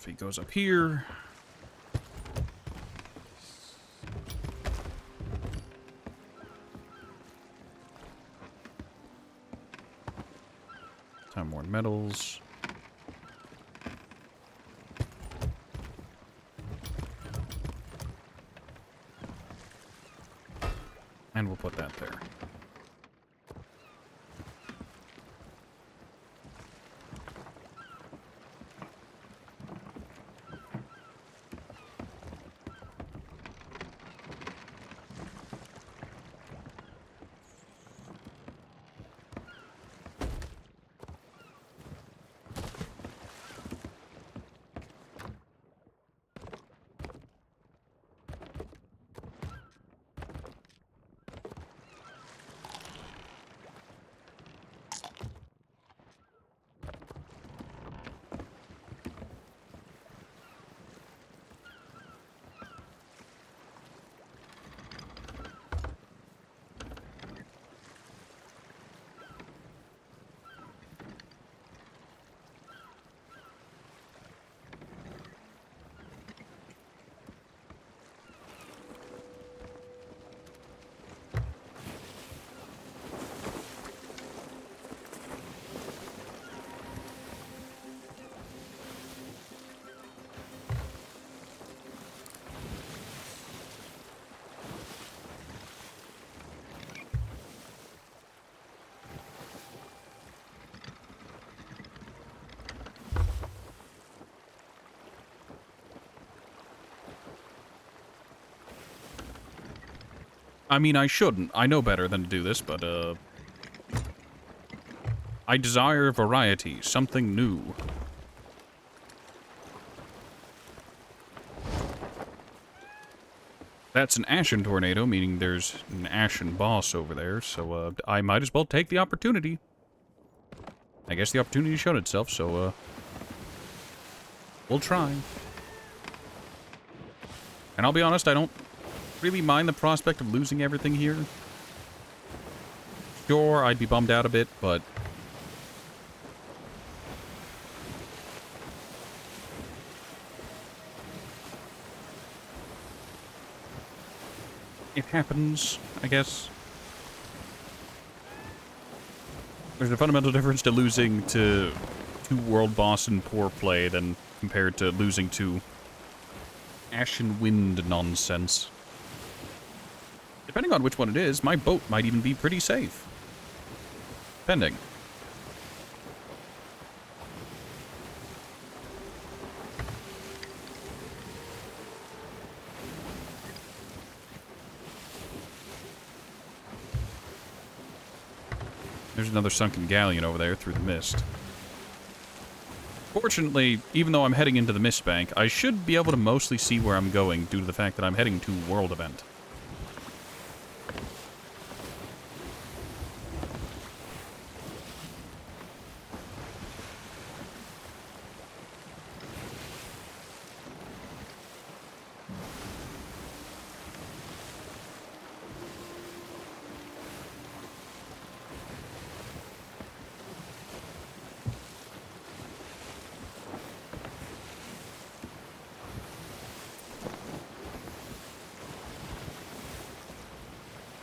If he goes up here... Time-worn metals. And we'll put that there. I mean, I shouldn't. I know better than to do this, but, I desire variety, something new. That's an Ashen Tornado, meaning there's an Ashen boss over there, so, I might as well take the opportunity. I guess the opportunity showed itself, so, we'll try. And I'll be honest, I don't really mind the prospect of losing everything here. Sure, I'd be bummed out a bit, but... it happens, I guess. There's a fundamental difference to losing to world boss in poor play than compared to losing to Ashen Wind nonsense. Depending on which one it is, my boat might even be pretty safe. Depending. There's another sunken galleon over there through the mist. Fortunately, even though I'm heading into the mist bank, I should be able to mostly see where I'm going due to the fact that I'm heading to World Event.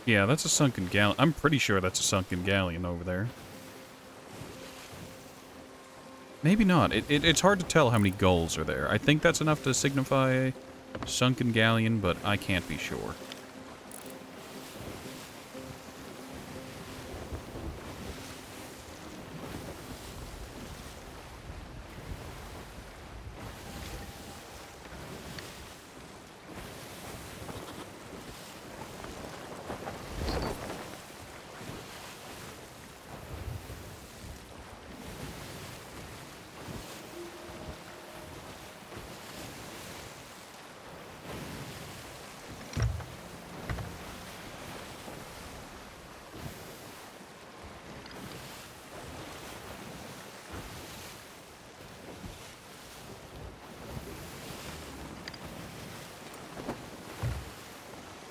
Yeah, that's a sunken galleon. I'm pretty sure that's a sunken galleon over there. Maybe not. It's hard to tell how many gulls are there. I think that's enough to signify a sunken galleon, but I can't be sure.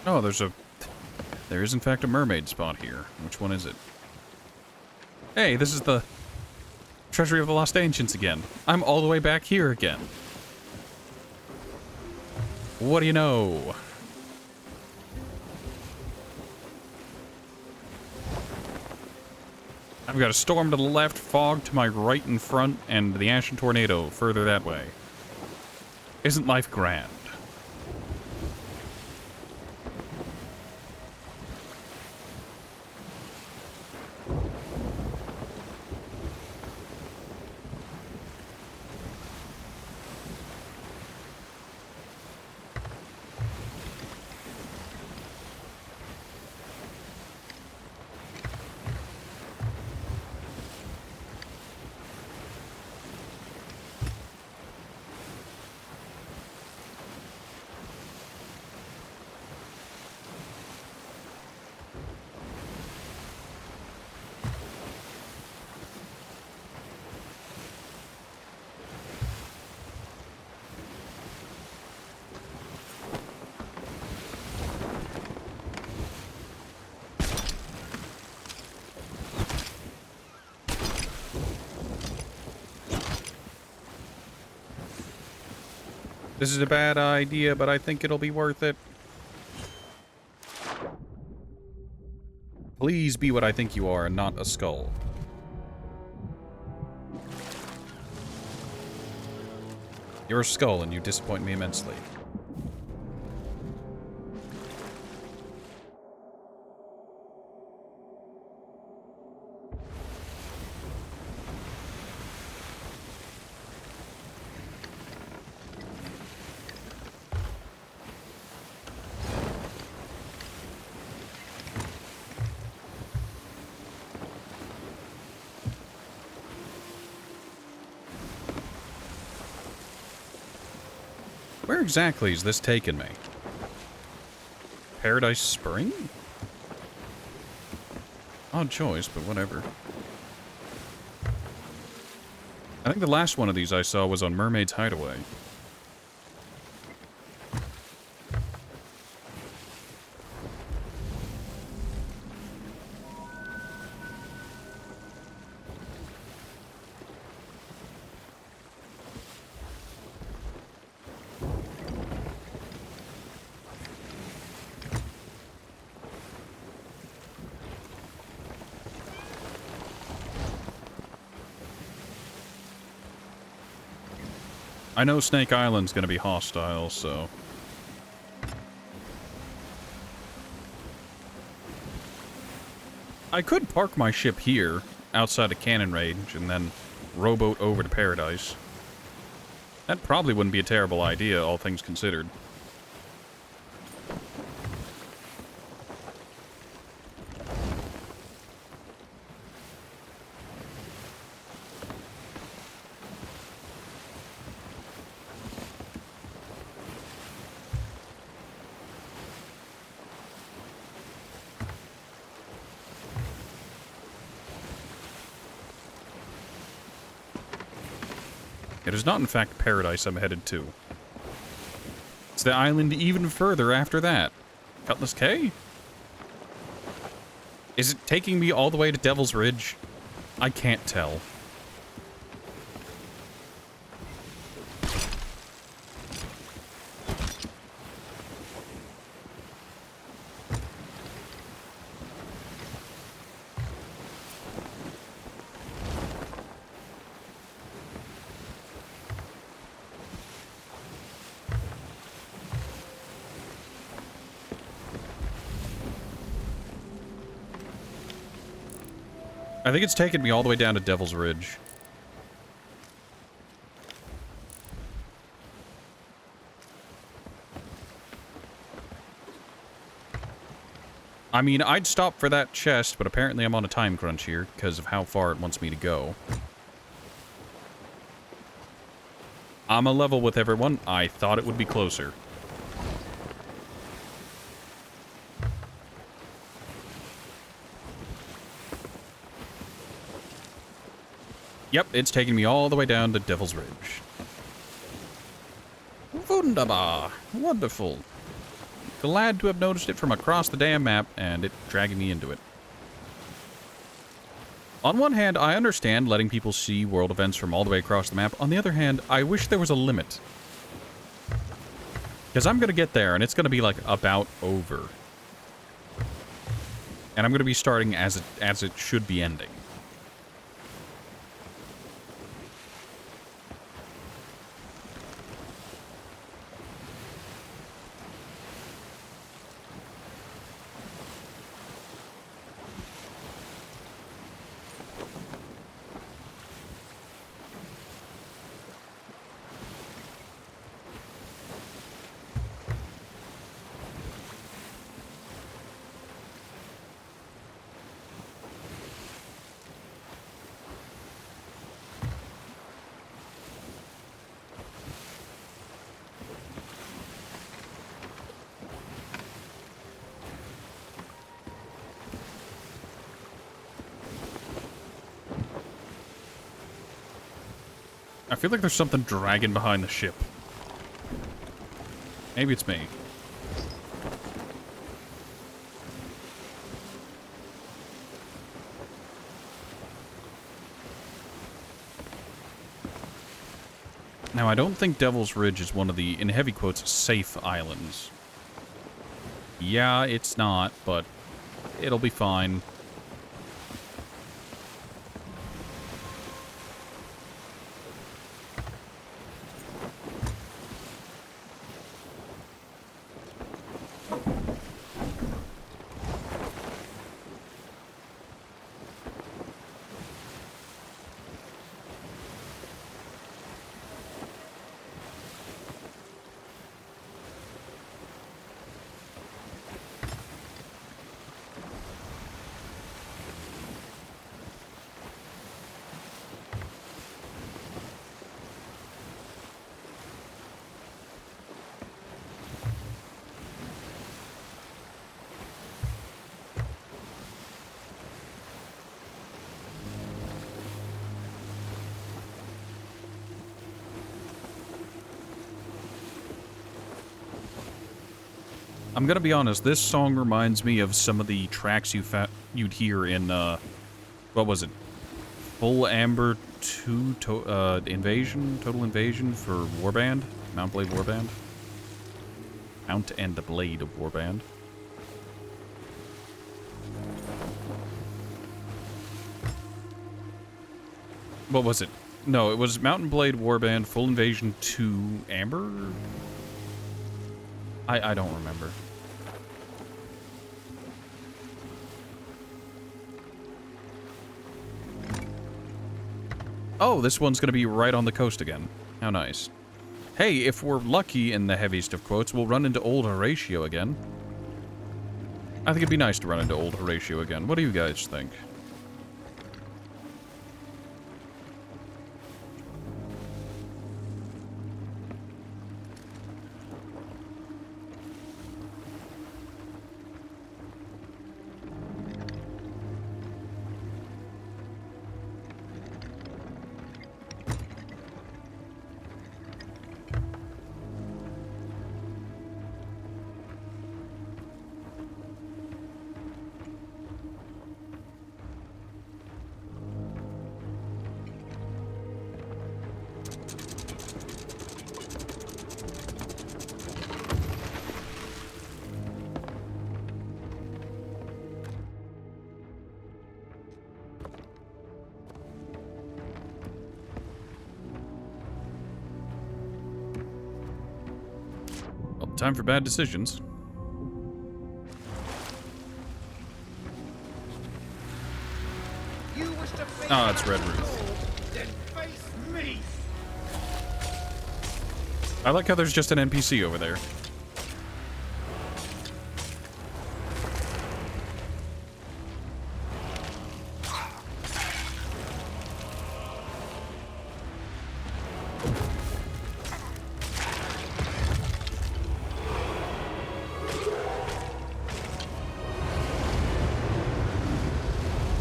Oh, there is in fact a mermaid spot here. Which one is it? Hey, this is the Treasury of the Lost Ancients again. I'm all the way back here again. What do you know? I've got a storm to the left, fog to my right and front, and the Ashen Tornado further that way. Isn't life grand? This is a bad idea, but I think it'll be worth it. Please be what I think you are and not a skull. You're a skull and you disappoint me immensely. Where exactly is this taking me? Paradise Spring? Odd choice, but whatever. I think the last one of these I saw was on Mermaid's Hideaway. I know Snake Island's gonna be hostile, so... I could park my ship here, outside of cannon range, and then rowboat over to Paradise. That probably wouldn't be a terrible idea, all things considered. It is not, in fact, Paradise I'm headed to. It's the island even further after that. Cutlass Cay? Is it taking me all the way to Devil's Ridge? I can't tell. I think it's taken me all the way down to Devil's Ridge. I mean, I'd stop for that chest, but apparently I'm on a time crunch here because of how far it wants me to go. I'm a level with everyone. I thought it would be closer. Yep, it's taking me all the way down to Devil's Ridge. Wunderbar. Wonderful. Glad to have noticed it from across the damn map, and it dragging me into it. On one hand, I understand letting people see world events from all the way across the map. On the other hand, I wish there was a limit. Because I'm going to get there, and it's going to be, like, about over. And I'm going to be starting as it should be ending. I feel like there's something dragging behind the ship. Maybe it's me. Now, I don't think Devil's Ridge is one of the, in heavy quotes, safe islands. Yeah, it's not, but it'll be fine. I'm gonna be honest, this song reminds me of some of the tracks you'd hear in, what was it? Full Amber 2 Invasion? Total Invasion for Warband? Mount Blade Warband? Mount and the Blade of Warband. What was it? No, it was Mount and Blade Warband, Full Invasion 2 Amber? I don't remember. Oh, this one's gonna be right on the coast again. How nice. Hey, if we're lucky, in the heaviest of quotes, we'll run into old Horatio again. I think it'd be nice to run into old Horatio again. What do you guys think? Time for bad decisions. Ah, it's Red Ruth. Then face me. I like how there's just an NPC over there.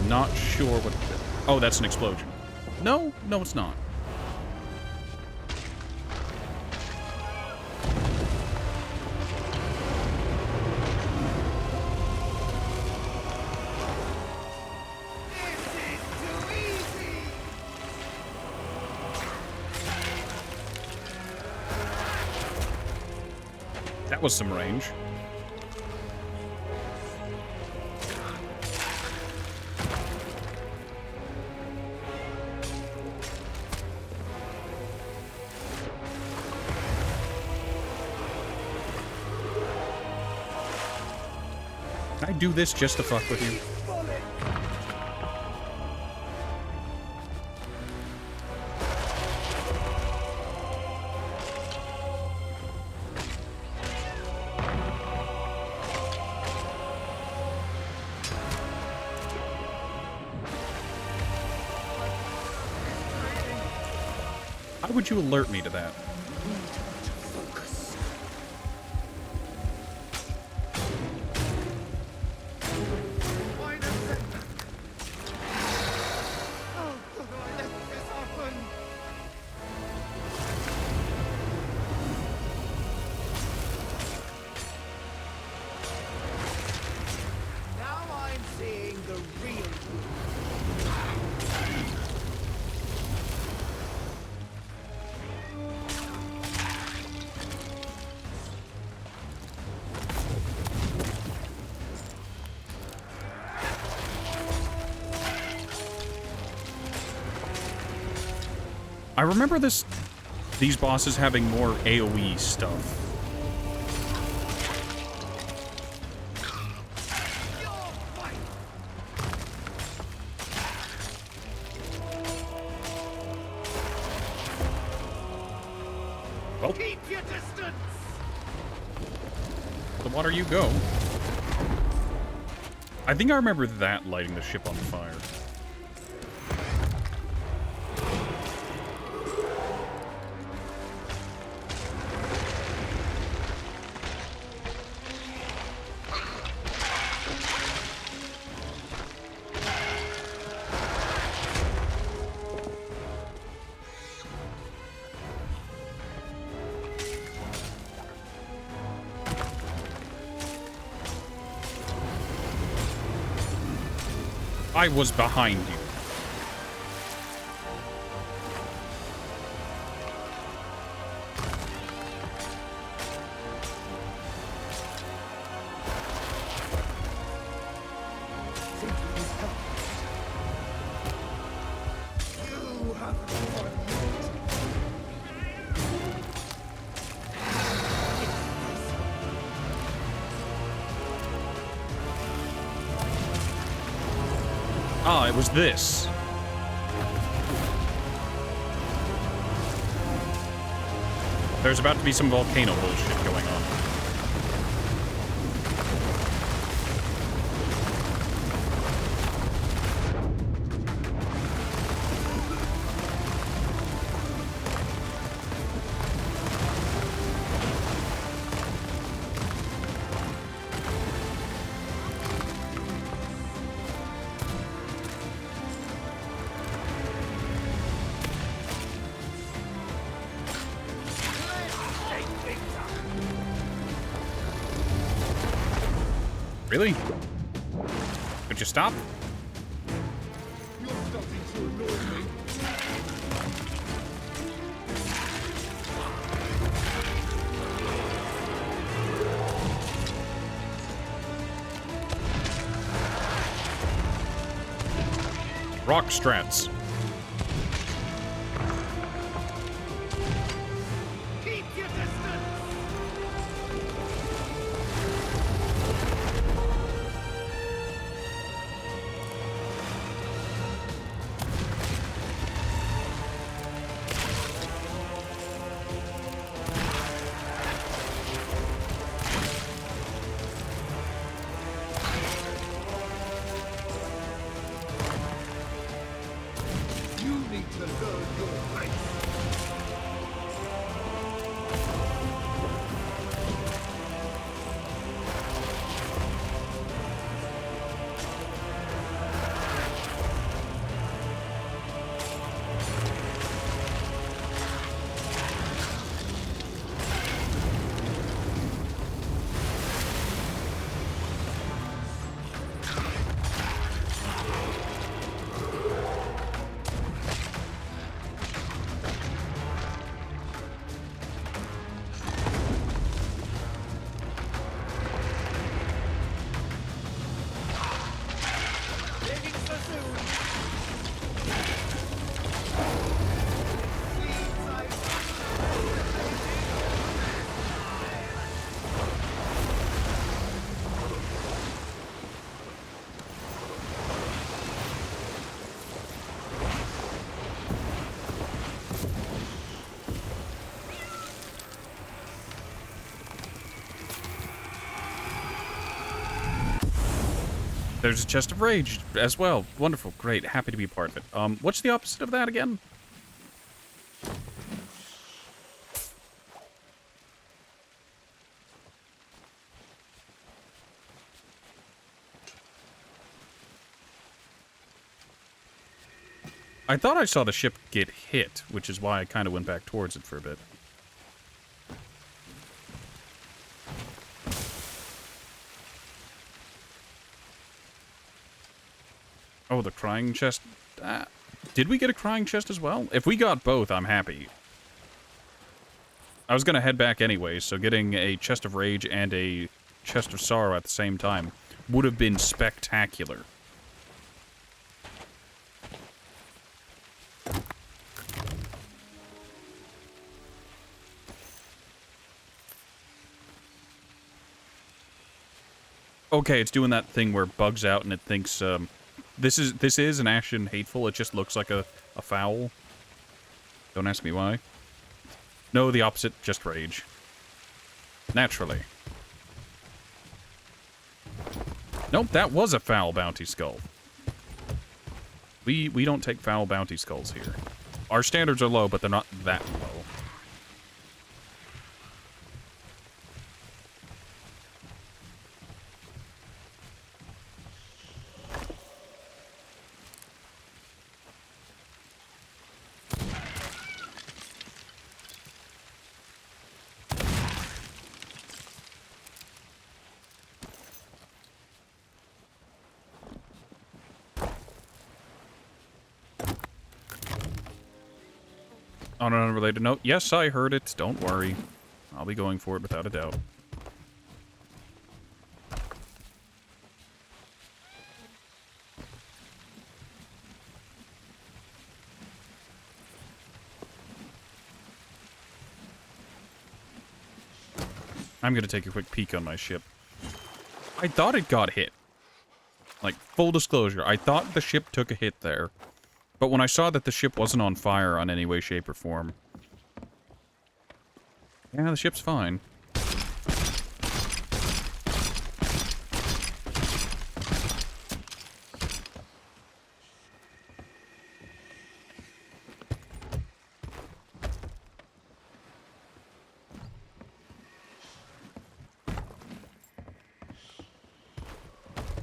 Not sure what... Oh, that's an explosion. No, no, it's not. That was some range. Can I do this just to fuck with you? How would you alert me to that? I remember these bosses having more AoE stuff. Well, keep your distance. The water you go. I think I remember that lighting the ship on fire. I was behind you. Ah, it was this. There's about to be some volcano bullshit going on. Really? Could you stop? You're starting to annoy me. Rock strats. Keep your distance. You need to learn your place. There's a chest of rage as well. Wonderful. Great. Happy to be a part of it. What's the opposite of that again? I thought I saw the ship get hit, which is why I kind of went back towards it for a bit. Oh, the crying chest. Did we get a crying chest as well? If we got both, I'm happy. I was going to head back anyway, so getting a chest of rage and a chest of sorrow at the same time would have been spectacular. Okay, it's doing that thing where it bugs out and it thinks, this is an Ashen Hateful. It just looks like a foul. Don't ask me why. No, the opposite, just rage. Naturally. Nope, that was a foul bounty skull. We don't take foul bounty skulls here. Our standards are low, but they're not that low. On an unrelated note, yes, I heard it. Don't worry. I'll be going for it without a doubt. I'm gonna take a quick peek on my ship. I thought it got hit. Like, full disclosure, I thought the ship took a hit there. But when I saw that the ship wasn't on fire on any way, shape, or form... Yeah, the ship's fine.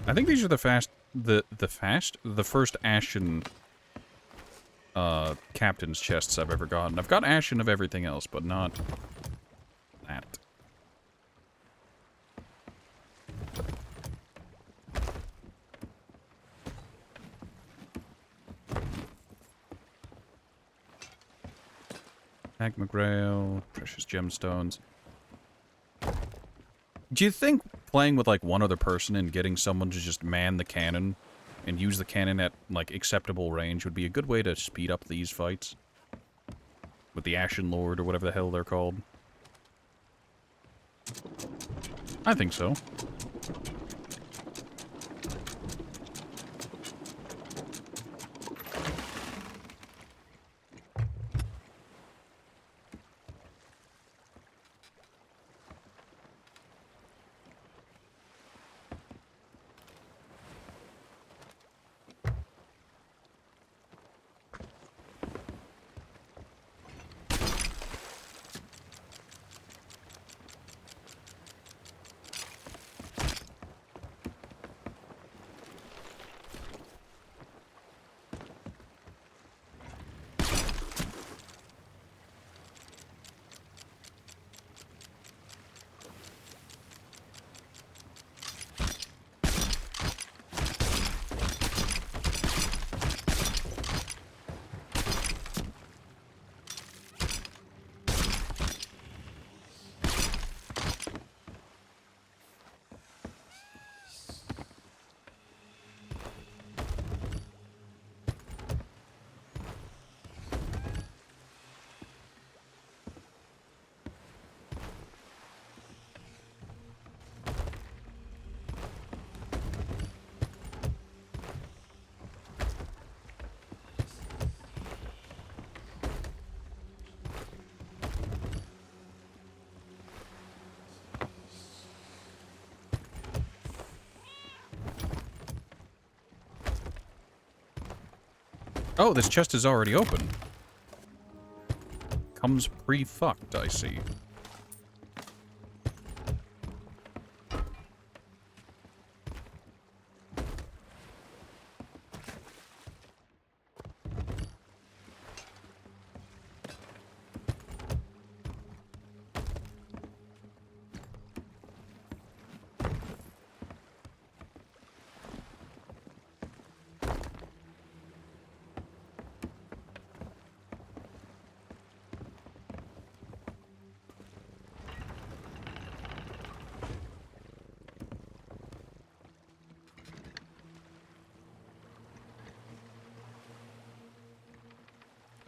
I think these are the first Ashen captain's chests I've ever gotten. I've got Ashen of everything else, but not that. Magma Grail, precious gemstones. Do you think playing with, like, one other person and getting someone to just man the cannon and use the cannon at, like, acceptable range would be a good way to speed up these fights? With the Ashen Lord, or whatever the hell they're called. I think so. Oh, this chest is already open. Comes pre-fucked, I see.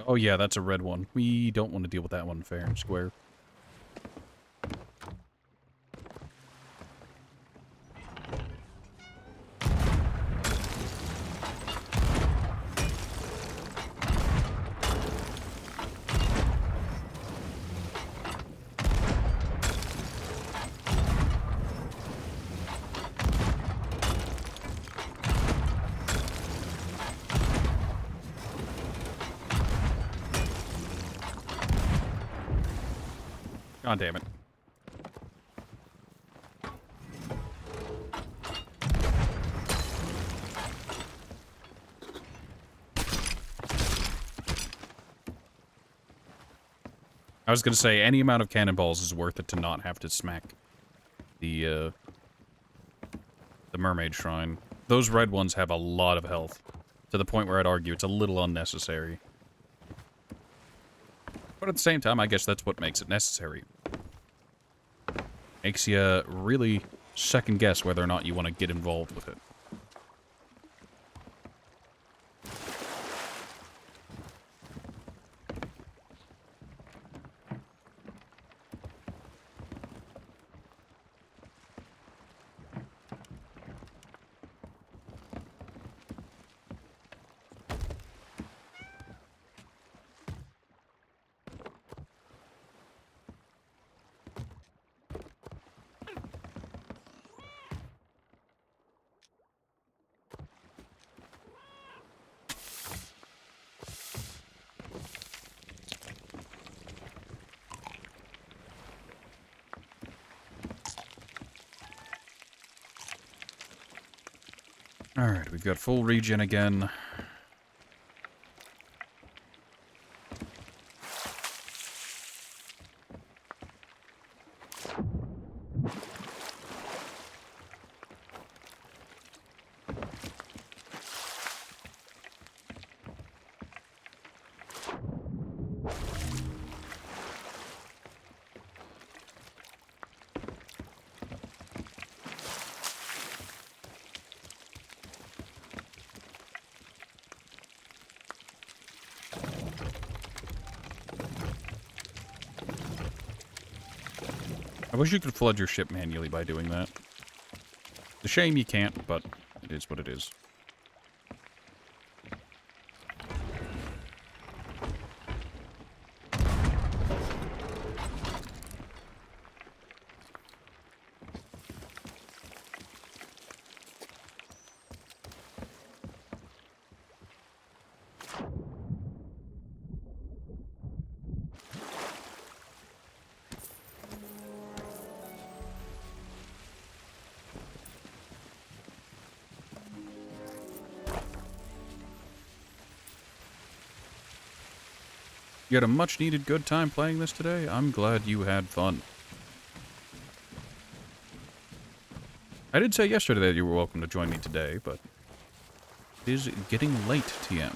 Oh yeah, that's a red one. We don't want to deal with that one fair and square. God damn it. I was gonna say, any amount of cannonballs is worth it to not have to smack the mermaid shrine. Those red ones have a lot of health, to the point where I'd argue it's a little unnecessary. But at the same time, I guess that's what makes it necessary. Makes you really second guess whether or not you want to get involved with it. Alright, we've got full regen again. I wish you could flood your ship manually by doing that. It's a shame you can't, but it is what it is. You had a much-needed good time playing this today? I'm glad you had fun. I did say yesterday that you were welcome to join me today, but it is getting late, TM.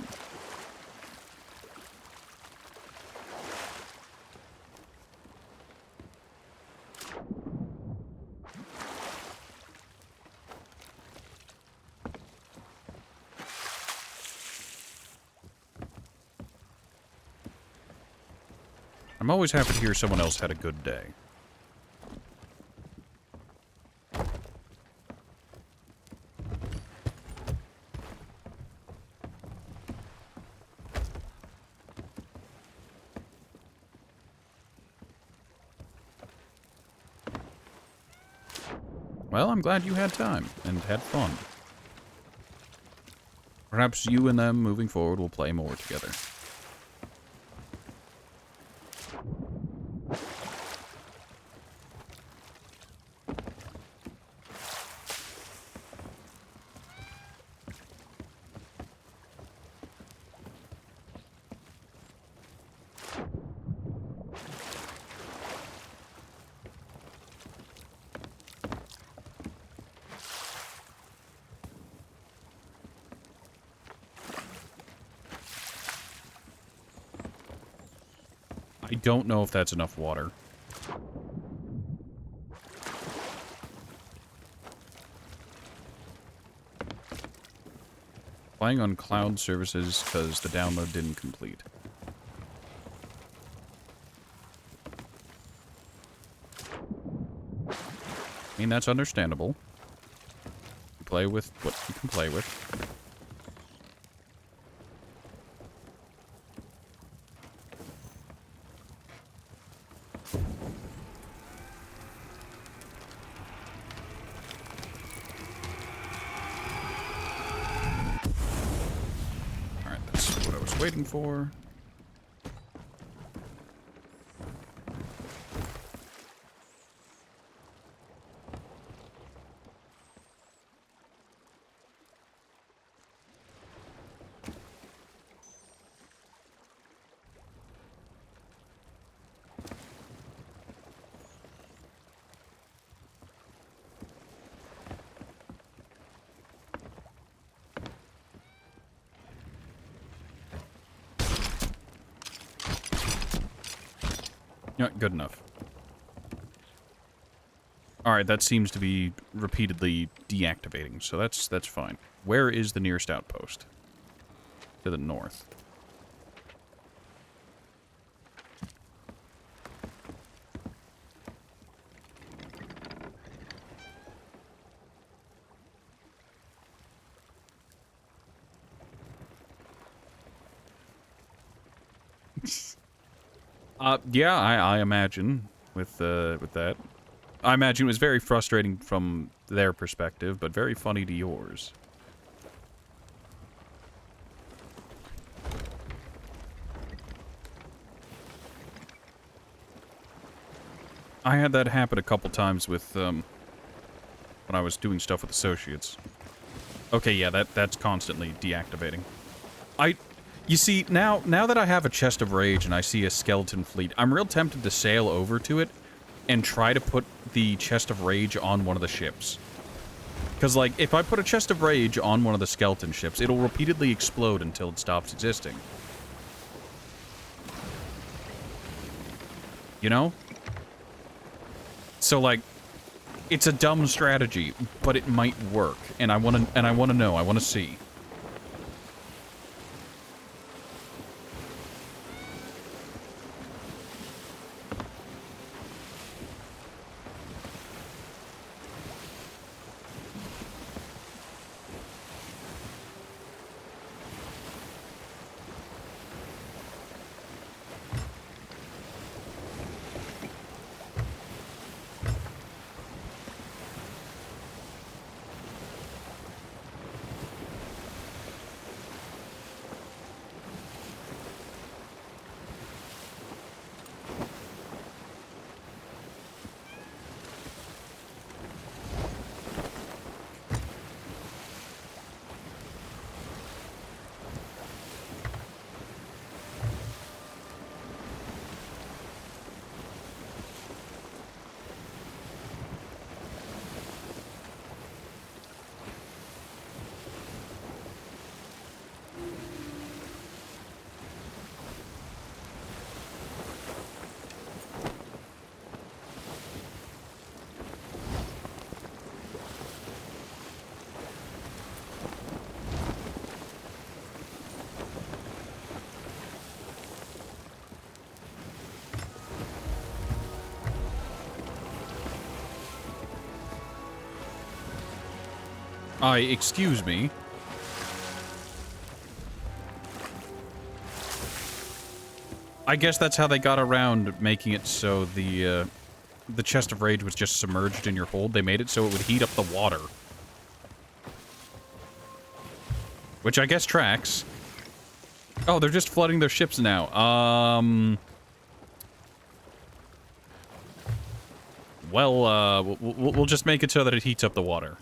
I'm always happy to hear someone else had a good day. Well, I'm glad you had time and had fun. Perhaps you and them moving forward will play more together. I don't know if that's enough water. Playing on cloud services because the download didn't complete. I mean, that's understandable. You play with what you can play with. Waiting for. Yeah, good enough. Alright, that seems to be repeatedly deactivating, so that's fine. Where is the nearest outpost? To the north. Yeah, I imagine with that. I imagine it was very frustrating from their perspective, but very funny to yours. I had that happen a couple times with, when I was doing stuff with associates. Okay, yeah, that's constantly deactivating. You see, now that I have a Chest of Rage and I see a skeleton fleet, I'm real tempted to sail over to it and try to put the Chest of Rage on one of the ships. Because, like, if I put a Chest of Rage on one of the skeleton ships, it'll repeatedly explode until it stops existing. You know? So, like, it's a dumb strategy, but it might work, and I want to know, I want to see. Excuse me. I guess that's how they got around making it so the Chest of Rage was just submerged in your hold. They made it so it would heat up the water. Which I guess tracks. Oh, they're just flooding their ships now. Well, we'll just make it so that it heats up the water.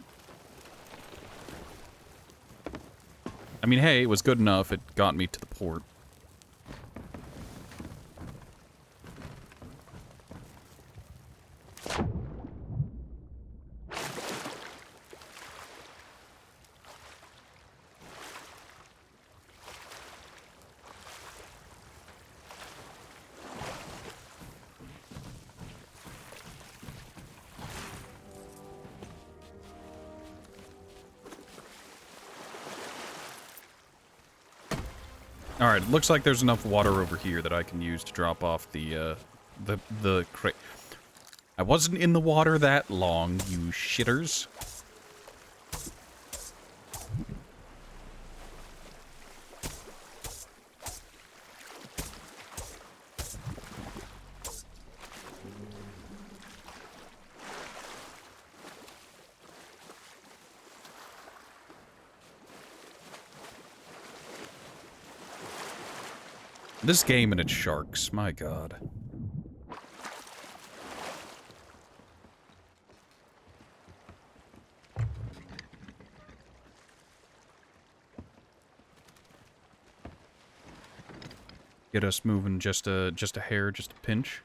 I mean, hey, it was good enough. It got me to the port. Alright, it looks like there's enough water over here that I can use to drop off the crate. I wasn't in the water that long, you shitters. This game and its sharks, my god. Get us moving just a hair, just a pinch.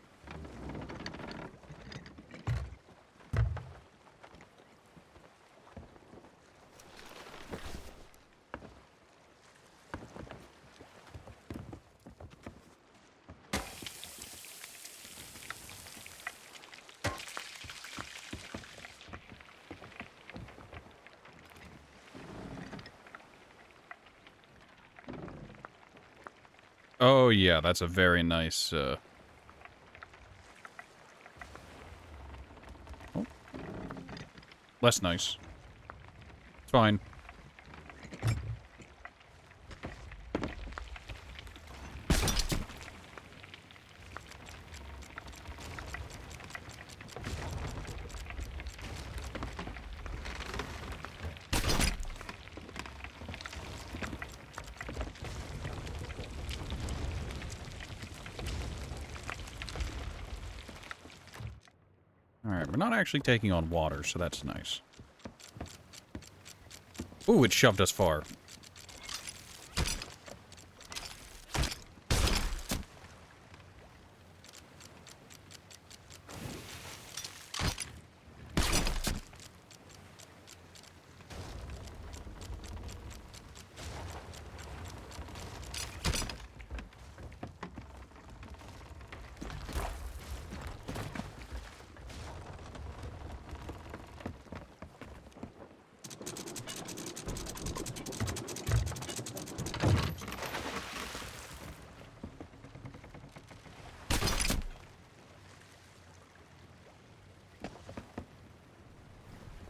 Oh, yeah, that's a very nice, Oh. Less nice. It's fine. Alright, we're not actually taking on water, so that's nice. Ooh, it shoved us far.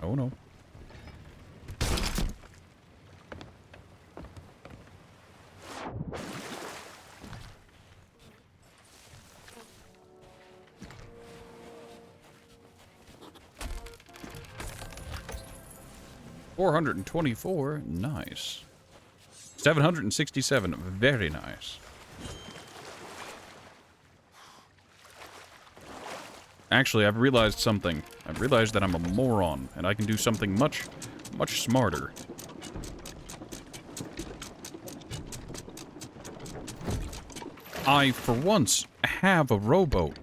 Oh no. $424, nice. 767, very nice. Actually, I've realized something. I've realized that I'm a moron, and I can do something much, much smarter. I, for once, have a rowboat.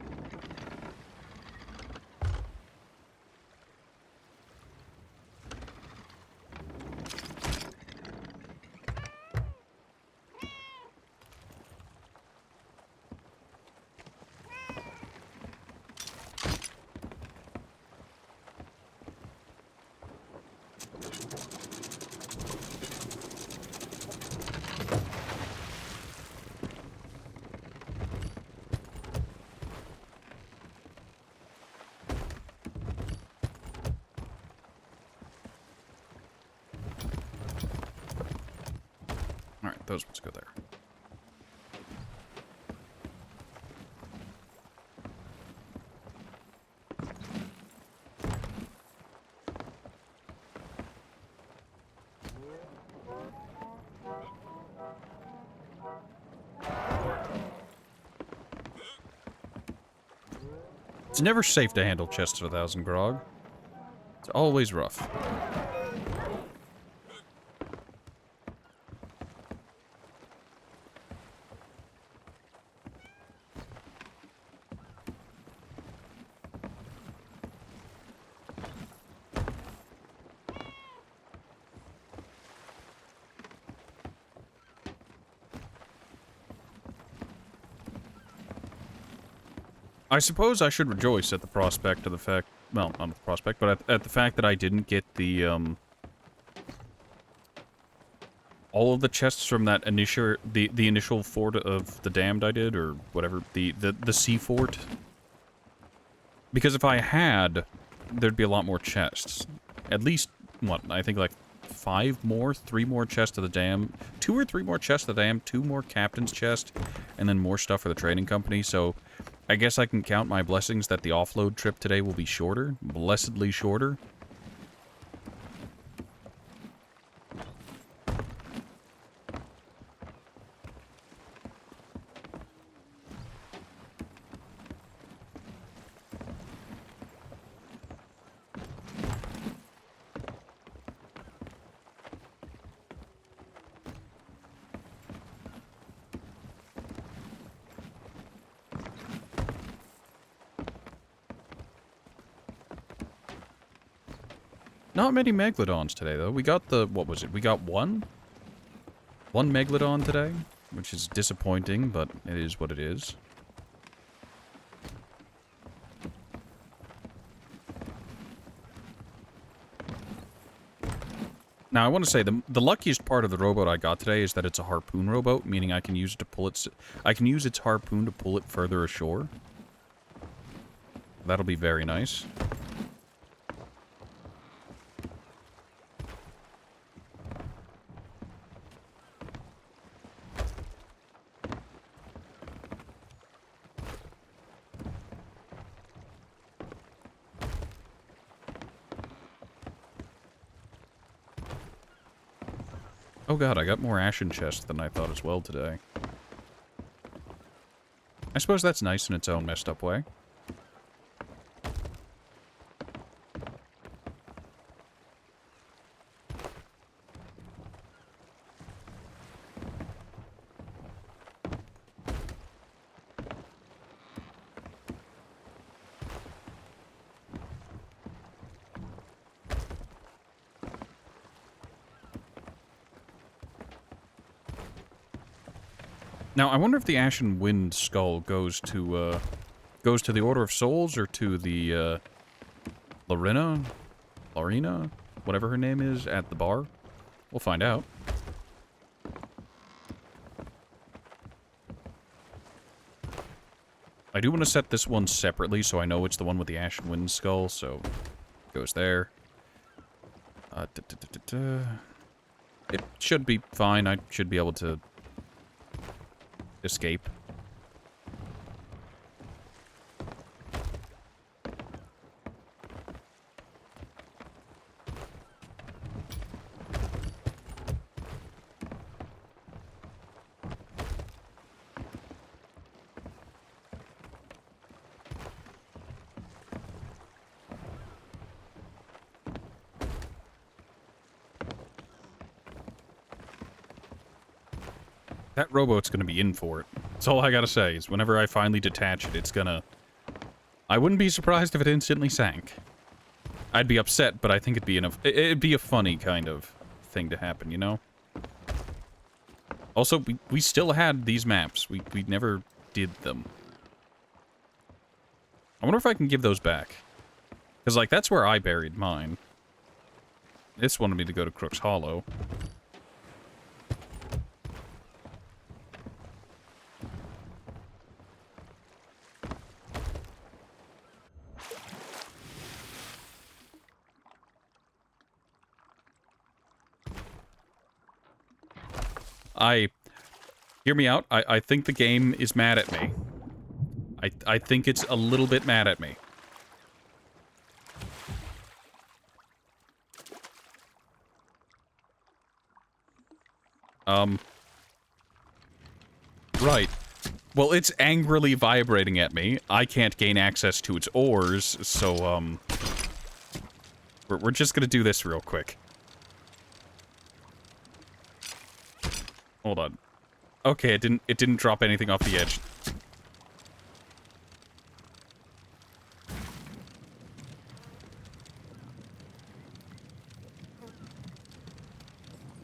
Alright, those ones go there. It's never safe to handle chests of 1,000 grog. It's always rough. I suppose I should rejoice at the prospect of the fact, well, not the prospect, but at the fact that I didn't get the, all of the chests from that initial, the initial fort of the Damned I did, or whatever, the sea fort. Because if I had, there'd be a lot more chests. At least, what, I think like 3 more chests of the Damned, 2 or 3 more chests of the Damned, 2 more Captain's chest, and then more stuff for the trading company, so I guess I can count my blessings that the offload trip today will be shorter, blessedly shorter. Not many Megalodons today, though. We got the, what was it? We got one? One Megalodon today, which is disappointing, but it is what it is. Now, I want to say, the luckiest part of the rowboat I got today is that it's a harpoon rowboat, meaning I can use it to pull its, I can use its harpoon to pull it further ashore. That'll be very nice. Oh god, I got more ashen chests than I thought as well today. I suppose that's nice in its own messed up way. Now, I wonder if the Ashen Wind Skull goes to the Order of Souls or to the, Lorena, whatever her name is, at the bar. We'll find out. I do want to set this one separately, so I know it's the one with the Ashen Wind Skull, so it goes there. It should be fine. I should be able to escape. That rowboat's gonna be in for it. That's all I gotta say, is whenever I finally detach it, it's gonna... I wouldn't be surprised if it instantly sank. I'd be upset, but I think it'd be a funny kind of thing to happen, you know? Also, we still had these maps. We never did them. I wonder if I can give those back. Because, like, that's where I buried mine. This wanted me to go to Crook's Hollow. Hear me out. I think the game is mad at me. I think it's a little bit mad at me. Right. Well, it's angrily vibrating at me. I can't gain access to its ores, so, We're just gonna do this real quick. Hold on. Okay, it didn't drop anything off the edge.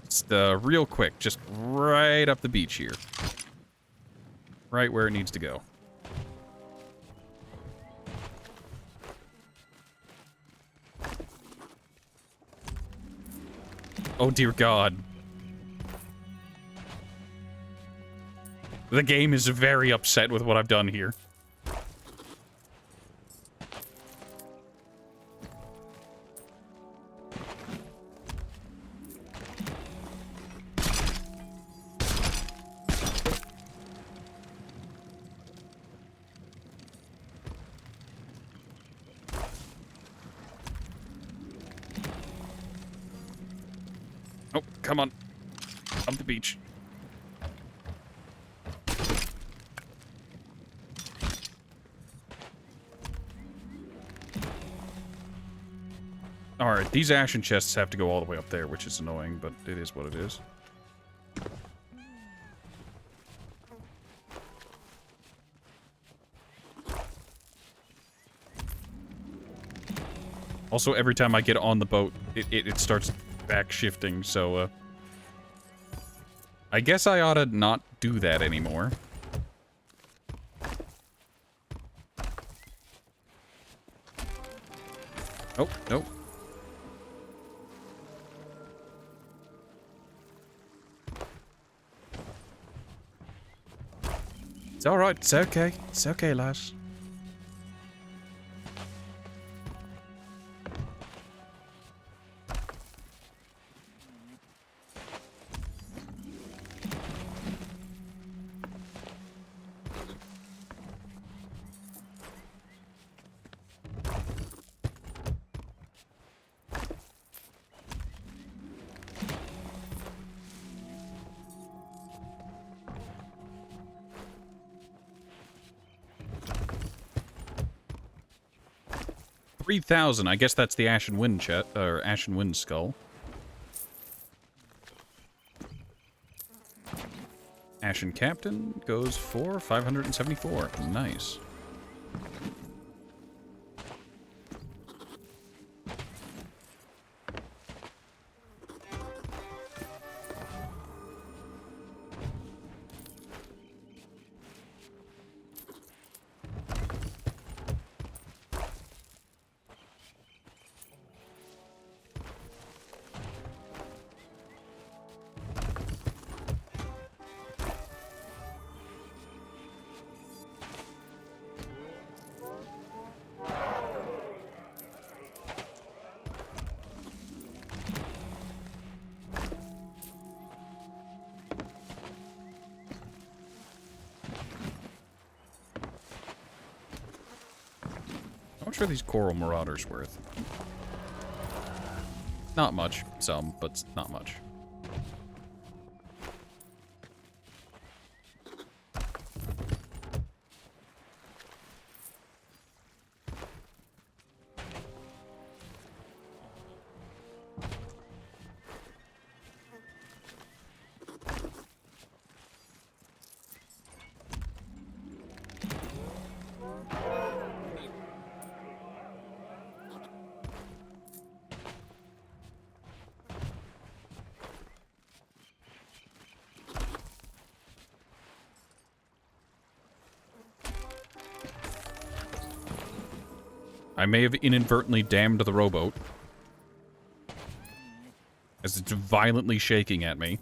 It's real quick, just right up the beach here. Right where it needs to go. Oh dear God. The game is very upset with what I've done here. Oh, come on. Up the beach. Alright, these ashen chests have to go all the way up there, which is annoying, but it is what it is. Also, every time I get on the boat, it starts back shifting, so, I guess I ought to not do that anymore. Oh, nope. It's alright, it's okay. It's okay, lads. $3,000. I guess that's the Ashen Wind or Ashen Wind skull. Ashen Captain goes for 574. Nice. How much are these Coral Marauders worth? Not much. Some, but not much. I may have inadvertently damned the rowboat, as it's violently shaking at me.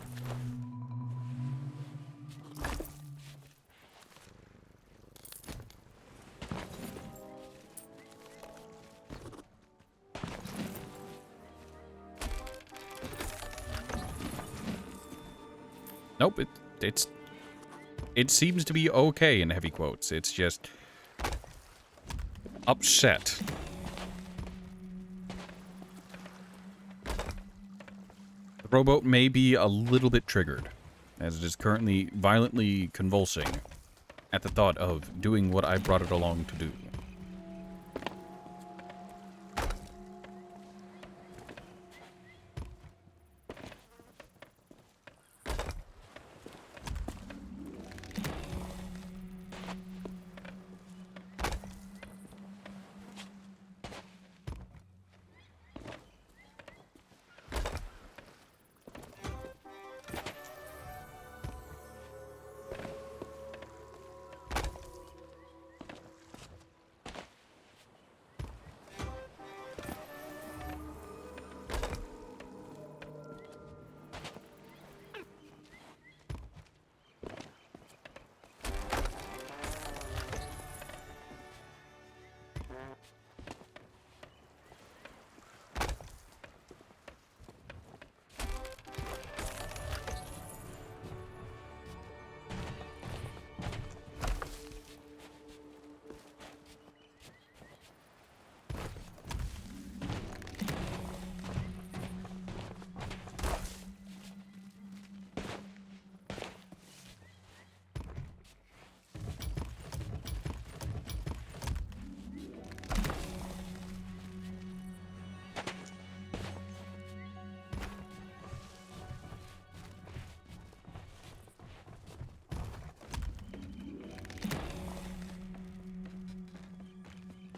Nope, it seems to be okay in heavy quotes. It's just upset. The rowboat may be a little bit triggered, as it is currently violently convulsing at the thought of doing what I brought it along to do.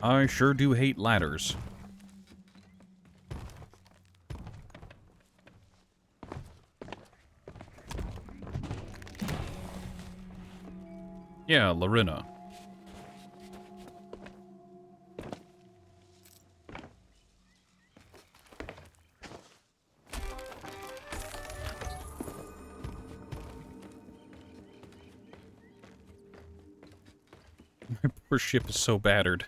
I sure do hate ladders. Yeah, Larina. My poor ship is so battered.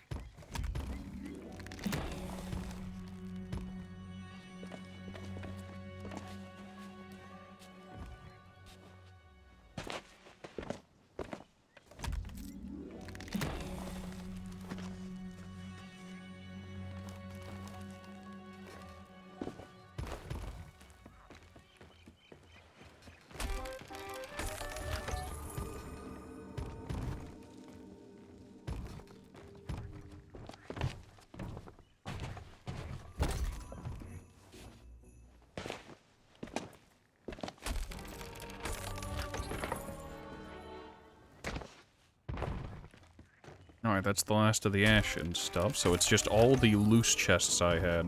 Alright, that's the last of the ash and stuff, so it's just all the loose chests I had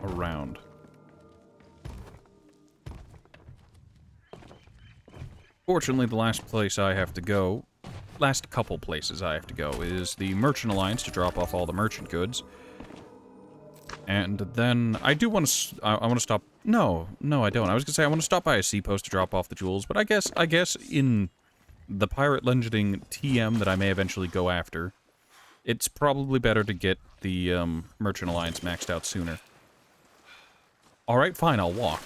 around. Fortunately, the last place I have to go, last couple places I have to go, is the Merchant Alliance to drop off all the merchant goods. And then, I do want to, I want to stop, no, I don't. I was gonna say I want to stop by a sea post to drop off the jewels, but I guess in the Pirate Legending TM that I may eventually go after, it's probably better to get the Merchant Alliance maxed out sooner. Alright, fine, I'll walk.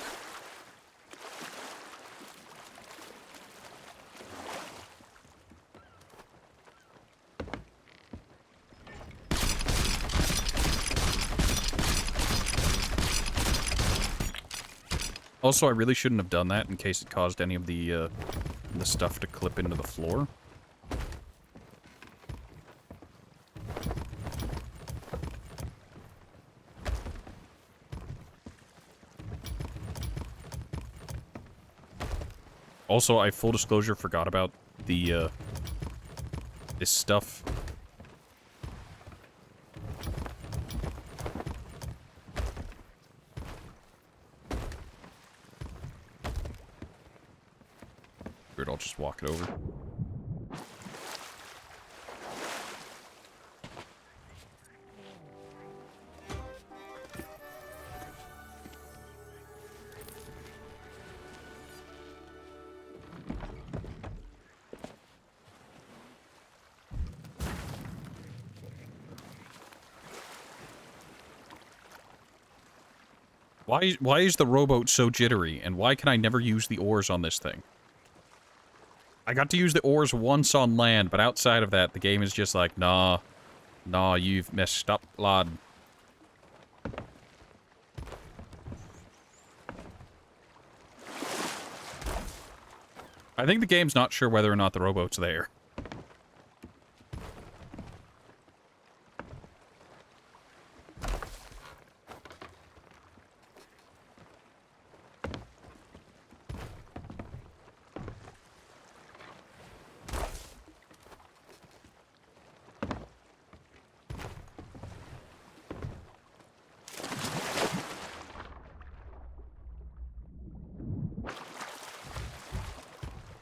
Also, I really shouldn't have done that in case it caused any of the stuff to clip into the floor. Also, I full disclosure forgot about the this stuff. Weird, I'll just walk it over. Why is the rowboat so jittery, and why can I never use the oars on this thing? I got to use the oars once on land, but outside of that, the game is just like, nah, you've messed up, lad. I think the game's not sure whether or not the rowboat's there.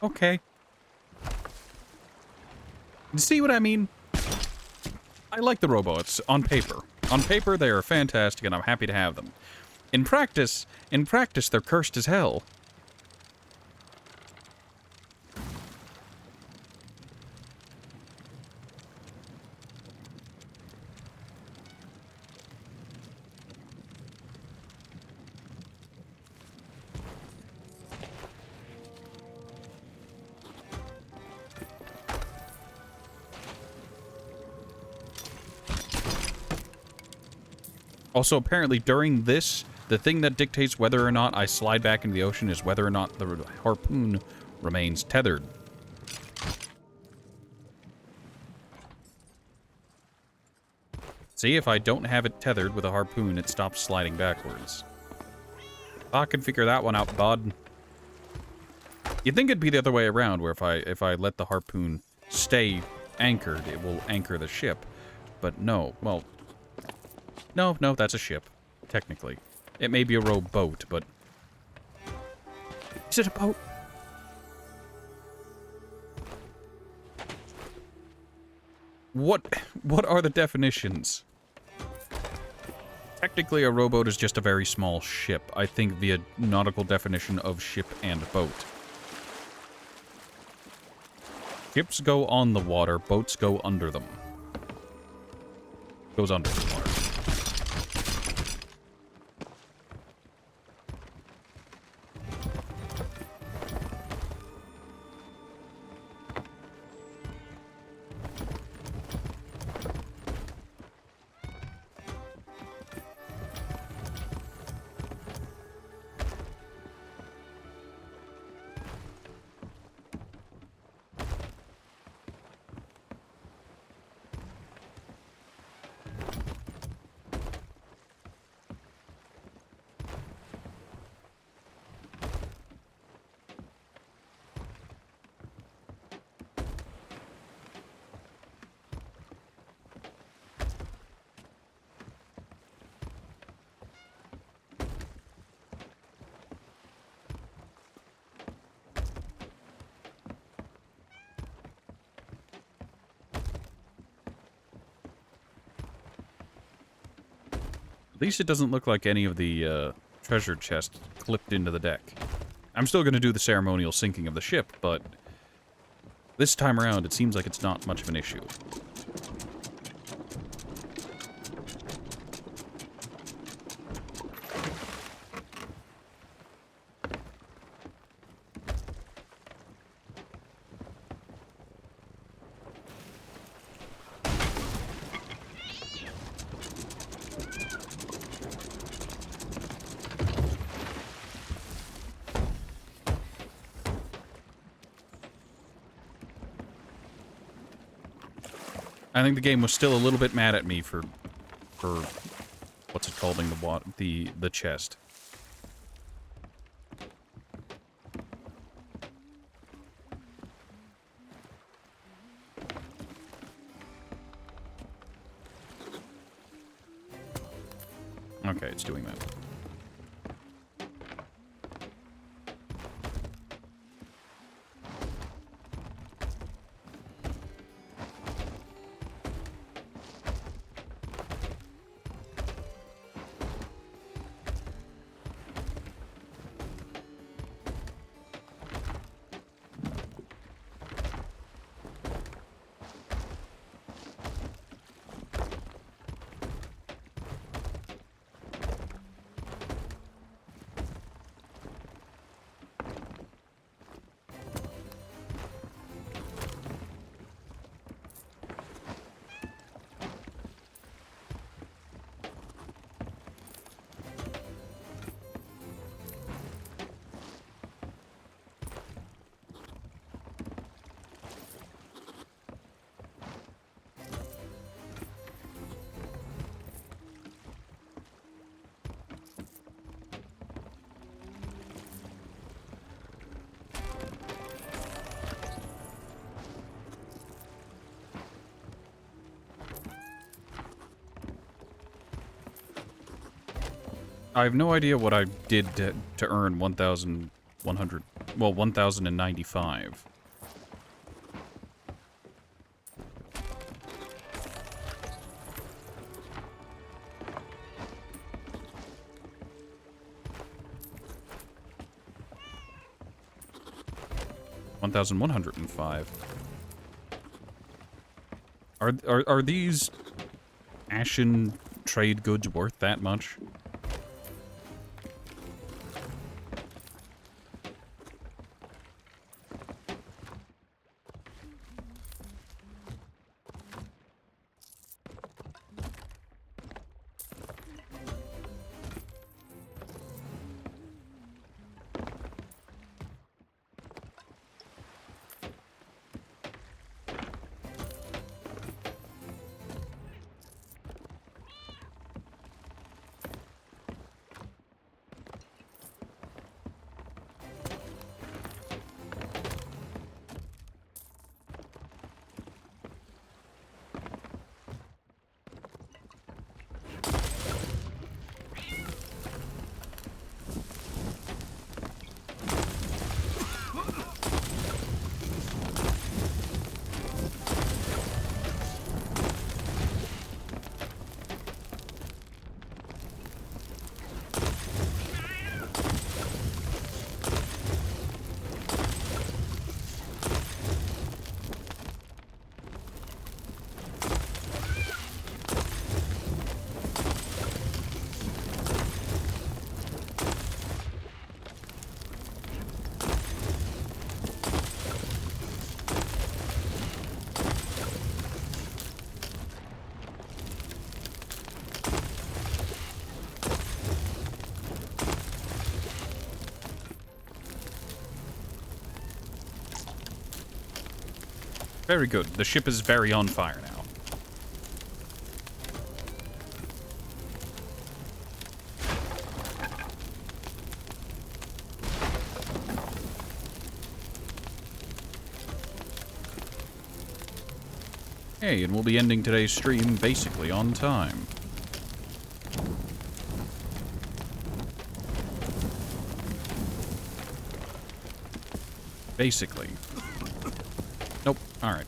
Okay. See what I mean? I like the robots on paper. On paper, they are fantastic, and I'm happy to have them. In practice, they're cursed as hell. Also, apparently, during this, the thing that dictates whether or not I slide back into the ocean is whether or not the harpoon remains tethered. See, if I don't have it tethered with a harpoon, it stops sliding backwards. I can figure that one out, bud. You'd think it'd be the other way around, where if I let the harpoon stay anchored, it will anchor the ship. But no, well... No, that's a ship, technically. It may be a rowboat, but... Is it a boat? What are the definitions? Technically, a rowboat is just a very small ship, I think via nautical definition of ship and boat. Ships go on the water, boats go under them. Goes under the water. At least it doesn't look like any of the treasure chests clipped into the deck. I'm still going to do the ceremonial sinking of the ship, but this time around it seems like it's not much of an issue. I think the game was still a little bit mad at me for what's it called, the chest. Okay, it's doing that. I have no idea what I did to earn 1,100 Well, 1,095. $1,105. Are these Ashen trade goods worth that much? Very good. The ship is very on fire now. Hey, and we'll be ending today's stream basically on time. Basically. Nope. Alright.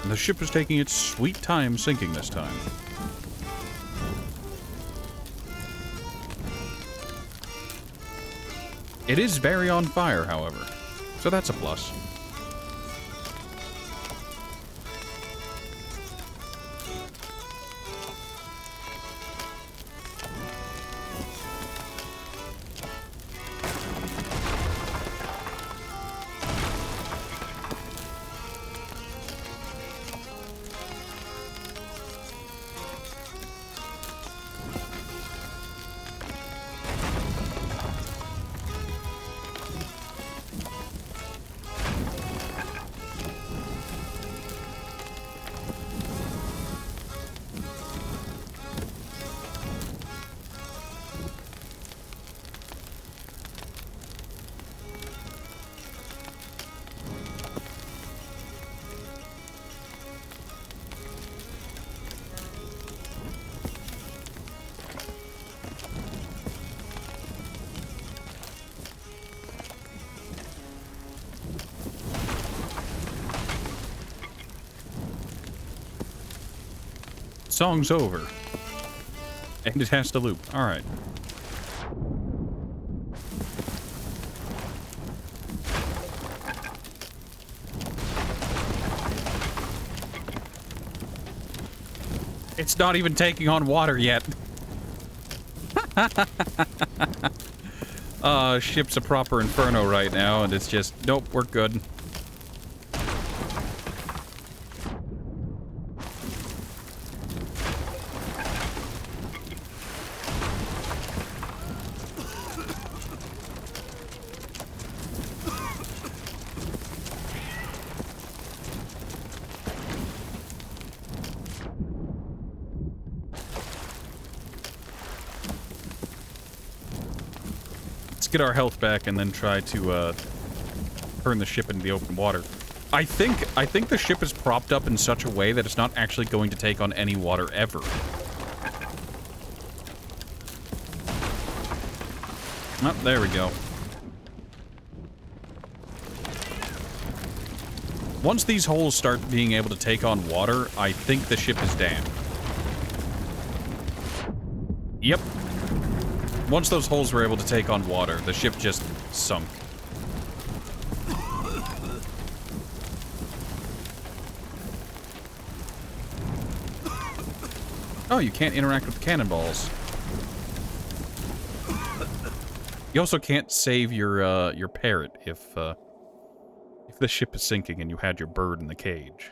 The ship is taking its sweet time sinking this time. It is very on fire, however, so that's a plus. Song's over. And it has to loop. Alright. It's not even taking on water yet. Ship's a proper inferno right now, and it's just, nope, we're good. Get our health back and then try to turn the ship into the open water. I think the ship is propped up in such a way that it's not actually going to take on any water ever. Oh, there we go. Once these holes start being able to take on water, I think the ship is damned. Yep. Once those holes were able to take on water, the ship just sunk. Oh, you can't interact with the cannonballs. You also can't save your parrot if the ship is sinking and you had your bird in the cage.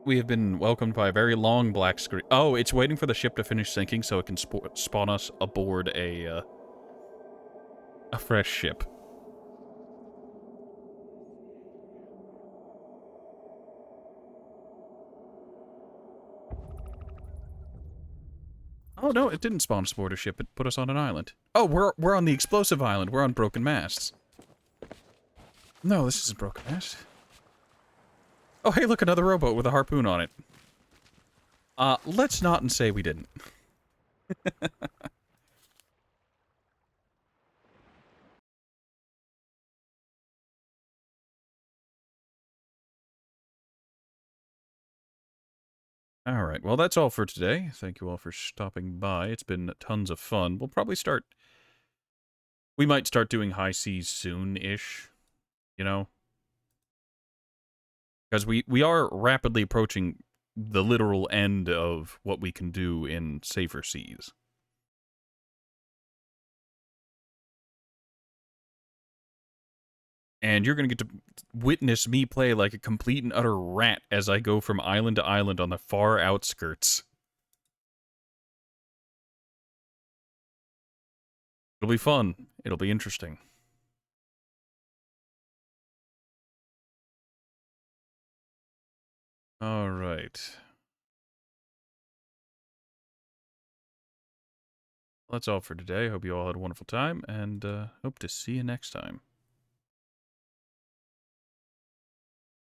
We have been welcomed by a very long black screen. Oh, it's waiting for the ship to finish sinking so it can spawn us aboard a fresh ship. Oh no, it didn't spawn us aboard a ship. It put us on an island. Oh, we're on the explosive island. We're on broken masts. No, this isn't broken mast. Oh, hey, look, another rowboat with a harpoon on it. Let's not and say we didn't. Alright, well, that's all for today. Thank you all for stopping by. It's been tons of fun. We'll probably start... We might start doing high seas soon-ish, you know? Because we are rapidly approaching the literal end of what we can do in safer seas. And you're going to get to witness me play like a complete and utter rat as I go from island to island on the far outskirts. It'll be fun. It'll be interesting. All right. Well, that's all for today. Hope you all had a wonderful time, and hope to see you next time.